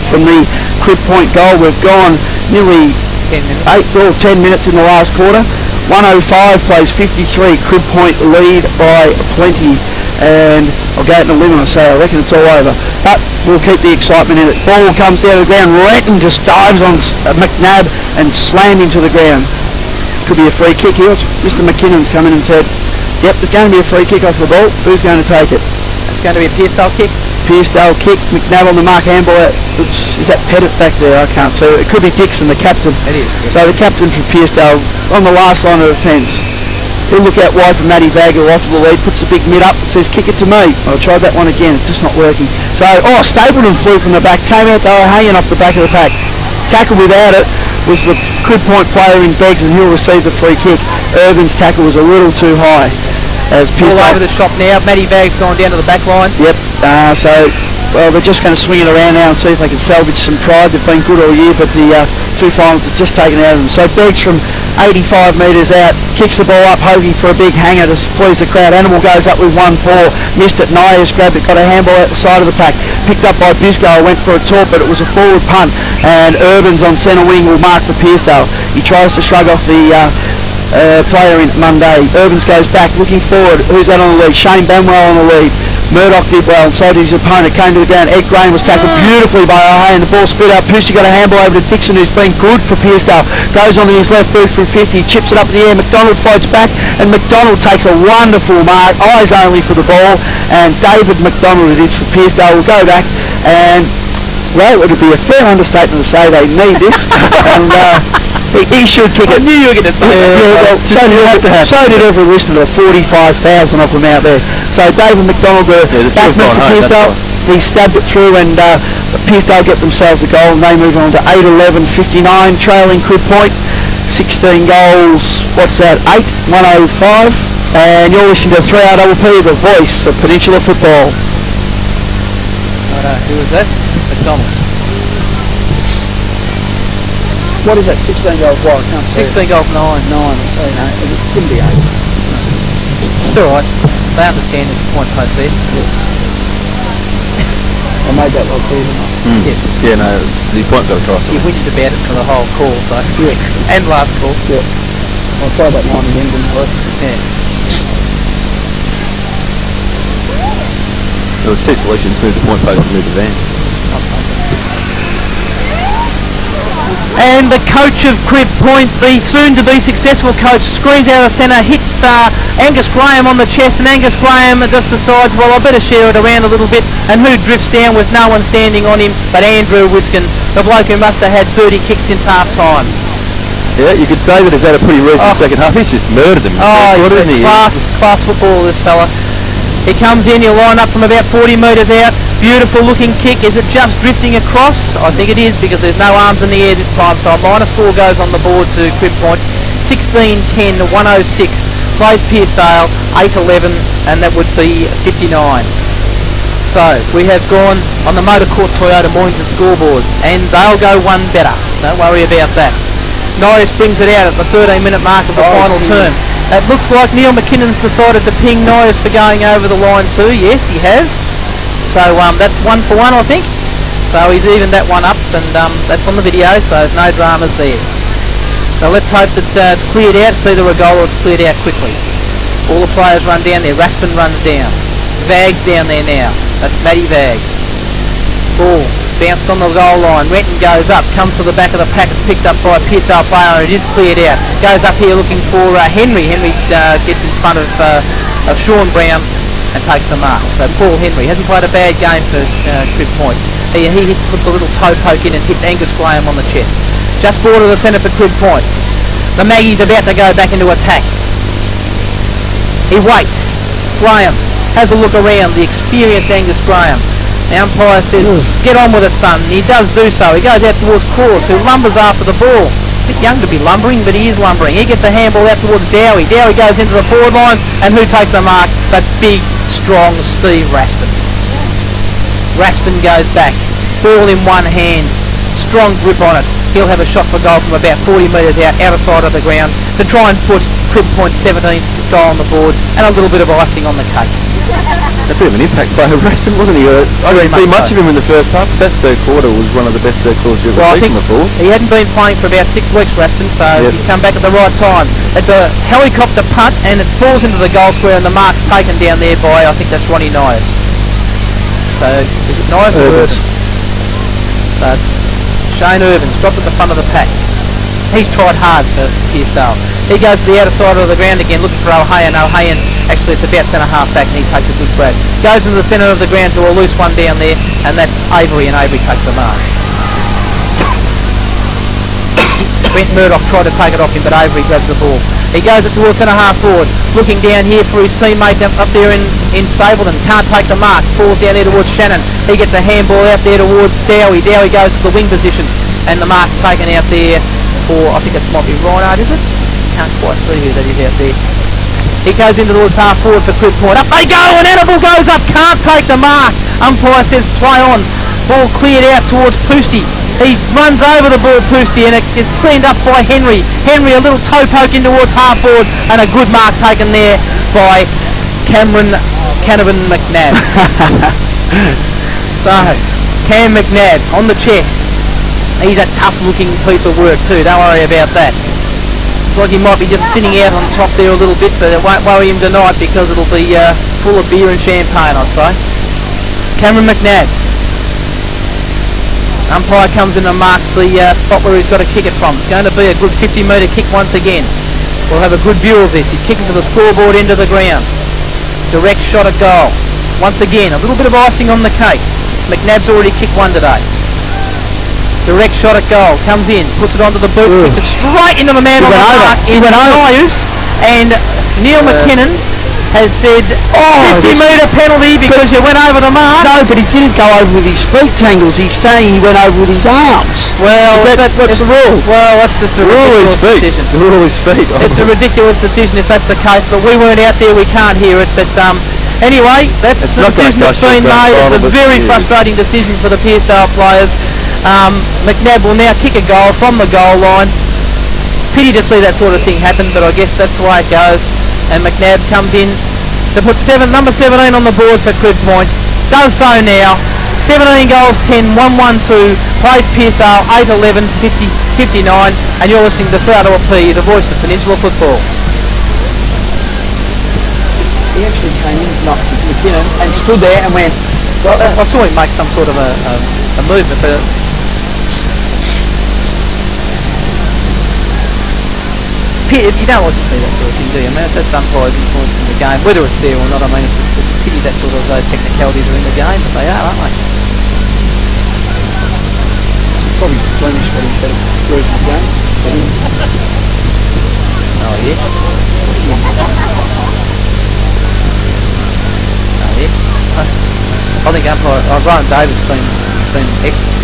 from the Crib Point goal. We've gone nearly 10 minutes in the last quarter. 105 plays 53. Crib Point lead by plenty. And I'll go out in a limit and say I reckon it's all over. But we'll keep the excitement in it. Ball comes down to the ground. Renton just dives on McNabb and slammed him to the ground. Could be a free kick. Here, Mr. McKinnon's come in and said, yep, there's going to be a free kick off the ball. Who's going to take it? It's going to be a Pearcedale kick. Pearcedale kick. McNabb on the mark. Handball out. Is that Pettit back there? I can't see it. It could be Dixon, the captain. It is. So the captain for Pearcedale on the last line of defence. He'll look out wide for Matty Bagger off the lead, puts the big mid up, says kick it to me. I tried that one again, it's just not working. So, Stapleton flew from the back, came out, they were hanging off the back of the pack. Tackle without it was the Crib Point player in Beggs, and he'll receive the free kick. Irvin's tackle was a little too high. As All over the shop now. Matty Bag's gone down to the back line. Yep, well, they're just going to swing it around now and see if they can salvage some pride. They've been good all year, but the two finals have just taken out of them. So Beggs from 85 metres out, kicks the ball up, hoping for a big hanger to please the crowd. Animal goes up with 1 paw, missed it. Nyers grabbed it, got a handball out the side of the pack, picked up by Bisco, went for a taunt, but it was a forward punt, and Irvin's on centre wing will mark for Pearcedale. He tries to shrug off the player in Monday. Irvins goes back, looking forward. Who's that on the lead? Shane Benwell on the lead. Murdoch did well, and so did his opponent. Came to the ground. Ed Graham was tackled beautifully by O'Hayan. The ball split out. Pushy got a handball over to Dixon, who's been good for Pearcedale. Goes on to his left boot from 50, chips it up in the air. McDonald floats back, and McDonald takes a wonderful mark. Eyes only for the ball, and David McDonald it is for Pearcedale. Will go back, and well, it would be a fair understatement to say they need this. And he should kick it. I knew you were going to say that. So did every listener. 45,000 of them out there. So David McDonald, the backman for Pearcedale, he stabbed it through, and Pearcedale get themselves a goal, and they move on to 8-11-59, trailing Crib Point. 16 goals, what's that, 8-105, and you're listening to 3RPP, the voice of Peninsula football. Who was that? McDonald. What is that, 16 goals? Well, I can't see 16 goals, 9. 9, so no, it couldn't be 8. It's alright. They understand the point post there. I made that well clear, didn't I? Yes. Yeah, no, the point got across. You whinted about it for the whole call, so. Yeah. And last call. Yeah. I'll try that 9 again, didn't I? Yeah. There was 2 solutions, move the point post and move the van. And the coach of Crib Point, the soon-to-be successful coach, screens out of centre, hits Angus Graham on the chest, and Angus Graham just decides, well, I better share it around a little bit, and who drifts down with no one standing on him but Andrew Wiskin, the bloke who must have had 30 kicks since half-time. Yeah, you could say that he's had a pretty recent second half. He's just murdered him. He's fast football, this fella. He comes in, he'll line up from about 40 metres out. Beautiful looking kick. Is it just drifting across? I think it is, because there's no arms in the air this time. So a -4 goes on the board to Crib Point. 16-10, 106. Plays Pearcedale, 8-11, and that would be 59. So we have gone on the Motor Court Toyota Mornington scoreboard, and they'll go one better. Don't worry about that. Norris brings it out at the 13-minute mark of the final term. It looks like Neil McKinnon's decided to ping Norris for going over the line too. Yes, he has. So that's 1 for 1, I think. So he's evened that one up, and that's on the video, so no dramas there. Now let's hope that it's cleared out. It's either a goal or it's cleared out quickly. All the players run down there. Raspin runs down. Vag's down there now. That's Matty Vag. Ball bounced on the goal line. Renton goes up, comes to the back of the pack, picked up by a Pearcedale player, and it is cleared out. Goes up here looking for Henry. Henry gets in front of Sean Brown and takes the mark. So Paul Henry hasn't played a bad game for Crib Point. He puts a little toe poke in and hit Angus Graham on the chest. Just forward to the centre for Crib Point. The Maggie's about to go back into attack. He waits. Graham has a look around. The experienced Angus Graham. The umpire says, get on with it, son. And he does do so. He goes out towards Course, who lumbers after the ball. A bit young to be lumbering, but he is lumbering. He gets the handball out towards Dowie. Dowie goes into the forward line, and who takes the mark? But big, strong Steve Raspin. Raspin goes back. Ball in one hand. Strong grip on it. He'll have a shot for goal from about 40 metres outer side of the ground to try and put Crib Point 17 goal on the board, and a little bit of icing on the cake. A bit of an impact player, Raspin, wasn't he? I didn't see much of him in the first half. That third quarter was one of the best third quarters you've ever seen before. He hadn't been playing for about 6 weeks, Raspin, so he's come back at the right time. It's a helicopter punt, and it falls into the goal square, and the mark's taken down there by, I think that's Ronnie Nyers. So, is it Nyers or Irvin? So, Shane Irvin's dropped at the front of the pack. He's tried hard for Pearcedale. He goes to the outer side of the ground again looking for O'Hayan. O'Hayan, actually it's about centre half back, and he takes a good grab. Goes into the centre of the ground to a loose one down there, and that's Avery, and Avery takes the mark. Brent Murdoch tried to take it off him, but Avery grabs the ball. He goes it towards centre half forward, looking down here for his teammate up there in Stapleton. Can't take the mark, falls down there towards Shannon. He gets a handball out there towards Dowie. Dowie goes to the wing position, and the mark's taken out there for, I think it might be Reinhardt, is it? Can't quite see who that is out there. He goes into towards half forward for Crib Point. Up they go, and Annabelle goes up, can't take the mark. Umpire says play on. Ball cleared out towards Poosty. He runs over the ball, Poosty, and it is cleaned up by Henry. Henry, a little toe poke in towards half forward, and a good mark taken there by Canavan McNabb. So, Cam McNabb on the chest. He's a tough looking piece of work too, don't worry about that. Looks like he might be just thinning out on top there a little bit, but it won't worry him tonight because it'll be full of beer and champagne, I'd say. Cameron McNabb. Umpire comes in and marks the spot where he's got to kick it from. It's going to be a good 50-metre kick once again. We'll have a good view of this. He's kicking to the scoreboard into the ground. Direct shot at goal. Once again, a little bit of icing on the cake. McNabb's already kicked one today. Direct shot at goal. Comes in, puts it onto the boot, kicks it straight into the man on the mark in Nius. And Neil McKinnon has said 50-metre penalty because you went over the mark. No, but he didn't go over with his feet, Tangles. He's saying he went over with his arms. Well, what's the rule? Well, that's just a ridiculous decision. The rule is feet. It's a ridiculous decision if that's the case, but we weren't out there, we can't hear it. But anyway, that's the decision that's been made. It's a very frustrating decision for the Pearcedale players. McNabb will now kick a goal from the goal line. Pity to see that sort of thing happen, but I guess that's the way it goes. And McNabb comes in to put number 17 on the board for Crib Point. Does so now. 17 goals, 10, 1-1-2. Plays Pearcedale, 8-11, 50-59. And you're listening to 3RP, the voice of Peninsula football. He actually came in, like McKinnon, and stood there and went, I saw him make some sort of a movement, but you don't like to see that sort of thing, do you? I mean, it's that's umpire's influence in the game, whether it's fair or not. I mean, it's a pity that sort of technicalities are in the game, but they are, aren't they? Probably blemished for him, but it's the game. Oh, yeah. Oh, yeah. I think umpire, Ryan Davis has been excellent.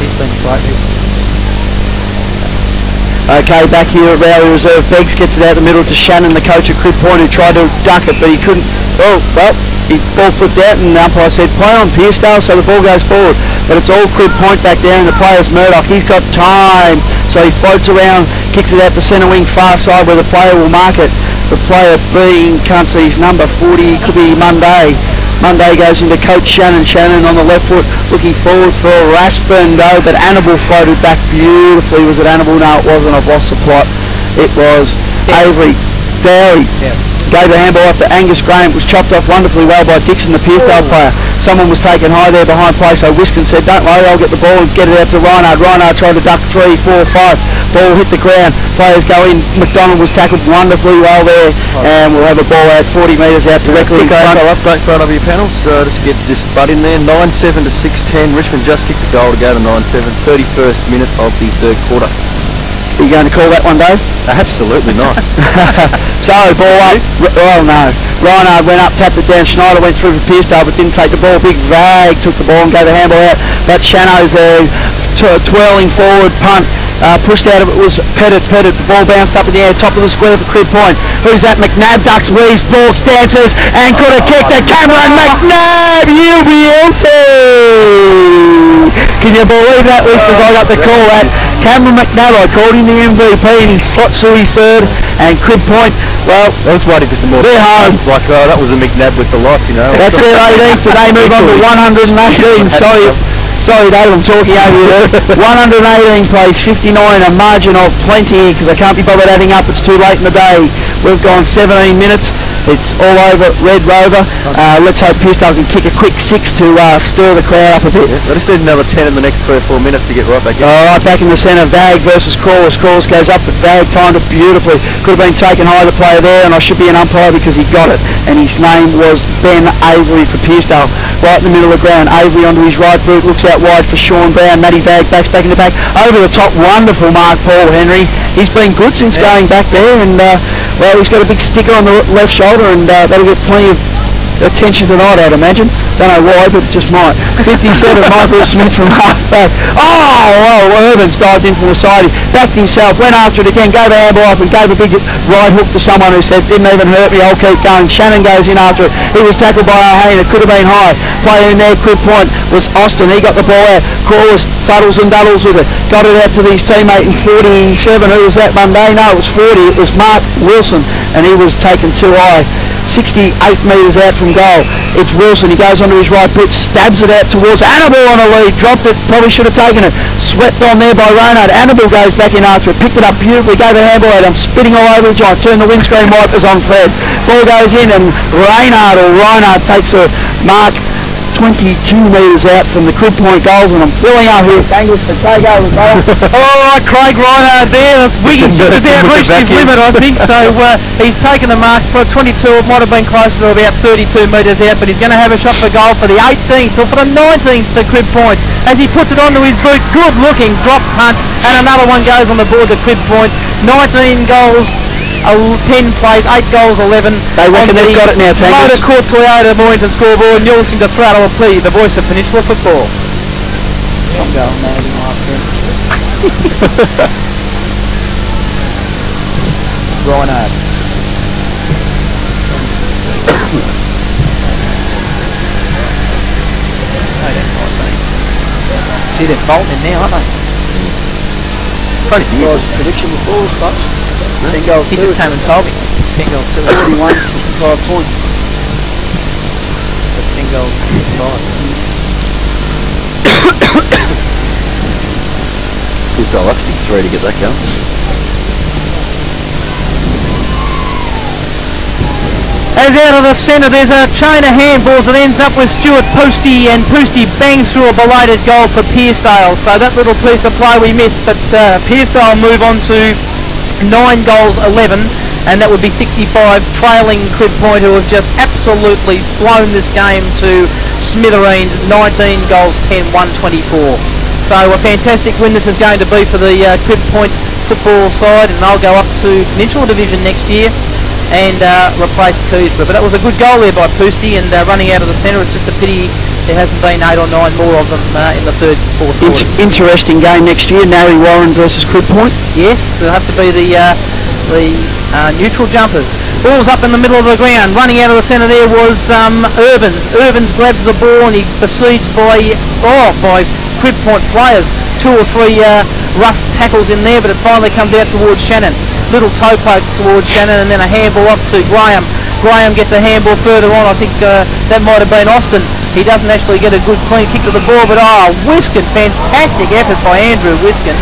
He's been great recently. Okay, back here at Rowley Reserve, Beggs gets it out the middle to Shannon, the coach at Crib Point, who tried to duck it, but he couldn't. Oh, well, he ball flipped out, and the umpire said, play on Pearcedale, so the ball goes forward. But it's all Crib Point back there, and the player's Murdoch. He's got time, so he floats around, kicks it out to centre wing, far side, where the player will mark it. The player being, can't see his number, 40, could be Monday. Monday goes into coach Shannon. Shannon on the left foot, looking forward for Raspin, though, but Annabelle floated back beautifully. Was it Annabelle? No, it wasn't. I've lost the plot. It was Avery. Barry. Gave a handball off to Angus Graham. It was chopped off wonderfully well by Dixon, the Pearcedale player. Someone was taken high there behind play, so Whiston said, don't worry, I'll get the ball and get it out to Reinhard. Reinhard tried to duck 3, 4, 5. Ball hit the ground. Players go in. McDonald was tackled wonderfully well there, and we'll have a ball out 40 metres out directly in front. Up front of your panels, just get this butt in there. 9-7 to 6-10. Richmond just kicked the goal to go to 9-7. 31st minute of the third quarter. Are you going to call that one, Dave? Absolutely not. So, ball up. Oh, no. Reinhard went up, tapped it down. Schneider went through for Pearcedale, but didn't take the ball. Big Rag took the ball and gave the handball out. But Shano's there, twirling forward, punt. Pushed out of it was Pettit. The ball bounced up in the air, top of the square for Crib Point. Who's that? McNabb ducks, weaves, balks, dances, and could have kicked it. Cameron McNabb, you'll be empty! Can you believe that, listeners? I got the call that. Cameron McNabb, I called him the MVP, and he slots through his third. And Crib Point, well, I was waiting for some more. They're home. Like, oh, that was a McNabb with the life, you know. That's their 18th, and they move on to 118. Sorry, Dave, I'm talking over you. 118 plays 59, a margin of plenty, because I can't be bothered adding up. It's too late in the day. We've gone 17 minutes. It's all over Red Rover. Let's hope Pearcedale can kick a quick 6 to stir the crowd up a bit. I just need another 10 in the next 3 or 4 minutes to get right back in. All right, back in the centre, Vag versus Crawlers. Crawlers goes up, but Vag timed it beautifully. Could have been taken high, the player there, and I should be an umpire because he got it. And his name was Ben Avery for Pearcedale. Right in the middle of the ground, Avery onto his right boot, looks out wide for Sean Brown. Matty Vag backs back in the back. Over the top, wonderful mark, Paul Henry. He's been good since going back there, and well, he's got a big sticker on the left shoulder, and that'll get plenty of attention tonight, I'd imagine. Don't know why, but just might. 57, Michael Smith from half back. Oh, Irvins dived in from the side. He backed himself, went after it again, gave a handball off and gave a big right hook to someone who said, didn't even hurt me, I'll keep going. Shannon goes in after it. He was tackled by O'Hain. It could have been high. Player in there, Crib Point, was Austin. He got the ball out. Crawlers fuddles and doubles with it. Got it out to his teammate in 47. Who was that Monday? No, it was 40. It was Mark Wilson, and he was taken too high. 68 metres out from goal. It's Wilson. He goes onto his right foot, stabs it out towards Annabelle on a lead. Dropped it. Probably should have taken it. Swept on there by Reinhard. Annabelle goes back in after it. Picked it up beautifully. Gave a handball out. I'm spitting all over the joint. Turned the windscreen wipers on Fred. Ball goes in and Reinhard takes a mark 22 metres out from the Crib Point goals, and I'm filling up here. Dangles for takeover. All right, Craig Reinhard there. Wiggins has outreached his limit, I think. So he's taken the mark for 22. It might have been closer to about 32 metres out, but he's going to have a shot for goal for the 18th or for the 19th to Crib Point as he puts it onto his boot. Good looking drop punt, and another one goes on the board to Crib Point. 19 goals. 10 plays, 8 goals, 11. They reckon they've got it now, Motor Court Toyota Mornington scoreboard. You're listening to Throttle of Plea, the voice of Peninsula Football. I'm going mad in my Reinhard. See, they're bolting now, aren't they? Prediction before, folks. 10 goals. He just came and told me. 10 goals. 41, 5 points. 10 goals. 5. He's got lucky. 3 to get that going. As out of the centre, there's a chain of handballs that ends up with Stuart Posty, and Posty bangs through a belated goal for Pearcedale. So that little piece of play we missed, but Pearcedale move on to 9 goals 11, and that would be 65, trailing Crib Point, who have just absolutely blown this game to smithereens. 19 goals 10, 124. So a fantastic win this is going to be for the Crib Point football side, and they'll go up to Peninsula Division next year and replace Coosborough. But that was a good goal there by Pearcedale, and running out of the centre, it's just a pity there hasn't been 8 or 9 more of them in the third and fourth quarters. Interesting game next year, Narry Warren versus Crib Point. Yes, it'll have to be the neutral jumpers. Ball's up in the middle of the ground. Running out of the centre there was Urbans. Urbans grabs the ball and he's besieged by Crib Point players. 2 or 3 rough tackles in there, but it finally comes out towards Shannon. Little toe poke towards Shannon, and then a handball off to Graham. Graham gets a handball further on. I think that might have been Austin. He doesn't actually get a good clean kick to the ball, but Wiskin, fantastic effort by Andrew Wiskin.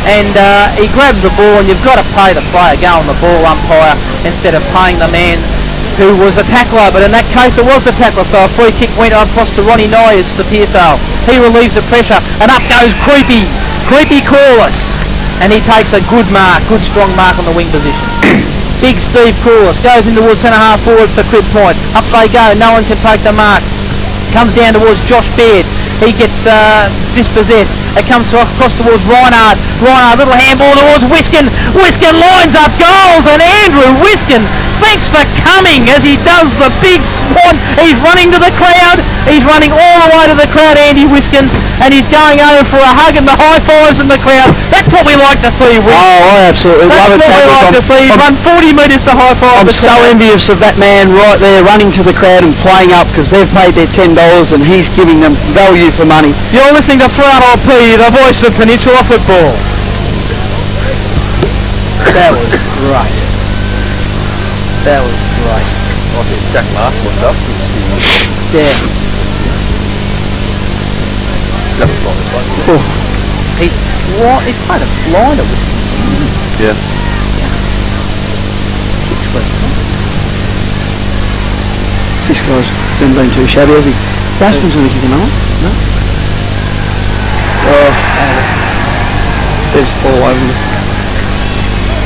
And he grabs the ball, and you've got to pay the player going the ball umpire instead of paying the man who was the tackler. But in that case, it was the tackler, so a free kick went across to Ronnie Nyers for Pearcedale. He relieves the pressure, and up goes Cribby. Cribby Corliss, and he takes a good mark, good strong mark on the wing position. Big Steve Corliss goes in towards centre half forward for Crib Point. Up they go, no one can take the mark. Comes down towards Josh Baird. He gets dispossessed. It comes across towards Reinhardt. Reinhardt, little handball towards Wiskin. Wiskin lines up goals, and Andrew Wiskin, thanks for coming as he does the big swan. He's running to the crowd. He's running all the way to the crowd, Andy Wiskin, and he's going over for a hug and the high fives in the crowd. That's what we like to see, Wick. Oh, I absolutely love it. That's what we like to see. He's run 40 metres to high five. I'm so envious of that man right there running to the crowd and playing up, because they've paid their $10 and he's giving them value for money. You're listening to Frauhall P, the voice of Peninsula football. That was great. That was great. I think Jack Mark what's up. Yeah. That's fine. Oh, He's played a blinder with him. Yeah. this guy's been too shabby, has he? Bassman's going to kick him on. No? There's all over the...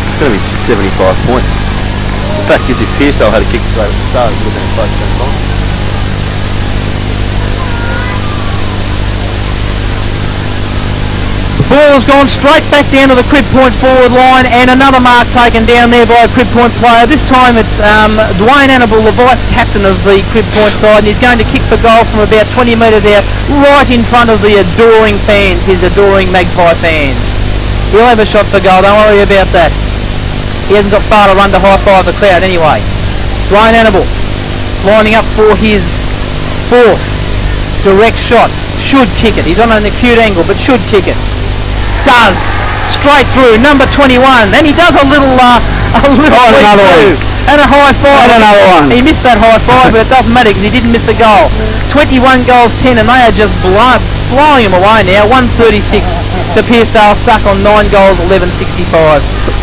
It's going to be 75 points. The fact is, if Pearcedale had a kick straight at the start, it would have been close to that time. The ball has gone straight back down to the Crib Point forward line, and another mark taken down there by a Crib Point player. This time it's Dwayne Annable, the vice captain of the Crib Point side, and he's going to kick the goal from about 20 metres out, right in front of the adoring fans, his adoring Magpie fans. He'll have a shot for goal, don't worry about that. He hasn't got far to run to high-five the crowd anyway. Dwayne Annable lining up for his fourth direct shot. Should kick it. He's on an acute angle, but should kick it. Does. Straight through, number 21, and he does a little another one. And a high five. And another one. He missed that high five, but it doesn't matter because he didn't miss a goal. 21 goals 10, and they are just blowing him away now. 136 to Pearcedale, stuck on 9 goals 11, 65.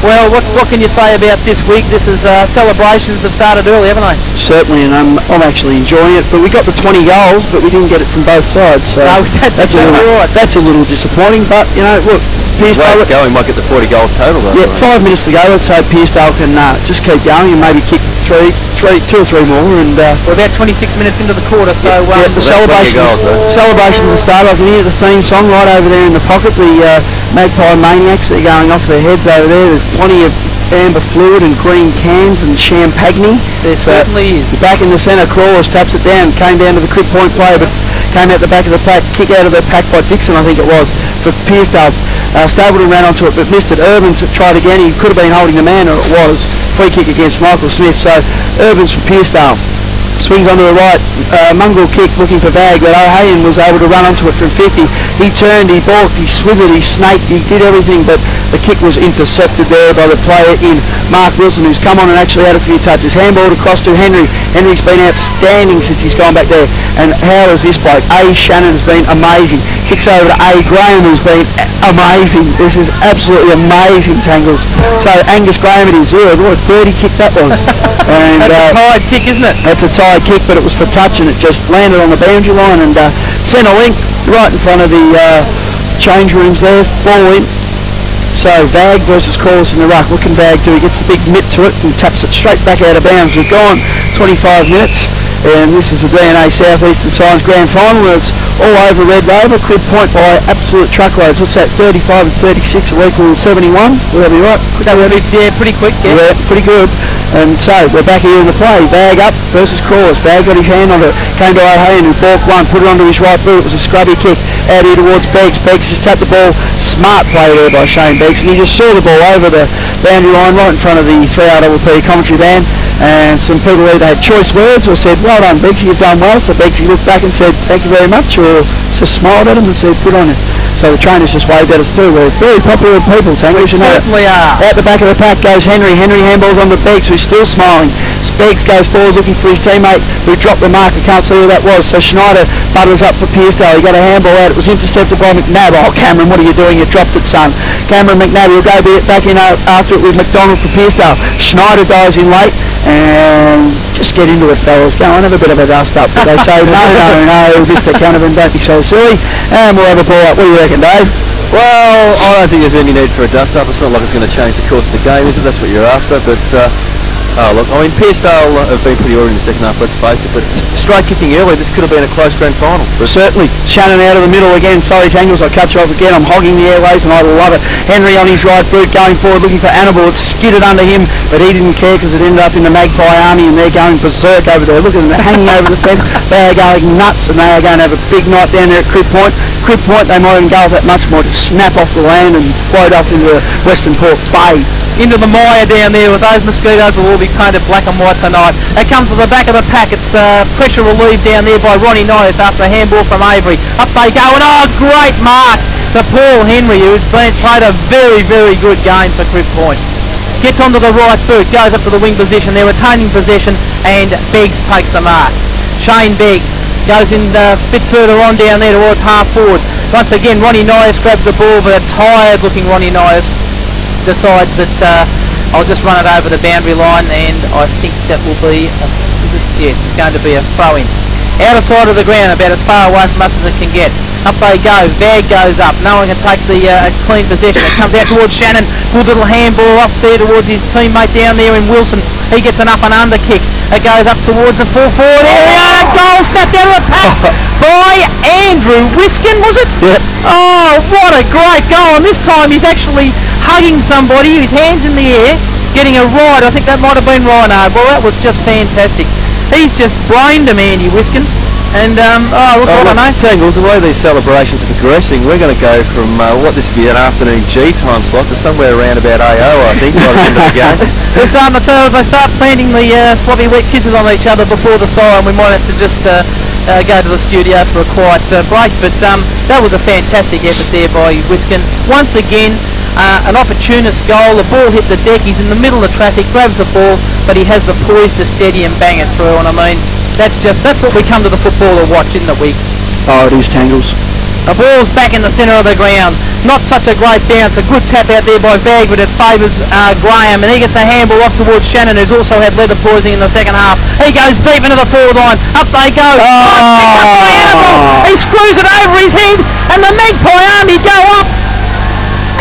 Well, what can you say about this week? This is celebrations have started early, haven't they? Certainly, and I'm actually enjoying it. But we got the 20 goals, but we didn't get it from both sides. So no, that's a little disappointing. But you know, look, Pearcedale Well, might get the 40 goals total though. Yeah, 5 minutes to go. Let's hope Pearcedale can just keep going and maybe kick 2 or 3 more. And we're about 26 minutes into the quarter, so the celebrations have started. I can hear the theme song right over there in the pocket. The Magpie Maniacs, they're going off their heads over there. There's plenty of amber fluid and green cans and champagne. There certainly is. Back in the centre, Crawlers taps it down, came down to the Crib Point player, but came out the back of the pack, kick out of the pack by Dixon, I think it was, for Pearcedale. Stapleton ran onto it, but missed it. Irvins tried again. He could have been holding the man, or it was. Free kick against Michael Smith. So Irvins for Pearcedale. Swings onto the right, mongrel kick looking for bag, but O'Hayen was able to run onto it from 50. He turned, he balked, he slithered, he snaked, he did everything, but the kick was intercepted there by the player in Mark Wilson, who's come on and actually had a few touches. Handballed across to Henry. Henry's been outstanding since he's gone back there. And how is this bloke? A. Shannon's been amazing. Kicks over to A. Graham, who's been amazing. This is absolutely amazing tangles. So Angus Graham at his zero. What a dirty kick that was. And, that's a tired kick, isn't it? That's a tired kick, but it was for touch and it just landed on the boundary line and centre link right in front of the change rooms there. Ball in. So Vag versus Corliss in the ruck. What can Vag do? He gets the big mitt to it and taps it straight back out of bounds. We've gone 25 minutes, and this is the DNA South Eastern Science Grand Final, and it's all over Red Rover. Crib Point by absolute truckloads. What's that? 35 and 36 a week or 71? Will that be right? Yeah, pretty quick. Yeah, pretty good. And so we're back here in the play. Vag up versus Corliss. Vag got his hand on it. Came to O'Hain and forked one. Put it onto his right boot. It was a scrubby kick out here towards Beggs. Beggs just tapped the ball. Smart play there by Shane Beggs. And he just saw the ball over the boundary line right in front of the 3RPP commentary band. And some people either had choice words or said, well done Beggsy, you've done well. So Beggsy looked back and said, thank you very much, or just smiled at him and said, good on you. So the trainers just waved at us too. We're very popular people, Tango. Certainly are. Out the back of the pack goes Henry. Henry handballs on the Beggs, who's still smiling. Beggs goes forward looking for his teammate who dropped the mark. We can't see who that was. So Schneider butters up for Pearcedale. He got a handball out. It was intercepted by McNabb. Oh, Cameron, what are you doing? You dropped it, son. Cameron McNabb will go back in after it with McDonald for Pearcedale. Schneider dives in late and just get into it, fellas. Go on, have a bit of a dust up. But they say, no, Mr. Canavan, don't be so silly. And we'll have a ball up. What do you reckon, Dave? Well, I don't think there's any need for a dust up. It's not like it's going to change the course of the game, is it? That's what you're after. But look, I mean, Pearcedale have been pretty ordinary in the second half, let's face it, but straight kicking early, this could have been a close grand final. But certainly. Shannon out of the middle again. Sorry, Tangles, I cut you off again. I'm hogging the airways and I love it. Henry on his right boot going forward looking for Annabelle. It skidded under him, but he didn't care because it ended up in the Magpie Army and they're going berserk over there. Look at them hanging over the fence. They are going nuts and they are going to have a big night down there at Crib Point. Crib Point, they might even go that much more, just snap off the land and float off into the Western Port Bay. Into the mire down there with those mosquitoes will all be painted black and white tonight. That comes to the back of the pack. It's pressure relieved down there by Ronnie Norris after a handball from Avery. Up they go and oh, great mark to Paul Henry, who's played a very, very good game for Crib Point. Gets onto the right boot, goes up to the wing position. They're retaining possession and Beggs takes the mark. Shane Beggs goes in a bit further on down there towards half forward. Once again, Ronnie Norris grabs the ball, but a tired looking Ronnie Norris decides that I'll just run it over the boundary line, and I think that will be it's going to be a throw-in. Outer side of the ground, about as far away from us as it can get. Up they go, Vag goes up, no one can take the clean possession. It comes out towards Shannon, good little handball off there towards his teammate down there in Wilson. He gets an up and under kick. It goes up towards the full forward area, and a goal snapped out of the pack by Andrew Wiskin, was it? Yep. Oh, what a great goal, and this time he's actually hugging somebody, his hands in the air, getting a ride. I think that might have been Reinhard. Well, that was just fantastic. He's just brained him, Andy Wiskin. And, look, I don't know. Tangles, the way these celebrations are progressing, we're going to go from what this would be an afternoon G time slot to somewhere around about AO, I think, by the end of the game. It's starting to tell as they start planting the sloppy wet kisses on each other before the siren. We might have to just go to the studio for a quiet break. But that was a fantastic effort there by Wiskin. Once again, an opportunist goal. The ball hit the deck. He's in the middle of the traffic, grabs the ball, but he has the poise to steady and bang it through. And I mean, that's what we come to the footballer watch, isn't it, we? Oh, it is, Tangles. The ball's back in the centre of the ground. Not such a great bounce. A good tap out there by Vag, but it favours Graham, and he gets a handball off towards Shannon, who's also had leather poisoning in the second half. He goes deep into the forward line. Up they go. He screws it over his head, and the Magpie Army go up.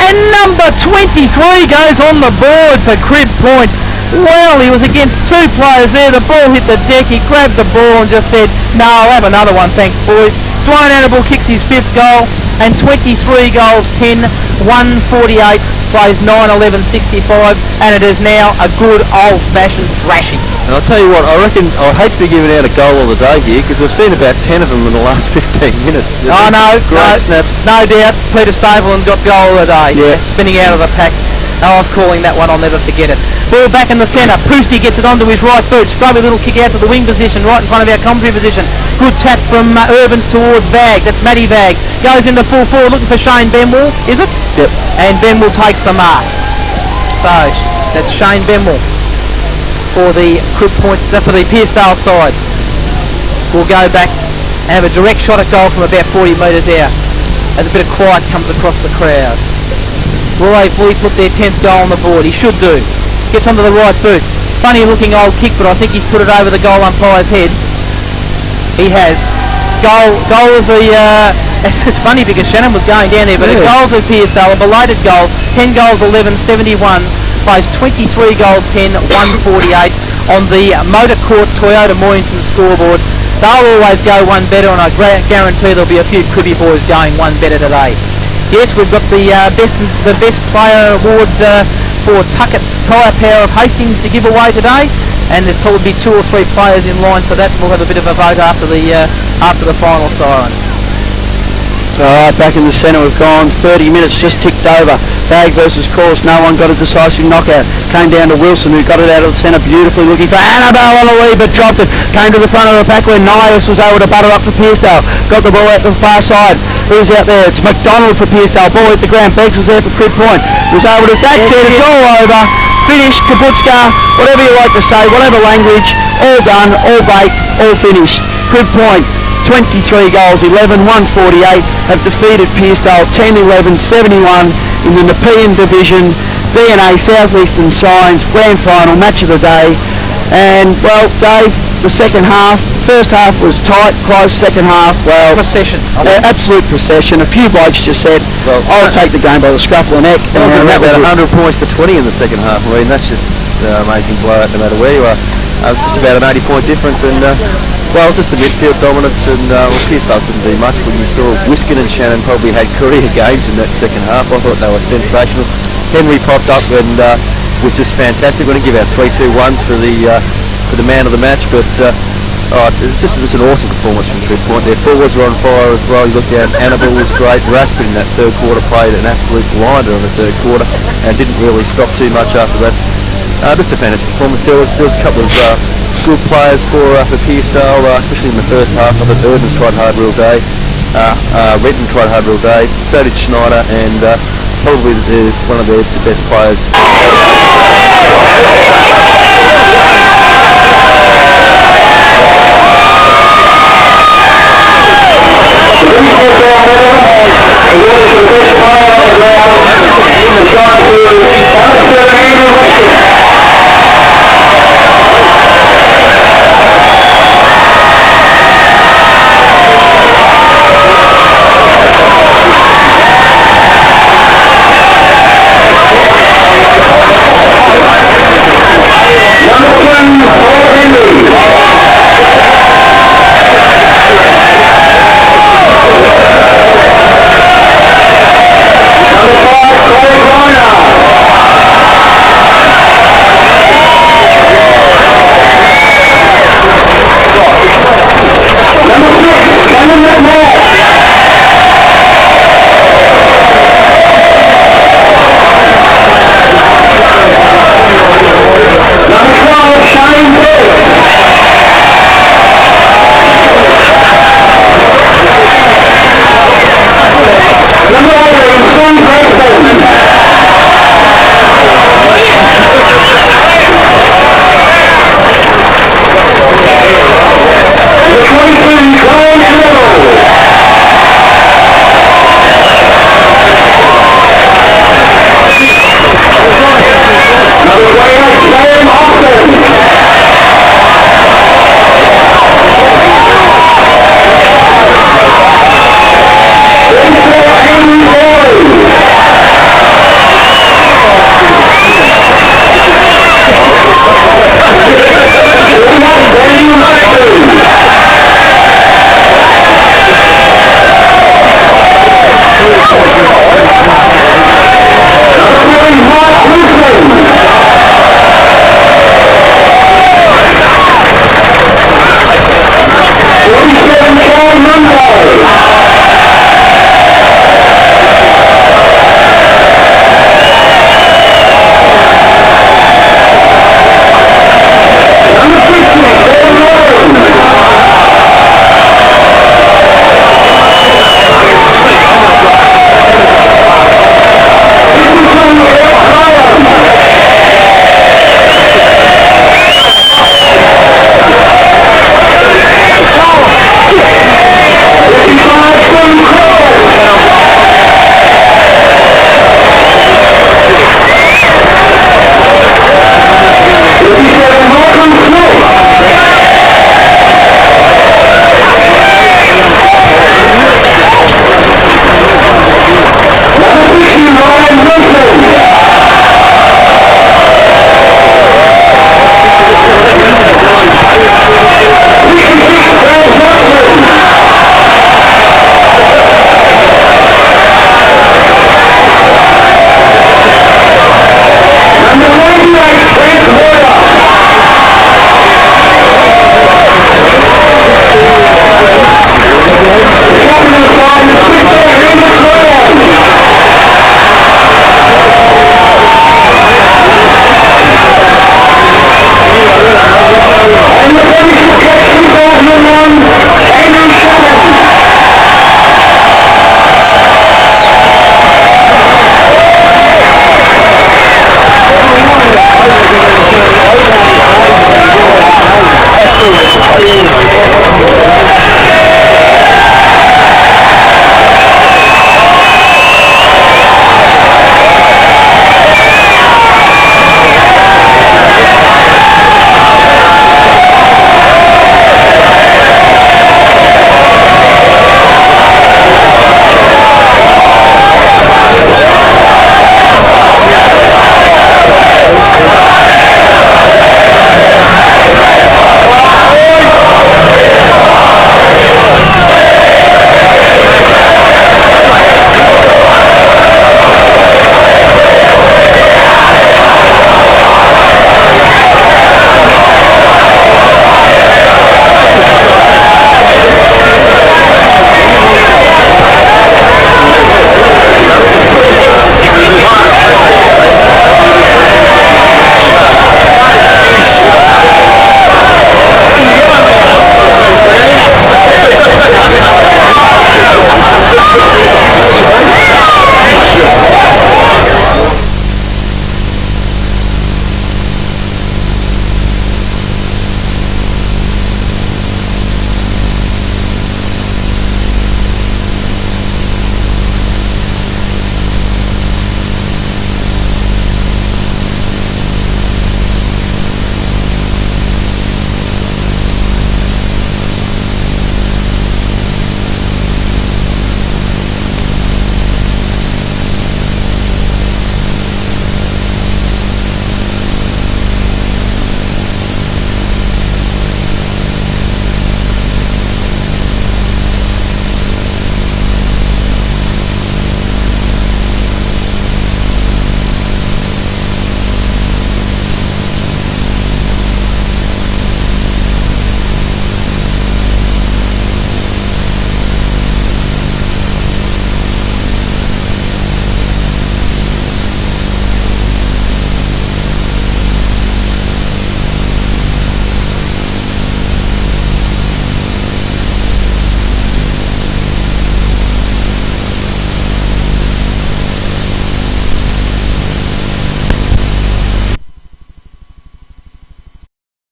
And number 23 goes on the board for Crib Point. Well, he was against two players there. The ball hit the deck. He grabbed the ball and just said, no, I'll have another one, thanks, boys. Dwayne Annable kicks his fifth goal, and 23 goals, 10, 148, plays 9, 11, 65, and it is now a good old-fashioned thrashing. And I'll tell you what, I reckon I'd hate to be giving out a goal of the day here, because we've seen about 10 of them in the last 15 minutes. Oh, no doubt. Peter Stapleton got goal of the day. Yeah. Spinning out of the pack. I was calling that one, I'll never forget it. Ball back in the centre. Pearcedale gets it onto his right boot. Scrubby little kick out to the wing position, right in front of our commentary position. Good tap from Urbans towards Vag. That's Matty Vag. Goes into full forward looking for Shane Benwell, is it? Yep. And Benwell takes the mark. So, that's Shane Benwell for the Crib Point, for the Pearcedale side. We'll go back and have a direct shot at goal from about 40 metres out as a bit of quiet comes across the crowd. Will they fully put their 10th goal on the board? He should do. Gets onto the right boot. Funny looking old kick, but I think he's put it over the goal umpire's head. He has. Goal is the... it's funny because Shannon was going down there, but a goal to Pearcedale, a belated goal. 10 goals 11, 71, plays 23 goals 10, 148 on the Motor Court Toyota Mornington scoreboard. They'll always go one better, and I guarantee there'll be a few Cribby boys going one better today. Yes, we've got the best player award for Tuckett's Tyre Power of Hastings to give away today, and there's probably 2 or 3 players in line for that, and we'll have a bit of a vote after the final siren. Alright, back in the centre we've gone 30 minutes, just ticked over. Bag versus course, no one got a decisive knockout. Came down to Wilson, who got it out of the centre beautifully, looking for Annabelle on the lead, but dropped it. Came to the front of the pack where Nias was able to butter up for Pearcedale. Got the ball out to the far side. Who's out there? It's McDonald for Pearcedale. Ball hit the ground. Beggs was there for Crib Point. Was able to, that's it, it's all over. Finished, Kaputska, whatever you like to say, whatever language, all done, all baked, all finished. Crib Point, 23 goals, 11, 148, have defeated Pearcedale 10, 11, 71 in the Nepean Division, DNA Southeastern Signs, grand final, match of the day. And, well, Dave, the second half, first half was tight, close, second half, well... Procession. Absolute procession. A few blokes just said, well, I'll take the game by the scruff of the neck. And that was 100 points to 20 in the second half. I mean, that's just amazing blowout no matter where you are. Just about an 80-point difference, and well, just the midfield dominance, and Pearcedale couldn't do much, but you saw Wiskin and Shannon probably had career games in that second half. I thought they were sensational. Henry popped up and was just fantastic. We're going to give out 3-2-1 for the man of the match, but it was an awesome performance from Crib Point. Their forwards were on fire as well. You look down, Annabelle was great. Rashford in that third quarter played an absolute blinder in the third quarter and didn't really stop too much after that. Just a fantastic performance. There was a couple of good players for Pearcedale, especially in the first half. I thought Erdens tried hard real day. Redden tried hard real day. So did Schneider, and probably is one of their best players.